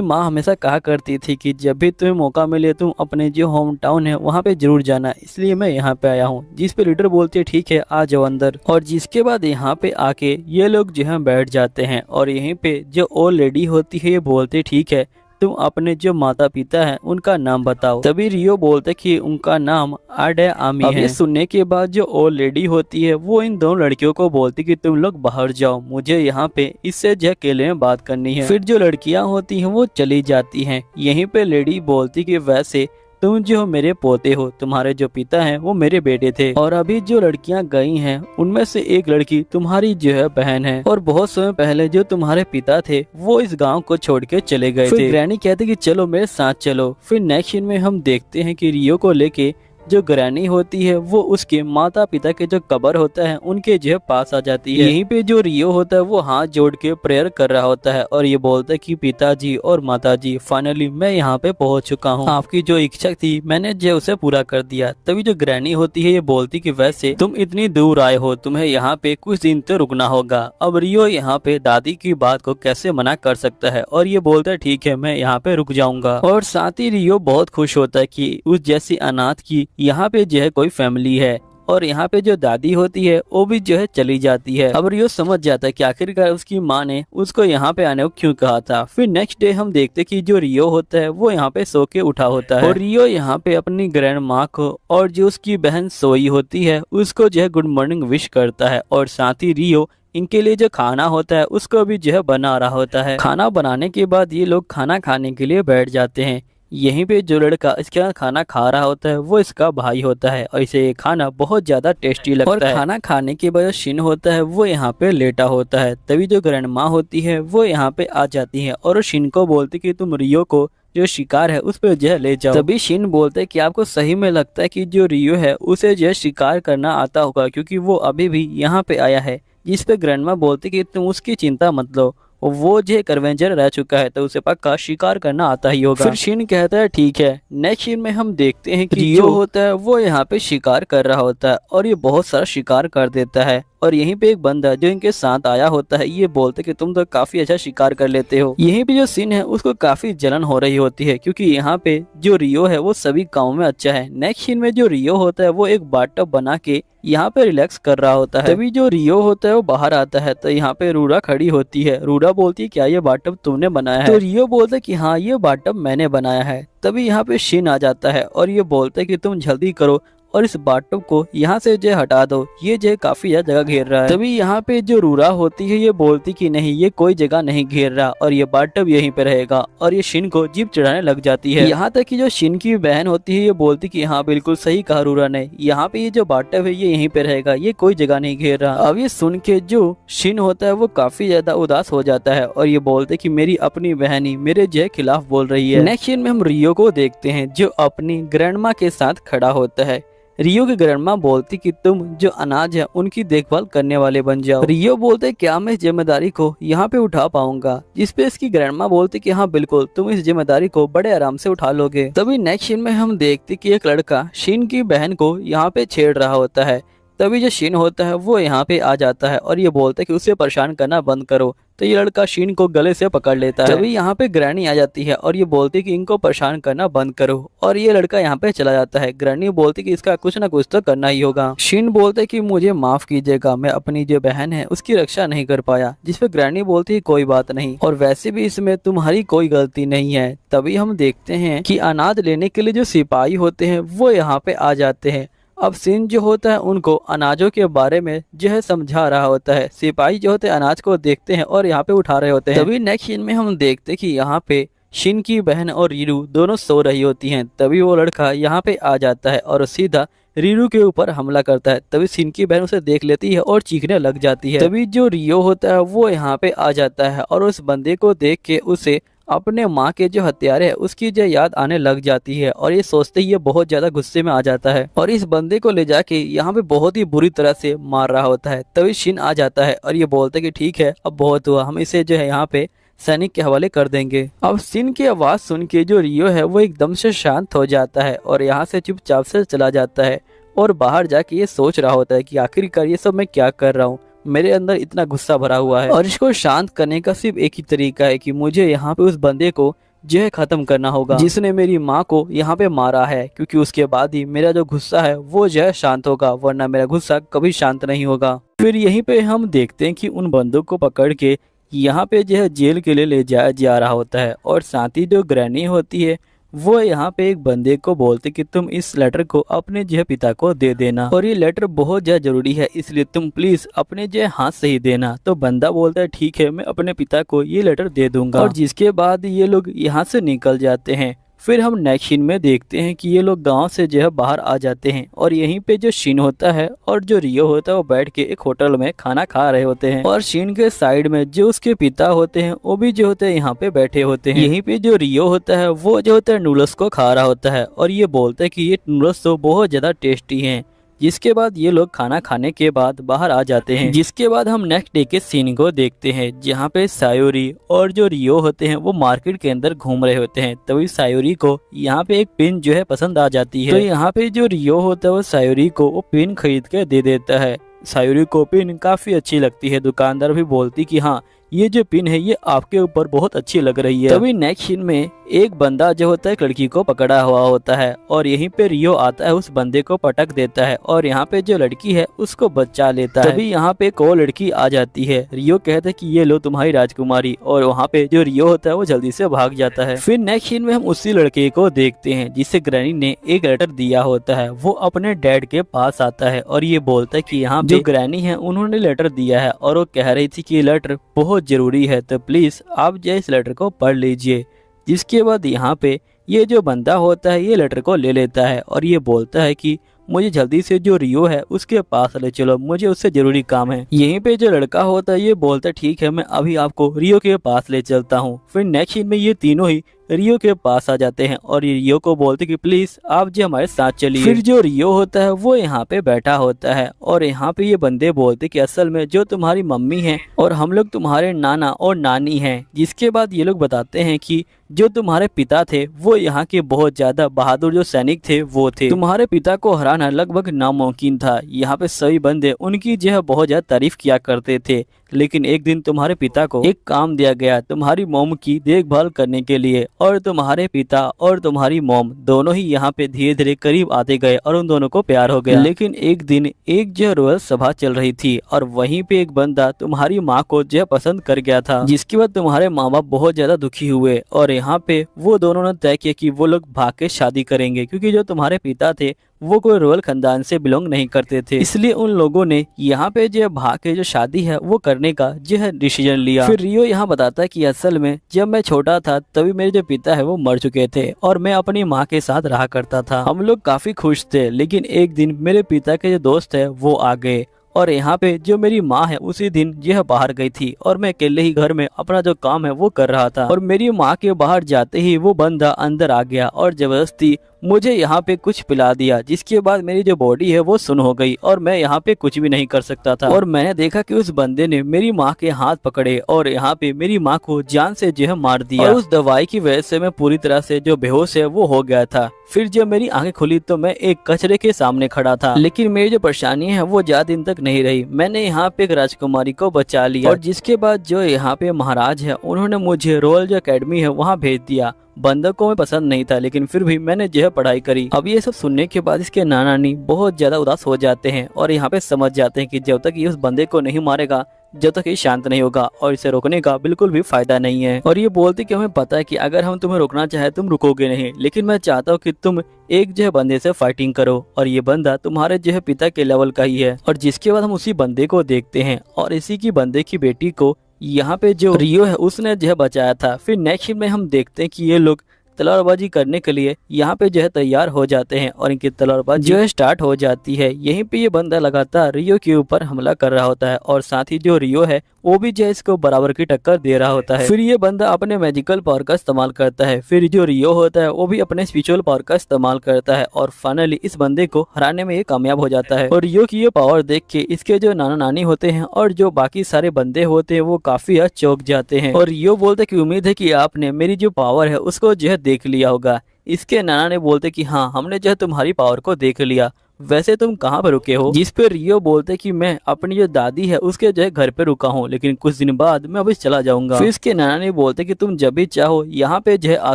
माँ हमेशा कहा करती थी कि जब भी तुम्हें मौका मिले तुम अपने जो होम टाउन है वहाँ पे जरूर जाना, इसलिए मैं यहाँ पे आया हूँ। जिस पे लीडर बोलती है ठीक है आ जाओ अंदर। और जिसके बाद यहाँ पे आके ये लोग जो है बैठ जाते हैं और यहीं पे जो ओल्ड लेडी होती है ये बोलती ठीक है तुम अपने जो माता पिता हैं उनका नाम बताओ। तभी रियो बोलते कि उनका नाम आडे आमी है। ये सुनने के बाद जो ओल्ड लेडी होती है वो इन दोनों लड़कियों को बोलती कि तुम लोग बाहर जाओ, मुझे यहाँ पे इससे जो अकेले में बात करनी है। फिर जो लड़कियां होती हैं वो चली जाती हैं। यहीं पे लेडी बोलती कि वैसे तुम जो मेरे पोते हो, तुम्हारे जो पिता हैं वो मेरे बेटे थे और अभी जो लड़कियां गई हैं उनमें से एक लड़की तुम्हारी जो है बहन है और बहुत समय पहले जो तुम्हारे पिता थे वो इस गांव को छोड़ के चले गए थे। ग्रैनी कहती कि चलो मेरे साथ चलो। फिर नेक्स्ट सीन में हम देखते हैं कि रियो को लेके जो ग्रैनी होती है वो उसके माता पिता के जो कब्र होता है उनके जो पास आ जाती है। यहीं पे जो रियो होता है वो हाथ जोड़ के प्रेयर कर रहा होता है और ये बोलता है कि पिताजी और माताजी फाइनली मैं यहाँ पे पहुँच चुका हूँ, आपकी जो इच्छा थी मैंने जो उसे पूरा कर दिया। तभी जो ग्रैनी होती है ये बोलती कि वैसे तुम इतनी दूर आए हो, तुम्हें यहाँ पे कुछ दिन तो रुकना होगा। अब रियो यहाँ पे दादी की बात को कैसे मना कर सकता है और ये बोलता है ठीक है मैं यहाँ पे रुक जाऊंगा। और साथ ही रियो बहुत खुश होता है कि उस जैसी अनाथ की यहाँ पे जो है कोई फैमिली है और यहाँ पे जो दादी होती है वो भी जो है चली जाती है। अब रियो समझ जाता है कि आखिरकार उसकी माँ ने उसको यहाँ पे आने को क्यों कहा था। फिर नेक्स्ट डे हम देखते कि जो रियो होता है वो यहाँ पे सो के उठा होता है और रियो यहाँ पे अपनी ग्रैंड माँ को और जो उसकी बहन सोई होती है उसको जो है गुड मॉर्निंग विश करता है और साथ ही रियो इनके लिए जो खाना होता है उसको भी जो है बना रहा होता है। खाना बनाने के बाद ये लोग खाना खाने के लिए बैठ जाते हैं। यहीं पे जो लड़का इसके खाना खा रहा होता है वो इसका भाई होता है और इसे खाना बहुत ज्यादा टेस्टी लगता है। और खाना खाने के बाद शिन होता है वो यहाँ पे लेटा होता है। तभी जो ग्रैंड माँ होती है वो यहाँ पे आ जाती है और शिन को बोलती कि तुम रियो को जो शिकार है उस पर जो है ले जाओ। तभी शिन बोलते हैं कि आपको सही में लगता है कि जो रियो है उसे जो है शिकार करना आता होगा क्योंकि वो अभी भी यहाँ पे आया है। जिस पे ग्रैंडमा बोलती कि तुम उसकी चिंता मत लो, वो जो एक एडवेंचर रह चुका है तो उसे पक्का शिकार करना आता ही होगा। फिर शिन कहता है ठीक है। नेक्स्ट सीन में हम देखते हैं कि रियो होता है वो यहाँ पे शिकार कर रहा होता है और ये बहुत सारा शिकार कर देता है और यहीं पे एक बंदा जो इनके साथ आया होता है ये बोलते कि तुम तो काफी अच्छा शिकार कर लेते हो। यहीं पे जो सीन है उसको काफी जलन हो रही होती है क्योंकि यहाँ पे जो रियो है वो सभी गाँव में अच्छा है। नेक्स्ट सीन में जो रियो होता है वो एक बाथटब बना के यहाँ पे रिलैक्स कर रहा होता है। तभी जो रियो होता है वो बाहर आता है तो यहाँ पे रूरा खड़ी होती है। रूरा बोलती है क्या ये बाथटब तुमने बनाया है? तो रियो बोलता है कि हाँ ये बाथटब मैंने बनाया है। तभी यहाँ पे शिन आ जाता है और ये बोलता है कि तुम जल्दी करो और इस बाथटब को यहाँ से जो हटा दो, ये जो काफी ज्यादा जगह घेर रहा है। तभी यहाँ पे जो रूरा होती है ये बोलती कि नहीं ये कोई जगह नहीं घेर रहा और ये बाथटब यहीं पे रहेगा और ये शिन को जीप चढ़ाने लग जाती है। यहाँ तक कि जो शिन की बहन होती है ये बोलती कि हाँ बिल्कुल सही कहा रूरा ने, यहाँ पे ये जो बाथटब है ये यहीं पे रहेगा, ये कोई जगह नहीं घेर रहा। अब ये सुन के जो शिन होता है वो काफी ज्यादा उदास हो जाता है और ये बोलते कि मेरी अपनी बहन ही मेरे जो खिलाफ बोल रही है। नेक्स्ट सीन में हम रियो को देखते हैं जो अपनी ग्रैंडमा के साथ खड़ा होता है। रियो की ग्रैंडमा बोलती कि तुम जो अनाज है उनकी देखभाल करने वाले बन जाओ। रियो बोलते क्या मैं इस जिम्मेदारी को यहाँ पे उठा पाऊंगा? जिस पे इसकी ग्रैंडमा बोलती कि हाँ बिल्कुल तुम इस जिम्मेदारी को बड़े आराम से उठा लोगे। तभी नेक्स्ट सीन में हम देखते कि एक लड़का शिन की बहन को यहाँ पे छेड़ रहा होता है। तभी जो शिन होता है वो यहाँ पे आ जाता है और ये बोलता है कि उसे परेशान करना बंद करो। तो ये लड़का शीन को गले से पकड़ लेता है। तभी यहाँ पे ग्रैनी आ जाती है और ये बोलती है कि इनको परेशान करना बंद करो, और ये लड़का यहाँ पे चला जाता है। ग्रैनी बोलती कि इसका कुछ ना कुछ तो करना ही होगा। शीन बोलते कि मुझे माफ कीजिएगा, मैं अपनी जो बहन है उसकी रक्षा नहीं कर पाया, जिसपे ग्रैनी बोलती कोई बात नहीं, और वैसे भी इसमें तुम्हारी कोई गलती नहीं है। तभी हम देखते हैं कि अनाज लेने के लिए जो सिपाही होते हैं वो यहाँ पे आ जाते हैं। अब सिन जो होता है उनको अनाजों के बारे में जो है समझा रहा होता है। सिपाही जो होते हैं अनाज को देखते हैं और यहाँ पे उठा रहे होते हैं। तभी नेक्स्ट सीन में हम देखते हैं कि यहाँ पे शिन की बहन और रीरू दोनों सो रही होती हैं। तभी वो लड़का यहाँ पे आ जाता है और सीधा रीरू के ऊपर हमला करता है। तभी शिन की बहन उसे देख लेती है और चीखने लग जाती है। तभी जो रियो होता है वो यहाँ पे आ जाता है और उस बंदे को देख के उसे अपने माँ के जो हत्यारे है उसकी जो याद आने लग जाती है, और ये सोचते ही ये बहुत ज्यादा गुस्से में आ जाता है और इस बंदे को ले जाके यहाँ पे बहुत ही बुरी तरह से मार रहा होता है। तभी शिन आ जाता है और ये बोलते कि ठीक है अब बहुत हुआ, हम इसे जो है यहाँ पे सैनिक के हवाले कर देंगे। अब शिन की आवाज सुन के जो रियो है वो एकदम से शांत हो जाता है और यहाँ से चुपचाप से चला जाता है और बाहर जाके ये सोच रहा होता है कि आखिरकार ये सब मैं क्या कर रहा हूँ, मेरे अंदर इतना गुस्सा भरा हुआ है। और इसको शांत करने का सिर्फ एक ही तरीका है कि मुझे यहाँ पे उस बंदे को जो है खत्म करना होगा जिसने मेरी माँ को यहाँ पे मारा है, क्योंकि उसके बाद ही मेरा जो गुस्सा है वो जो है शांत होगा, वरना मेरा गुस्सा कभी शांत नहीं होगा। फिर यहीं पे हम देखते हैं कि उन बंदों को पकड़ के यहाँ पे जो है जेल के लिए ले जाया जा रहा होता है, और साथ ही जो ग्रैनी होती है वो यहाँ पे एक बंदे को बोलते कि तुम इस लेटर को अपने जो है पिता को दे देना, और ये लेटर बहुत ज्यादा जरूरी है, इसलिए तुम प्लीज अपने जो है हाथ से ही देना। तो बंदा बोलता है ठीक है मैं अपने पिता को ये लेटर दे दूंगा, और जिसके बाद ये लोग यहाँ से निकल जाते हैं। फिर हम नेक्स्ट सीन में देखते हैं कि ये लोग गांव से जो है बाहर आ जाते हैं, और यहीं पे जो शिन होता है और जो रियो होता है वो बैठ के एक होटल में खाना खा रहे होते हैं, और शिन के साइड में जो उसके पिता होते हैं वो भी जो होते हैं यहाँ पे बैठे होते हैं। यहीं पे जो रियो होता है वो जो होता है नूडल्स को खा रहा होता है, और ये बोलता है कि ये नूडल्स तो बहुत ज्यादा टेस्टी हैं। जिसके बाद ये लोग खाना खाने के बाद बाहर आ जाते हैं। जिसके बाद हम नेक्स्ट डे के सीन को देखते हैं जहाँ पे सायोरी और जो रियो होते हैं वो मार्केट के अंदर घूम रहे होते हैं। तभी सायोरी को यहाँ पे एक पिन जो है पसंद आ जाती है, तो यहाँ पे जो रियो होता है वो सायोरी को वो पिन खरीद के दे देता है। सायोरी को पिन काफी अच्छी लगती है, दुकानदार भी बोलती कि हाँ ये जो पिन है ये आपके ऊपर बहुत अच्छी लग रही है। तभी नेक्स्ट सीन में एक बंदा जो होता है एक लड़की को पकड़ा हुआ होता है, और यहीं पे रियो आता है उस बंदे को पटक देता है, और यहाँ पे जो लड़की है उसको बचा लेता है। तभी यहाँ पे एक और लड़की आ जाती है, रियो कहता है कि ये लो तुम्हारी राजकुमारी, और वहाँ पे जो रियो होता है वो जल्दी से भाग जाता है। फिर नेक्स्ट सीन में हम उसी लड़के को देखते हैं जिसे ग्रैनी ने एक लेटर दिया होता है। वो अपने डैड के पास आता है और ये बोलता है कि यहाँ जो ग्रैनी है उन्होंने लेटर दिया है, और वो कह रही थी कि ये लेटर बहुत जरूरी है, तो प्लीज आप जो इस लेटर को पढ़ लीजिए। जिसके बाद यहाँ पे ये जो बंदा होता है ये लेटर को ले लेता है और ये बोलता है कि मुझे जल्दी से जो रियो है उसके पास ले चलो, मुझे उससे जरूरी काम है। यहीं पे जो लड़का होता है ये बोलता है ठीक है मैं अभी आपको रियो के पास ले चलता हूँ। फिर नेक्स्ट सीन में ये तीनों ही रियो के पास आ जाते हैं और ये रियो को बोलते कि प्लीज आप जो हमारे साथ चलिए। फिर जो रियो होता है वो यहाँ पे बैठा होता है और यहाँ पे ये बंदे बोलते कि असल में जो तुम्हारी मम्मी है और हम लोग तुम्हारे नाना और नानी हैं। जिसके बाद ये लोग बताते हैं कि जो तुम्हारे पिता थे वो यहाँ के बहुत ज्यादा बहादुर जो सैनिक थे वो थे, तुम्हारे पिता को हराना लगभग नामुमकिन था। यहाँ पे सभी बंदे उनकी जो है बहुत ज्यादा तारीफ किया करते थे, लेकिन एक दिन तुम्हारे पिता को एक काम दिया गया तुम्हारी मोम की देखभाल करने के लिए, और तुम्हारे पिता और तुम्हारी मोम दोनों ही यहाँ पे धीरे धीरे करीब आते गए और उन दोनों को प्यार हो गया। लेकिन एक दिन एक जो रोयल सभा चल रही थी और वहीं पे एक बंदा तुम्हारी माँ को जो पसंद कर गया था, जिसके बाद तुम्हारे माँ बाप बहुत ज्यादा दुखी हुए और यहाँ पे वो दोनों ने तय किया कि वो लोग भाग के शादी करेंगे, क्योंकि जो तुम्हारे पिता थे वो कोई रॉयल खानदान से बिलोंग नहीं करते थे। इसलिए उन लोगों ने यहाँ पे जो भाग के जो शादी है वो करने का जो है डिसीजन लिया। फिर रियो यहाँ बताता है कि असल में जब मैं छोटा था तभी मेरे जो पिता है वो मर चुके थे और मैं अपनी माँ के साथ रहा करता था। हम लोग काफी खुश थे, लेकिन एक दिन मेरे पिता के जो दोस्त है वो आ गए और यहाँ पे जो मेरी माँ है उसी दिन यह बाहर गई थी और मैं अकेले ही घर में अपना जो काम है वो कर रहा था। और मेरी माँ के बाहर जाते ही वो बंदा अंदर आ गया और जबरदस्ती मुझे यहाँ पे कुछ पिला दिया, जिसके बाद मेरी जो बॉडी है वो सुन्न हो गई और मैं यहाँ पे कुछ भी नहीं कर सकता था। और मैंने देखा कि उस बंदे ने मेरी माँ के हाथ पकड़े और यहाँ पे मेरी माँ को जान से जो है मार दिया। और उस दवाई की वजह से मैं पूरी तरह से जो बेहोश है वो हो गया था। फिर जब मेरी आंखें खुली तो मैं एक कचरे के सामने खड़ा था, लेकिन मेरी जो परेशानी है वो ज्यादा दिन तक नहीं रही। मैंने यहाँ पे एक राजकुमारी को बचा लिया और जिसके बाद जो यहाँ पे महाराज है उन्होंने मुझे रॉयल जो अकेडमी है वहाँ भेज दिया। बंदर को मैं पसंद नहीं था, लेकिन फिर भी मैंने जो है पढ़ाई करी। अब ये सब सुनने के बाद इसके नाना नानी बहुत ज्यादा उदास हो जाते हैं और यहाँ पे समझ जाते हैं कि जब तक ये उस बंदे को नहीं मारेगा, जब तक ये शांत नहीं होगा और इसे रोकने का बिल्कुल भी फायदा नहीं है। और ये बोलते कि हमें पता है कि अगर हम तुम्हें रोकना चाहे तुम रुकोगे नहीं, लेकिन मैं चाहता हूँ कि तुम एक जो है बंदे से फाइटिंग करो और ये बंदा तुम्हारे जो है पिता के लेवल का ही है। और जिसके बाद हम उसी बंदे को देखते हैं और इसी की बंदे की बेटी को यहाँ पे जो रियो है उसने जो है बचाया था। फिर नेक्स्ट में हम देखते हैं कि ये लोग तलवारबाजी करने के लिए यहाँ पे जो है तैयार हो जाते हैं और इनकी तलवारबाजी जो है स्टार्ट हो जाती है। यहीं पे ये बंदा लगातार रियो के ऊपर हमला कर रहा होता है और साथ ही जो रियो है वो भी जो है इसको बराबर की टक्कर दे रहा होता है। फिर ये बंदा अपने मैजिकल पावर का इस्तेमाल करता है, फिर जो रियो होता है वो भी अपने स्पिरिचुअल पावर का इस्तेमाल करता है और फाइनली इस बंदे को हराने में ये कामयाब हो जाता है। और रियो की ये पावर देख के इसके जो नाना नानी होते हैं और जो बाकी सारे बंदे होते हैं वो काफी हद चौंक जाते हैं। और रियो बोलते कि उम्मीद है कि आपने मेरी जो पावर है उसको जो है देख लिया होगा। इसके नाना ने बोलते कि हाँ, हमने जो है तुम्हारी पावर को देख लिया, वैसे तुम कहाँ पर रुके हो? जिस पे रियो बोलते कि मैं अपनी जो दादी है उसके जो है घर पे रुका हूँ, लेकिन कुछ दिन बाद मैं अभी चला जाऊंगा। फिर इसके नाना ने बोलते कि तुम जब भी चाहो यहाँ पे जो है आ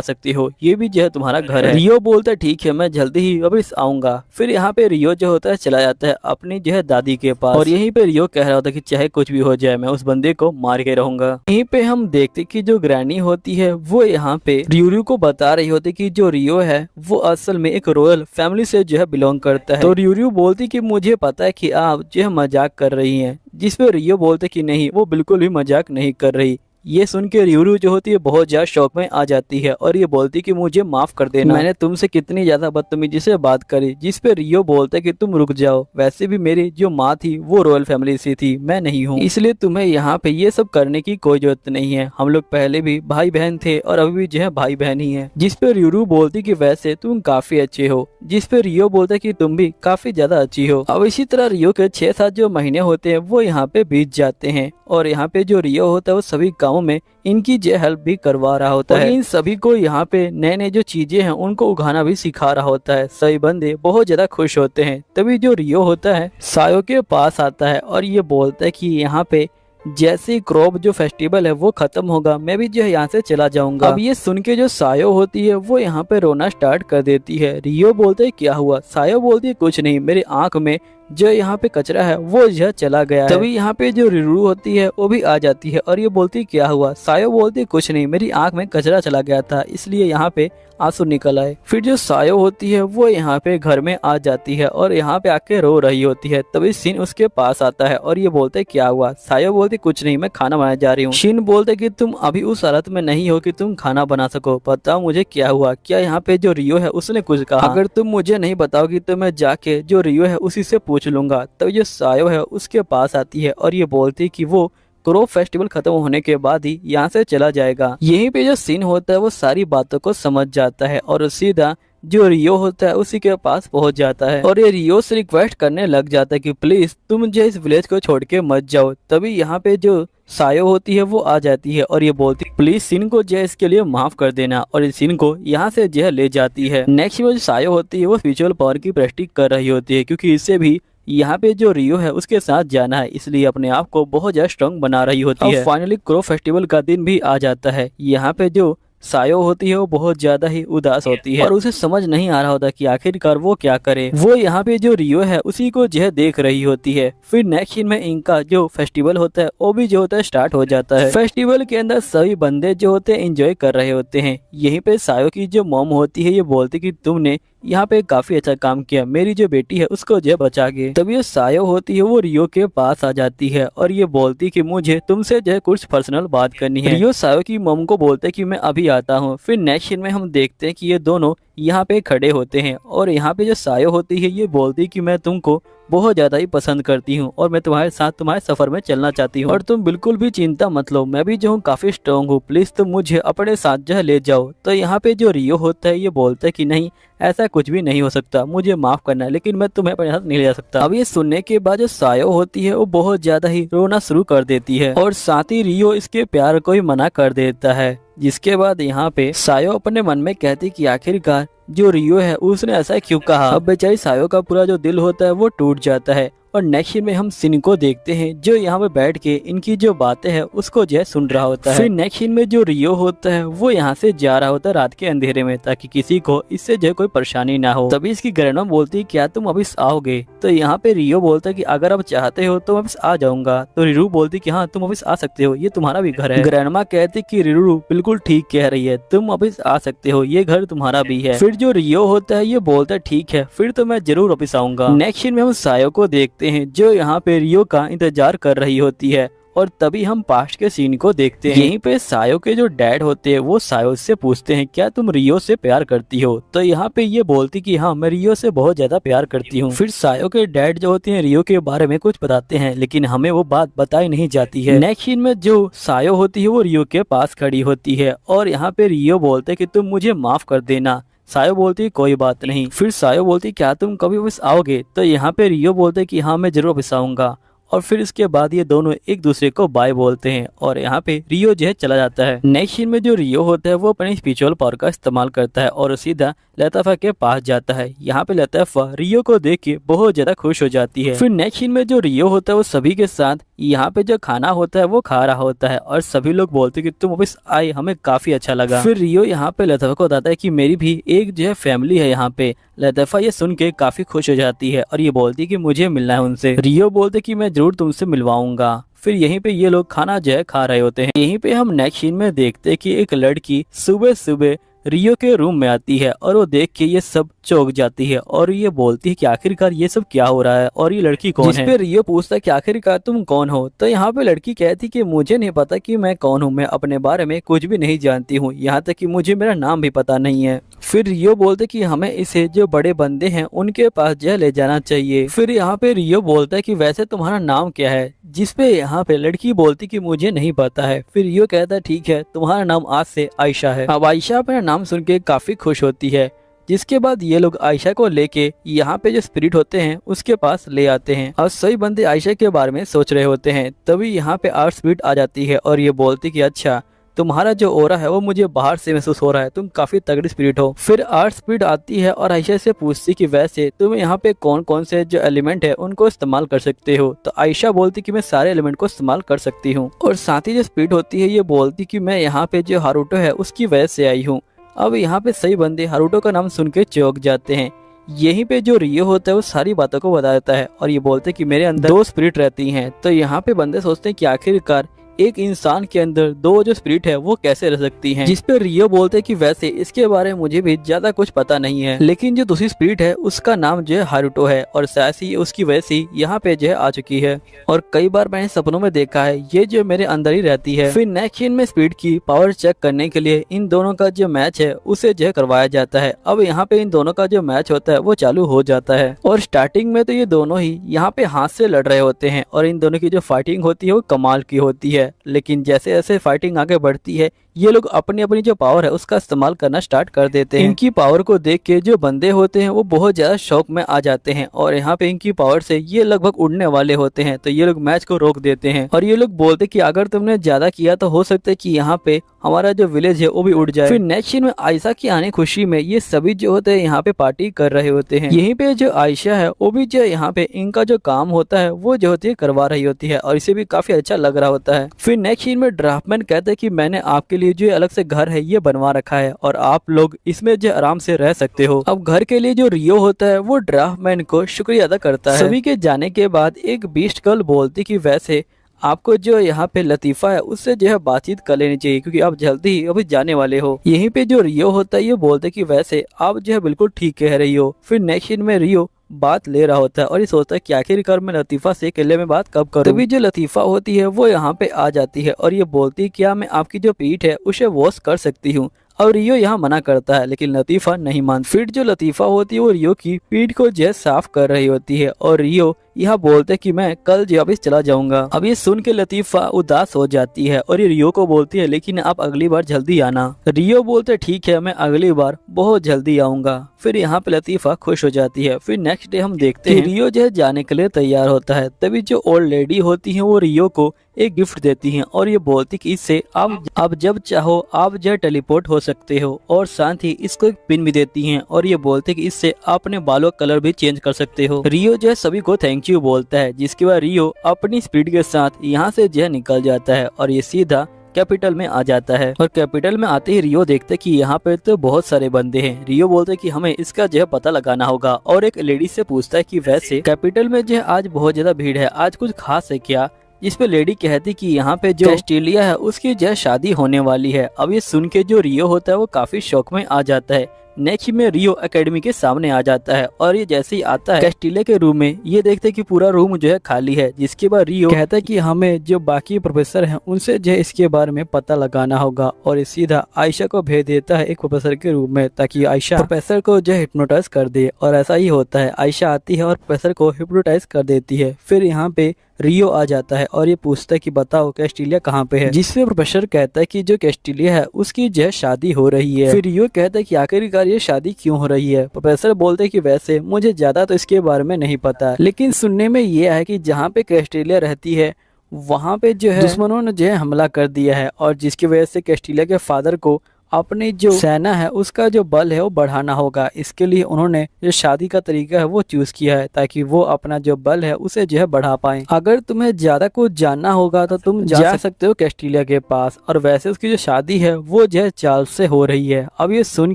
सकती हो, ये भी जो है तुम्हारा घर है। रियो बोलता ठीक है, मैं जल्दी ही अभी आऊंगा। फिर यहाँ पे रियो जो होता है चला जाता है अपनी जो है दादी के पास और यहीं पे रियो कह रहा होता है कि चाहे कुछ भी हो जाए मैं उस बंदे को मार के रहूंगा। यहीं पे हम देखते कि जो ग्रैनी होती है वो यहाँ पे रियो को बता रही होती कि जो रियो है वो असल में एक रॉयल फैमिली से जो है बिलोंग करता है। तो रियो बोलती कि मुझे पता है कि आप जो है मजाक कर रही हैं, जिस पे रियो बोलते कि नहीं, वो बिल्कुल भी मजाक नहीं कर रही। ये सुन के रियो जो होती है बहुत ज्यादा शौक में आ जाती है और ये बोलती कि मुझे माफ कर देना, मैंने तुमसे कितनी ज्यादा बदतमीजी से बात करी। जिस पे रियो बोलते कि तुम रुक जाओ, वैसे भी मेरी जो माँ थी वो रॉयल फैमिली से थी, मैं नहीं हूँ, इसलिए तुम्हें यहाँ पे ये सब करने की कोई जरूरत नहीं है। हम लोग पहले भी भाई बहन थे और अभी भी जो है भाई बहन ही है। जिस पे रियो बोलती कि वैसे तुम काफी अच्छे हो, जिस पे रियो बोलता कि तुम भी काफी ज्यादा अच्छी हो। अब इसी तरह रियो के 6-7 जो महीने होते हैं वो यहाँ पे बीत जाते हैं और यहाँ पे जो रियो होता है वो सभी कामों में इनकी जो हेल्प भी करवा रहा होता है। इन सभी को यहाँ पे नए नए जो चीजें हैं उनको उगाना भी सिखा रहा होता है। सभी बंदे बहुत ज्यादा खुश होते हैं। तभी जो रियो होता है सायो के पास आता है और ये बोलता है कि यहाँ पे जैसे ही क्रॉप जो फेस्टिवल है वो खत्म होगा, मैं भी जो है यहाँ से चला जाऊंगा। अब ये सुन के जो सायो होती है वो यहाँ पे रोना स्टार्ट कर देती है। रियो बोलते है क्या हुआ? सायो बोलती है कुछ नहीं, मेरी आंख में जो यहाँ पे कचरा है वो जो चला गया है। तभी यहाँ पे जो रिरू होती है वो भी आ जाती है और ये बोलती क्या हुआ? सायो बोलती कुछ नहीं, मेरी आंख में कचरा चला गया था इसलिए यहाँ पे आंसू निकल आए। फिर जो सायो होती है वो यहाँ पे घर में आ जाती है और यहाँ पे आके रो रही होती है। तभी शिन उसके पास आता है और ये बोलते क्या हुआ? सायो बोलती कुछ नहीं, मैं खाना बनाने जा रही हूँ। शिन बोलते कि तुम अभी उस हालत में नहीं हो कि तुम खाना बना सको, बताओ मुझे क्या हुआ? क्या यहाँ पे जो रियो है उसने कुछ कहा? अगर तुम मुझे नहीं बताओगी तो मैं जाके जो रियो है उसी से पूछ लूंगा। तब जो सायो है उसके पास आती है और ये बोलती कि वो क्रॉप फेस्टिवल खत्म होने के बाद ही यहाँ से चला जाएगा। यहीं पे जो सीन होता है वो सारी बातों को समझ जाता है और सीधा जो रियो होता है उसी के पास पहुंच जाता है और ये रियो से रिक्वेस्ट करने लग जाता है कि प्लीज तुम मुझे इस विलेज को छोड़ के मत जाओ। तभी यहाँ पे जो सायो होती है वो आ जाती है और ये बोलती प्लीज सिन को जो है इसके लिए माफ कर देना और इस सिन को यहाँ से जो है ले जाती है। नेक्स्ट में जो सायो होती है वो स्पिरिचुअल पावर की प्रैक्टिस कर रही होती है क्योंकि इससे भी यहाँ पे जो रियो है उसके साथ जाना है, इसलिए अपने आप को बहुत ज्यादा स्ट्रॉन्ग बना रही होती है। फाइनली क्रॉप फेस्टिवल का दिन भी आ जाता है। यहाँ पे जो सायो होती है वो बहुत ज्यादा ही उदास होती है और उसे समझ नहीं आ रहा होता कि आखिरकार वो क्या करे। वो यहाँ पे जो रियो है उसी को जो है देख रही होती है। फिर नेक्स्ट सीन में इनका जो फेस्टिवल होता है वो भी जो होता है स्टार्ट हो जाता है। फेस्टिवल के अंदर सभी बंदे जो होते हैं एंजॉय कर रहे होते हैं। यहीं पे सायो की जो मॉम होती है ये बोलती कि तुमने यहाँ पे काफी अच्छा काम किया, मेरी जो बेटी है उसको जो बचा के। तभी ये सायो होती है वो रियो के पास आ जाती है और ये बोलती कि मुझे तुमसे जो है कुछ पर्सनल बात करनी है। रियो सायो की मॉम को बोलते कि मैं अभी आता हूँ। फिर नेक्स्ट सीन में हम देखते हैं कि ये दोनों यहाँ पे खड़े होते हैं और यहाँ पे जो सायो होती है ये बोलती है कि मैं तुमको बहुत ज़्यादा ही पसंद करती हूँ और मैं तुम्हारे साथ तुम्हारे सफ़र में चलना चाहती हूँ और तुम बिल्कुल भी चिंता मत लो, मैं भी जो हूँ काफ़ी स्ट्रॉन्ग हूँ, प्लीज़ तुम मुझे अपने साथ जो ले जाओ। तो यहाँ पे जो रियो होता है ये बोलता है कि नहीं, ऐसा कुछ भी नहीं हो सकता, मुझे माफ़ करना है, लेकिन मैं तुम्हें अपने साथ नहीं ले जा सकता। अब ये सुनने के बाद जो सायो होती है वो बहुत ज़्यादा ही रोना शुरू कर देती है और साथ ही रियो इसके प्यार को ही मना कर देता है। जिसके बाद यहाँ पे सायो अपने मन में कहती कि आखिरकार जो रियो है उसने ऐसा क्यों कहा। अब बेचारी सायो का पूरा जो दिल होता है वो टूट जाता है और नेक्स्ट सीन में हम सिन को देखते हैं जो यहाँ पे बैठ के इनकी जो बातें हैं उसको जो है सुन रहा होता है। फिर नेक्स्ट सीन में जो रियो होता है वो यहाँ से जा रहा होता है रात के अंधेरे में ताकि किसी को इससे जो है कोई परेशानी ना हो। तभी इसकी ग्रैंडमा बोलती है क्या तुम वापिस आओगे? तो यहाँ पे रियो बोलता है कि अगर आप चाहते हो तो वापिस आ जाऊंगा। तो रिरू बोलती कि हाँ तुम वापिस आ सकते हो, ये तुम्हारा भी घर है। ग्रैंडमा कहती कि रिरू बिल्कुल ठीक कह रही है, तुम वापिस आ सकते हो, ये घर तुम्हारा भी है। फिर जो रियो होता है ये बोलता है ठीक है फिर तो मैं जरूर वापिस आऊंगा। नेक्स्ट सीन में हम सायो को देखते हैं जो यहाँ पे रियो का इंतजार कर रही होती है और तभी हम पास्ट के सीन को देखते हैं। यहीं पे सायो के जो डैड होते हैं वो सायो से पूछते हैं क्या तुम रियो से प्यार करती हो? तो यहाँ पे ये बोलती कि हाँ मैं रियो से बहुत ज्यादा प्यार करती हूँ। फिर सायो के डैड जो होते हैं रियो के बारे में कुछ बताते हैं लेकिन हमें वो बात बताई नहीं जाती है। नेक्स्ट सीन में जो सायो होती है वो रियो के पास खड़ी होती है और यहाँ पे रियो बोलते कि तुम मुझे माफ कर देना। सायो बोलती है कोई बात नहीं। फिर सायो बोलती क्या तुम कभी वापस आओगे? तो यहाँ पे रियो बोलते कि हाँ मैं जरूर वापस आऊंगा। और फिर इसके बाद ये दोनों एक दूसरे को बाय बोलते हैं और यहाँ पे रियो जो है चला जाता है। नेक्स्ट सीन में जो रियो होता है वो अपने स्पिरिचुअल पावर का इस्तेमाल करता है और सीधा लताफा के पास जाता है। यहाँ पे लताफा रियो को देख के बहुत ज्यादा खुश हो जाती है। फिर नेक्स्ट सीन में जो रियो होता है वो सभी के साथ यहाँ पे जो खाना होता है वो खा रहा होता है और सभी लोग बोलते हैं कि तुम वापस आए, हमें काफी अच्छा लगा। फिर रियो यहाँ पे लताफा को बताता है कि मेरी भी एक जो है फैमिली है यहाँ पे। लताफा ये सुन के काफी खुश हो जाती है और ये बोलती है कि मुझे मिलना है उनसे। रियो बोलते कि मैं जरूर तुमसे मिलवाऊंगा। फिर यहीं पे ये लोग खाना जो है खा रहे होते हैं। यहीं पे हम नेक्स्ट सीन में देखते हैं कि एक लड़की सुबह सुबह रियो के रूम में आती है और वो देख के ये सब चौंक जाती है और ये बोलती है कि आखिरकार ये सब क्या हो रहा है और ये लड़की कौन है। जिस पे रियो पूछता है कि आखिरकार तुम कौन हो? तो यहाँ पे लड़की कहती कि मुझे नहीं पता कि मैं कौन हूँ, मैं अपने बारे में कुछ भी नहीं जानती हूँ, यहाँ तक कि मुझे मेरा नाम भी पता नहीं है। फिर रियो बोलते कि हमें इसे जो बड़े बंदे हैं उनके पास जो ले जाना चाहिए। फिर यहाँ पे रियो बोलता है कि वैसे तुम्हारा नाम क्या है? जिसपे यहाँ पे लड़की बोलती कि मुझे नहीं पता है। फिर रियो कहता है ठीक है तुम्हारा नाम आज से आयशा है। अब आयशा अपना नाम सुन के काफी खुश होती है। जिसके बाद ये लोग आयशा को लेके यहाँ पे जो स्पिरिट होते हैं उसके पास ले आते हैं और सभी बंदे आयशा के बारे में सोच रहे होते हैं। तभी यहाँ पे आर्ट स्पिरिट आ जाती है और ये बोलती कि अच्छा तुम्हारा जो ओरा है वो मुझे बाहर से महसूस हो रहा है, तुम काफी तगड़ी स्पिरिट हो। फिर आर्ट स्पिरिट आती है और आयशा से पूछती कि वैसे तुम यहाँ पे कौन कौन से जो एलिमेंट है उनको इस्तेमाल कर सकते हो? तो आयशा बोलती कि मैं सारे एलिमेंट को इस्तेमाल कर सकती हूँ। और साथ ही जो स्पिरिट होती है ये बोलती कि मैं यहाँ पे जो हारूटो है उसकी वजह से आई हूँ। अब यहाँ पे सही बंदे हारूटो का नाम सुन के चौंक जाते हैं। यहीं पे जो रियो होता है वो सारी बातों को बता देता है और ये बोलते हैं कि मेरे अंदर 2 स्पिरिट रहती हैं। तो यहाँ पे बंदे सोचते हैं कि आखिरकार एक इंसान के अंदर 2 जो स्पिरिट है वो कैसे रह सकती हैं। जिस पे रियो बोलते हैं कि वैसे इसके बारे में मुझे भी ज्यादा कुछ पता नहीं है, लेकिन जो दूसरी स्पिरिट है उसका नाम जो है हारूटो है और शायद ही उसकी वजह से यहाँ पे जो है आ चुकी है और कई बार मैंने सपनों में देखा है ये जो मेरे अंदर ही रहती है। फिर नेक्स्ट सीन में स्पिरिट की पावर चेक करने के लिए इन दोनों का जो मैच है उसे जो है करवाया जाता है। अब यहाँ पे इन दोनों का जो मैच होता है वो चालू हो जाता है और स्टार्टिंग में तो ये दोनों ही यहाँ पे हाथ से लड़ रहे होते हैं और इन दोनों की जो फाइटिंग होती है वो कमाल की होती है। लेकिन जैसे जैसे फाइटिंग आगे बढ़ती है ये लोग अपनी अपनी जो पावर है उसका इस्तेमाल करना स्टार्ट कर देते हैं। इनकी पावर को देख के जो बंदे होते हैं वो बहुत ज्यादा शौक में आ जाते हैं और यहाँ पे इनकी पावर से ये लगभग उड़ने वाले होते हैं। तो ये लोग मैच को रोक देते हैं और ये लोग बोलते कि अगर तुमने ज्यादा किया तो हो सकता है कि यहाँ पे हमारा जो विलेज है वो भी उड़ जाए। फिर नेक्स्ट सीन में आयशा की आने खुशी में ये सभी जो होते हैं यहाँ पे पार्टी कर रहे होते हैं। यहीं पे जो आयशा है वो भी जो यहाँ पे इनका जो काम होता है वो जो होती है करवा रही होती है और इसे भी काफी अच्छा लग रहा होता है। फिर नेक्स्ट सीन में ड्राफ्टमैन कहते हैं कि मैंने आपके लिए जो अलग से घर है ये बनवा रखा है और आप लोग इसमें जो आराम से रह सकते हो। अब घर के लिए जो रियो होता है वो ड्राफ्टमैन को शुक्रिया अदा करता है। सभी के जाने के बाद एक बीस्ट गर्ल बोलती कि वैसे आपको जो यहाँ पे लतीफा है उससे जो है बातचीत कर लेनी चाहिए क्योंकि आप जल्दी ही अभी जाने वाले हो। यहीं पे जो रियो होता है ये बोलते कि वैसे आप जो है बिल्कुल ठीक कह रही हो। फिर नेक्स्ट सीन में रियो बात ले रहा होता है और ये सोचता है कि आखिरकार मैं लतीफा से अकेले में बात कब करूं। तभी जो लतीफा होती है वो यहाँ पे आ जाती है और ये बोलती है क्या मैं आपकी जो पीठ है उसे वॉश कर सकती हूँ? और रियो यहाँ मना करता है, लेकिन लतीफ़ा नहीं मानती। फिर जो लतीफ़ा होती है वो रियो की पीठ को जो है साफ कर रही होती है और रियो यहाँ बोलते कि मैं कल जो वापस चला जाऊंगा। अब ये सुन के लतीफ़ा उदास हो जाती है और ये रियो को बोलती है लेकिन आप अगली बार जल्दी आना। रियो बोलते ठीक है, मैं अगली बार बहुत जल्दी आऊंगा। फिर यहाँ पे लतीफ़ा खुश हो जाती है। फिर नेक्स्ट डे हम देखते हैं रियो जो है जाने के लिए तैयार होता है। तभी जो ओल्ड लेडी होती है वो रियो को एक गिफ्ट देती हैं और ये बोलती कि इससे आप जब चाहो आप जो टेलीपोर्ट हो सकते हो, और साथ ही इसको एक पिन भी देती हैं और ये बोलते कि इससे आप अपने बालों का कलर भी चेंज कर सकते हो। रियो जो है सभी को थैंक यू बोलता है, जिसके बाद रियो अपनी स्पीड के साथ यहाँ से जो है निकल जाता है और ये सीधा कैपिटल में आ जाता है। और कैपिटल में आते ही रियो देखते कि यहाँ पे तो बहुत सारे बंदे हैं। रियो बोलते कि हमें इसका जो है पता लगाना होगा और एक लेडी से पूछता है कि वैसे कैपिटल में जो है आज बहुत ज्यादा भीड़ है, आज कुछ खास है क्या? जिस पे लेडी कहती कि यहाँ पे जो कैस्टिलिया है उसकी जो है शादी होने वाली है। अब ये सुन के जो रियो होता है वो काफी शौक में आ जाता है। नेक्स्ट में रियो एकेडमी के सामने आ जाता है और ये जैसे ही आता है कैस्टिलिया के रूम में, ये देखते कि पूरा रूम जो है खाली है। जिसके बाद रियो कहता है कि हमें जो बाकी प्रोफेसर हैं उनसे जो है इसके बारे में पता लगाना होगा और ये सीधा आयशा को भेज देता है एक प्रोफेसर के रूम में ताकि आयशा प्रोफेसर को जो है हिप्नोटाइज कर दे। और ऐसा ही होता है, आयशा आती है और प्रोफेसर को हिप्नोटाइज कर देती है। फिर यहाँ पे रियो आ जाता है और ये पूछता है कि बताओ कैस्टिलिया कहाँ पे है, जिससे प्रोफेसर कहता है कि जो कैस्टिलिया है उसकी जो है शादी हो रही है। फिर रियो कहता है कि आखिरकार ये शादी क्यों हो रही है। प्रोफेसर बोलते हैं कि वैसे मुझे ज्यादा तो इसके बारे में नहीं पता, लेकिन सुनने में ये है कि जहाँ पे कैस्टिलिया रहती है वहाँ पे जो है दुश्मनों ने जो है हमला कर दिया है और जिसकी वजह से कैस्टिलिया के फादर को अपनी जो सेना है उसका जो बल है वो बढ़ाना होगा। इसके लिए उन्होंने जो शादी का तरीका है वो चूज किया है ताकि वो अपना जो बल है उसे जो है बढ़ा पाए। अगर तुम्हें ज्यादा कुछ जानना होगा तो तुम जा सकते हो कैस्टिलिया के पास। और वैसे उसकी जो शादी है वो जो है चार्ल्स से हो रही है। अब ये सुन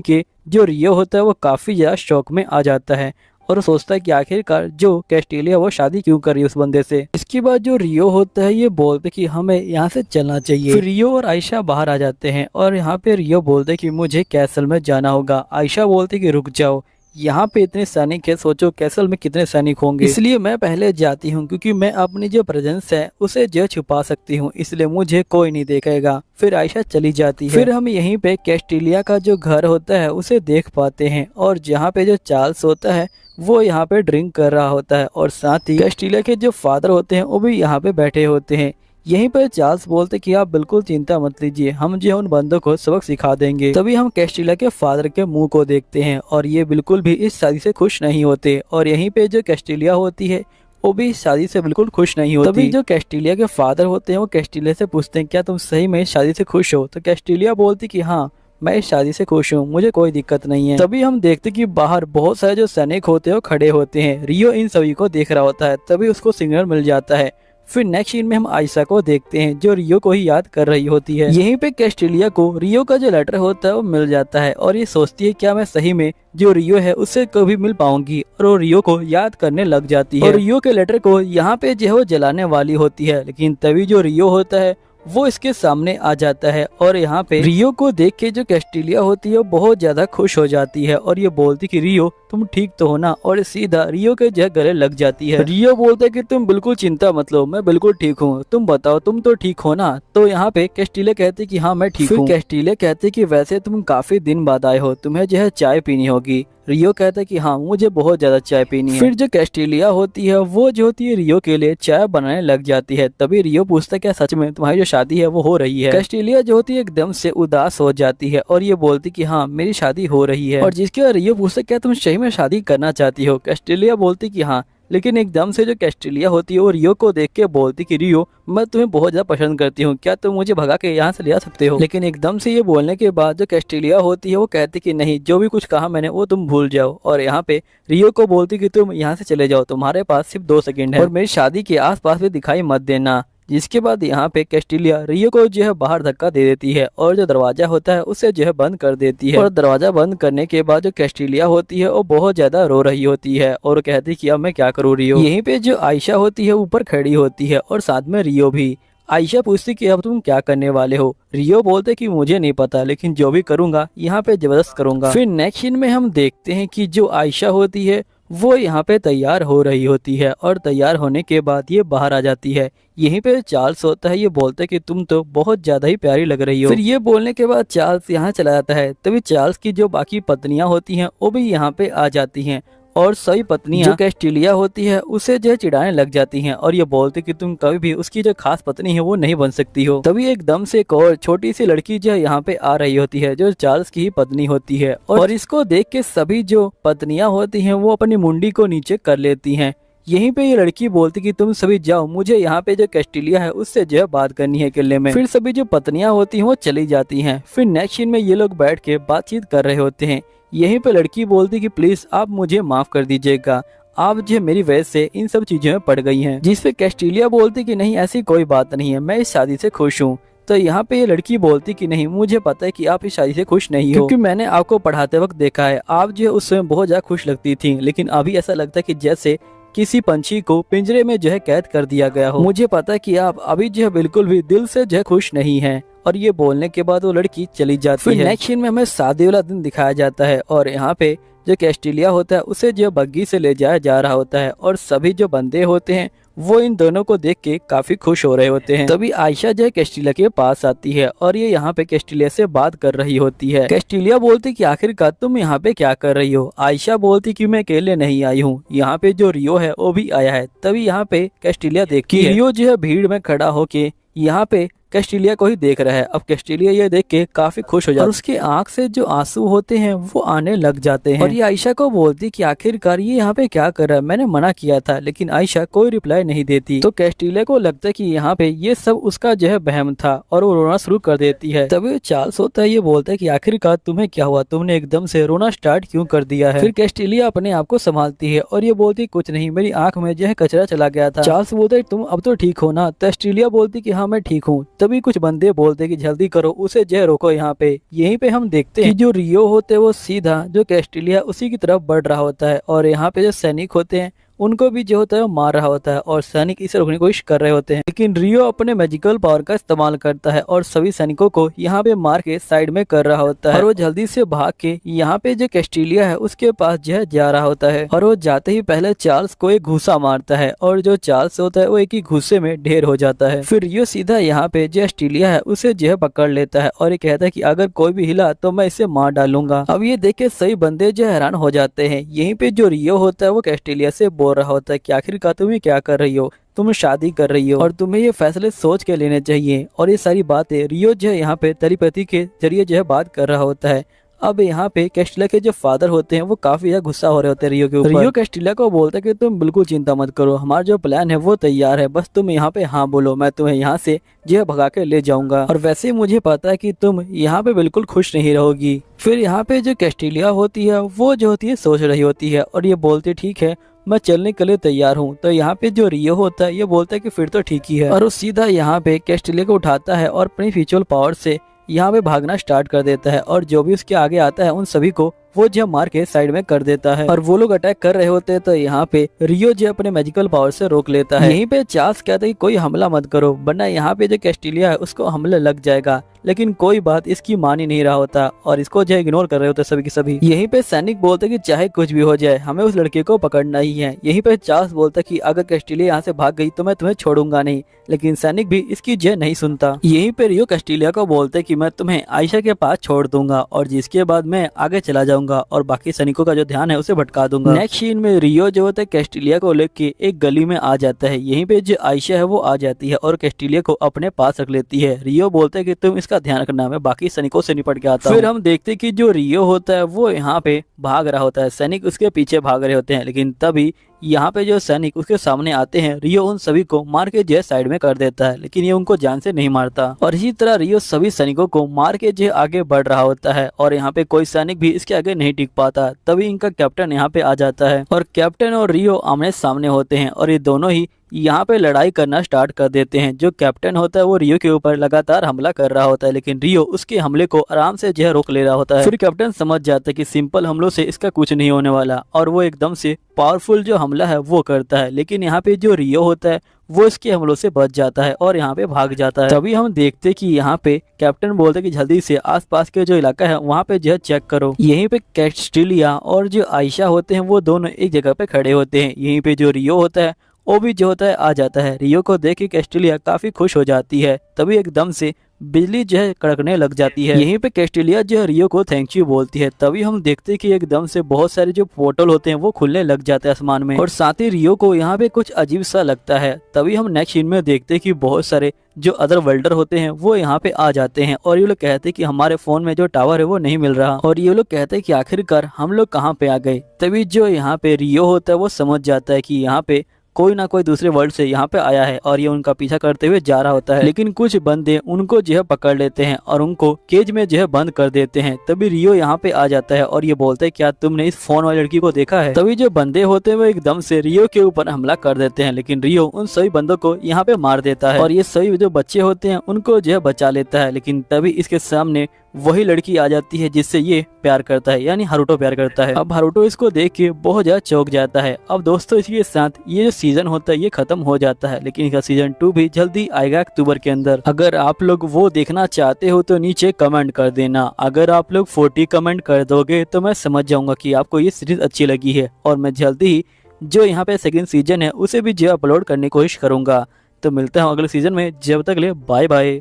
के जो रियो होता है वो काफी ज्यादा शौक में आ जाता है और सोचता है कि आखिरकार जो कैस्टिलिया वो शादी क्यों कर रही है उस बंदे से। इसके बाद जो रियो होता है ये बोलते कि हमें यहाँ से चलना चाहिए। फिर रियो और आयशा बाहर आ जाते हैं और यहाँ पे रियो बोलते कि मुझे कैसल में जाना होगा। आयशा बोलती कि रुक जाओ, यहाँ पे इतने सैनिक है, सोचो कैसल में कितने सैनिक होंगे, इसलिए मैं पहले जाती हूँ क्योंकि मैं अपनी जो प्रेजेंस है उसे जो छुपा सकती हूँ, इसलिए मुझे कोई नहीं देखेगा। फिर आयशा चली जाती है। फिर हम यहीं पे कैस्टिलिया का जो घर होता है उसे देख पाते हैं और जहाँ पे जो चार्ल्स होता है वो यहाँ पे ड्रिंक कर रहा होता है और साथ ही कैस्टिलिया के जो फादर होते हैं वो भी यहाँ पे बैठे होते हैं। यहीं पर चार्ल्स बोलते कि आप बिल्कुल चिंता मत लीजिए, हम जो है उन बंदों को सबक सिखा देंगे। तभी हम कैस्टिलिया के फादर के मुंह को देखते हैं और ये बिल्कुल भी इस शादी से खुश नहीं होते और यहीं पे जो कैस्टिलिया होती है वो भी इस शादी से बिल्कुल खुश नहीं होती। तभी जो कैस्टिलिया के फादर होते हैं वो कैस्टिलिया से पूछते हैं क्या तुम सही में इस शादी से खुश हो? तो कैस्टिलिया बोलती कि हाँ मैं इस शादी से खुश हूँ, मुझे कोई दिक्कत नहीं है। तभी हम देखते कि बाहर बहुत सारे जो सैनिक होते हैं वो खड़े होते हैं। रियो इन सभी को देख रहा होता है, तभी उसको सिग्नल मिल जाता है। फिर नेक्स्ट सीन में हम आयशा को देखते हैं जो रियो को ही याद कर रही होती है। यहीं पे कैस्टिलिया को रियो का जो लेटर होता है वो मिल जाता है और ये सोचती है क्या मैं सही में जो रियो है उससे कभी मिल पाऊंगी, और वो रियो को याद करने लग जाती है और रियो के लेटर को यहाँ पे जो है वो जलाने वाली होती है। लेकिन तभी जो रियो होता है वो इसके सामने आ जाता है और यहाँ पे रियो को देख के जो कैस्टिलिया होती है वो बहुत ज्यादा खुश हो जाती है और ये बोलती कि रियो तुम ठीक तो हो ना, और सीधा रियो के जो गले लग जाती है। रियो बोलता है कि तुम बिल्कुल चिंता मत लो, मैं बिल्कुल ठीक हूँ, तुम बताओ तुम तो ठीक हो ना? तो यहाँ पे कैस्टिलिया कहती कि हाँ मैं ठीक हूँ। कैस्टिलिया कहती कि वैसे तुम काफी दिन बाद आए हो, तुम्हें जो है चाय पीनी होगी। रियो कहता है कि हाँ मुझे बहुत ज्यादा चाय पीनी है। फिर जो कैस्टिलिया होती है वो जो होती है रियो के लिए चाय बनाने लग जाती है। तभी रियो पूछता है क्या सच में तुम्हारी जो शादी है वो हो रही है? कैस्टिलिया जो होती है एकदम से उदास हो जाती है और ये बोलती कि हाँ मेरी शादी हो रही है। और जिसके बाद रियो पूछता है क्या तुम सही में शादी करना चाहती हो? कैस्टिलिया बोलती कि हाँ, लेकिन एकदम से जो कैस्टिलिया होती है वो रियो को देख के बोलती कि रियो मैं तुम्हें बहुत ज्यादा पसंद करती हूँ, क्या तुम मुझे भगा के यहाँ से ले आ सकते हो? लेकिन एकदम से ये बोलने के बाद जो कैस्टिलिया होती है वो कहती कि नहीं, जो भी कुछ कहा मैंने वो तुम भूल जाओ। और यहाँ पे रियो को बोलती कि तुम यहाँ से चले जाओ, तुम्हारे पास सिर्फ 2 सेकंड है और मेरी शादी के आसपास भी दिखाई मत देना। जिसके बाद यहाँ पे कैस्टिलिया रियो को जो है बाहर धक्का दे देती है और जो दरवाजा होता है उसे जो है बंद कर देती है। और दरवाजा बंद करने के बाद जो कैस्टिलिया होती है वो बहुत ज्यादा रो रही होती है और कहती कि अब मैं क्या करूँ रियो। यहीं पे जो आयशा होती है ऊपर खड़ी होती है और साथ में रियो भी। आयशा पूछती कि अब तुम क्या करने वाले हो? रियो बोलते कि मुझे नहीं पता, लेकिन जो भी करूंगा यहाँ पे जबरदस्त करूंगा। फिर नेक्स्ट सीन में हम देखते हैं कि जो आयशा होती है वो यहाँ पे तैयार हो रही होती है और तैयार होने के बाद ये बाहर आ जाती है। यहीं पे चार्ल्स होता है, ये बोलता है कि तुम तो बहुत ज़्यादा ही प्यारी लग रही हो। फिर ये बोलने के बाद चार्ल्स यहाँ चला जाता है। तभी चार्ल्स की जो बाकी पत्नियां होती हैं वो भी यहाँ पे आ जाती हैं और सभी पत्नियां जो कैस्टिलिया होती है उसे जो है चिढ़ाने लग जाती हैं और ये बोलती कि तुम कभी भी उसकी जो खास पत्नी है वो नहीं बन सकती हो। तभी एकदम से एक और छोटी सी लड़की जो है यहाँ पे आ रही होती है जो चार्ल्स की ही पत्नी होती है और इसको देख के सभी जो पत्नियां होती हैं वो अपनी मुंडी को नीचे कर लेती हैं। यहीं पे ये लड़की बोलती कि तुम सभी जाओ, मुझे यहाँ पे जो कैस्टिलिया है उससे जो है बात करनी है अकेले में। फिर सभी जो पत्नियां होती हैं वो चली जाती हैं। फिर नेक्स्ट सीन में ये लोग बैठ के बातचीत कर रहे होते हैं। यहीं पे लड़की बोलती कि प्लीज आप मुझे माफ कर दीजिएगा, आप जो मेरी वजह से इन सब चीजों में पड़ गई हैं। जिस पे कैस्टिलिया बोलती कि नहीं ऐसी कोई बात नहीं है, मैं इस शादी से खुश हूँ। तो यहाँ पे ये लड़की बोलती कि नहीं, मुझे पता है कि आप इस शादी से खुश नहीं हो, क्योंकि मैंने आपको पढ़ाते वक्त देखा है, आप जो है उस समय बहुत ज्यादा खुश लगती थी, लेकिन अभी ऐसा लगता है कि जैसे किसी पंछी को पिंजरे में जो है कैद कर दिया गया हो। मुझे पता है कि आप अभी जो है बिल्कुल भी दिल से जो है खुश नहीं है। और ये बोलने के बाद वो लड़की चली जाती है। नेक्स्ट सीन में हमें शादी वाला दिन दिखाया जाता है और यहाँ पे जो कैस्टिलिया होता है उसे जो बग्गी से ले जाया जा रहा होता है और सभी जो बंदे होते हैं वो इन दोनों को देख के काफी खुश हो रहे होते हैं। तभी आयशा जो है कैस्टिलिया के पास आती है और ये यहाँ पे कैस्टिलिया से बात कर रही होती है। कैस्टिलिया बोलती कि आखिरकार तुम यहाँ पे क्या कर रही हो। आयशा बोलती कि मैं अकेले नहीं आई हूँ, यहाँ पे जो रियो है वो भी आया है। तभी यहाँ पे कैस्टिलिया देखती है रियो जो है भीड़ में खड़ा होके यहाँ पे कैस्टिलिया को ही देख रहा है। अब कैस्टिलिया ये देख के काफी खुश हो जाता है और उसके आंख से जो आंसू होते हैं वो आने लग जाते हैं। और ये आयशा को बोलती कि आखिरकार ये यहाँ पे क्या कर रहा है, मैंने मना किया था, लेकिन आयशा कोई रिप्लाई नहीं देती। तो कैस्टिलिया को लगता है कि यहाँ पे ये सब उसका जो है बहम था और वो रोना शुरू कर देती है। तभी चार्ल्स होता है, ये बोलता है कि आखिरकार तुम्हें क्या हुआ, तुमने एकदम से रोना स्टार्ट क्यों कर दिया है। फिर कैस्टिलिया अपने आप को संभालती है और ये बोलती कुछ नहीं, मेरी आंख में जो है कचरा चला गया था। चार्ल्स बोलता है तुम अब तो ठीक हो ना। तो कैस्टिलिया बोलती कि हाँ मैं ठीक हूँ। तभी कुछ बंदे बोलते कि जल्दी करो, उसे जो है रोको। यहाँ पे यहीं पे हम देखते हैं कि जो रियो होते हैं वो सीधा जो कैस्टिलिया उसी की तरफ बढ़ रहा होता है और यहाँ पे जो सैनिक होते हैं उनको भी जो होता है वो मार रहा होता है और सैनिक इसे रोकने की कोशिश कर रहे होते हैं। लेकिन रियो अपने मैजिकल पावर का इस्तेमाल करता है और सभी सैनिकों को यहाँ पे मार के साइड में कर रहा होता है और वो जल्दी से भाग के यहाँ पे जो कैस्टिलिया है उसके पास जो है जा रहा होता है और वो जाते ही पहले चार्ल्स को एक घूसा मारता है और जो चार्ल्स होता है वो एक ही घूसे में ढेर हो जाता है। फिर रियो सीधा यहाँ पे जो कैस्टिलिया है उसे जो है पकड़ लेता है और ये कहता है कि अगर कोई भी हिला तो मैं इसे मार डालूंगा। अब ये देख के सही बंदे जो हैरान हो जाते हैं। यहीं पे जो रियो होता है वो कैस्टिलिया से बोल रहा होता है कि आखिरकार तुम ये क्या कर रही हो, तुम शादी कर रही हो और तुम्हें ये फैसले सोच के लेने चाहिए। और ये सारी बातें रियो जो है यहाँ पे टेलीपैथी के जरिए जो है बात कर रहा होता है। अब यहाँ पे कैस्टिलिया के जो फादर होते हैं वो काफी ज्यादा गुस्सा हो रहे होते हैं रियो के ऊपर। रियो कैस्टिलिया को बोलता है कि तुम बिल्कुल चिंता मत करो, हमारा जो प्लान है वो तैयार है, बस तुम यहाँ पे हाँ बोलो, मैं तुम्हें यहाँ से जो है भगा के ले जाऊंगा। और वैसे मुझे पता है कि तुम यहाँ पे बिल्कुल खुश नहीं रहोगी। फिर यहाँ पे जो कैस्टिलिया होती है वो जो होती है सोच रही होती है और ये बोलती ठीक है मैं चलने के लिए तैयार हूँ। तो यहाँ पे जो रियो होता है ये बोलता है कि फिर तो ठीक ही है और वो सीधा यहाँ पे कैस्टिलिया को उठाता है और अपनी फ्यूचुअल पावर से यहाँ पे भागना स्टार्ट कर देता है और जो भी उसके आगे आता है उन सभी को वो जो मार के साइड में कर देता है। और वो लोग अटैक कर रहे होते हैं तो यहाँ पे रियो जो अपने मैजिकल पावर से रोक लेता है। यहीं पे चार्ल्स कहता है कि कोई हमला मत करो वरना यहाँ पे जो कैस्टिलिया है उसको हमला लग जाएगा, लेकिन कोई बात इसकी मान ही नहीं रहा होता और इसको जो इग्नोर कर रहे होते सभी के सभी। यहीं पे सैनिक बोलते कि चाहे कुछ भी हो जाए हमें उस लड़के को पकड़ना ही है। यहीं पे चार्ल्स बोलता कि अगर कैस्टिलिया यहाँ से भाग गई तो मैं तुम्हें छोड़ूंगा नहीं, लेकिन सैनिक भी इसकी जय नहीं सुनता। यहीं पे रियो कैस्टिलिया को बोलते कि मैं तुम्हें आयशा के पास छोड़ दूंगा और जिसके बाद मैं आगे चला जाऊंगा और बाकी सैनिकों का जो ध्यान है उसे भटका दूंगा। नेक्स्ट सीन में रियो जो होता है कैस्टिलिया को लेके एक गली में आ जाता है। यहीं पे जो आयशा है वो आ जाती है और कैस्टिलिया को अपने पास रख लेती है। रियो बोलता है कि तुम इसका ध्यान रखना, मैं बाकी सैनिकों से निपट के आता हूं। फिर हम देखते हैं कि जो रियो होता है वो यहाँ पे भाग रहा होता है, सैनिक उसके पीछे भाग रहे होते हैं, लेकिन तभी यहाँ पे जो सैनिक उसके सामने आते हैं रियो उन सभी को मार के जो साइड में कर देता है, लेकिन ये उनको जान से नहीं मारता। और इसी तरह रियो सभी सैनिकों को मार के जो आगे बढ़ रहा होता है और यहाँ पे कोई सैनिक भी इसके आगे नहीं टिक पाता। तभी इनका कैप्टन यहाँ पे आ जाता है और कैप्टन और रियो आमने सामने होते हैं और ये दोनों ही यहाँ पे लड़ाई करना स्टार्ट कर देते हैं। जो कैप्टन होता है वो रियो के ऊपर लगातार हमला कर रहा होता है, लेकिन रियो उसके हमले को आराम से जो है रोक ले रहा होता है। फिर कैप्टन समझ जाता है कि सिंपल हमलों से इसका कुछ नहीं होने वाला और वो एकदम से पावरफुल जो हमला है वो करता है। लेकिन यहाँ पे जो रियो होता है वो इसके हमलों से बच जाता है और यहाँ पे भाग जाता है। तभी हम देखते कि यहाँ पे कैप्टन बोलता है कि जल्दी से आसपास के जो इलाका है वहाँ पे जो है चेक करो। यहीं पे कैस्टिलिया और जो आयशा होते हैं वो दोनों एक जगह पे खड़े होते हैं। यहीं पे जो रियो होता है वो भी जो होता है आ जाता है। रियो को देख के कैस्टिलिया काफी खुश हो जाती है। तभी एकदम से बिजली जो है कड़कने लग जाती है। यहीं पे कैस्टिलिया जो है रियो को थैंक यू बोलती है। तभी हम देखते हैं कि एकदम से बहुत सारे जो पोर्टल होते हैं वो खुलने लग जाते हैं आसमान में, और साथ ही रियो को यहाँ पे कुछ अजीब सा लगता है। तभी हम नेक्स्ट सीन में देखते हैं कि बहुत सारे जो अदर वर्ल्डर होते हैं वो यहाँ पे आ जाते हैं और ये लोग कहते हैं कि हमारे फोन में जो टावर है वो नहीं मिल रहा, और ये लोग कहते हैं कि आखिरकार हम लोग कहाँ पे आ गए। तभी जो यहाँ पे रियो होता है वो समझ जाता है कि यहाँ पे कोई ना कोई दूसरे वर्ल्ड से यहाँ पे आया है और ये उनका पीछा करते हुए जा रहा होता है। लेकिन कुछ बंदे उनको जो है पकड़ लेते हैं और उनको केज में जो है बंद कर देते हैं। तभी रियो यहाँ पे आ जाता है और ये बोलता है क्या तुमने इस फोन वाली लड़की को देखा है। तभी जो बंदे होते हैं वो एकदम से रियो के ऊपर हमला कर देते हैं, लेकिन रियो उन सभी बंदों को यहाँ पे मार देता है और ये सभी जो बच्चे होते हैं उनको जो है बचा लेता है। लेकिन तभी इसके सामने वही लड़की आ जाती है जिससे ये प्यार करता है, यानी हारुतो प्यार करता है। अब हारुतो इसको देख के बहुत ज्यादा चौंक जाता है। अब दोस्तों इसके साथ ये जो सीजन होता है ये खत्म हो जाता है, लेकिन इसका सीजन 2 भी जल्दी आएगा अक्टूबर के अंदर। अगर आप लोग वो देखना चाहते हो तो नीचे कमेंट कर देना। अगर आप लोग 40 कमेंट कर दोगे तो मैं समझ जाऊंगा कि आपको ये सीरीज अच्छी लगी है, और मैं जल्दी ही जो यहाँ पे सेकंड सीजन है उसे भी जो अपलोड करने की कोशिश करूंगा। तो मिलते हैं अगले सीजन में, जब तक ले बाय बाय।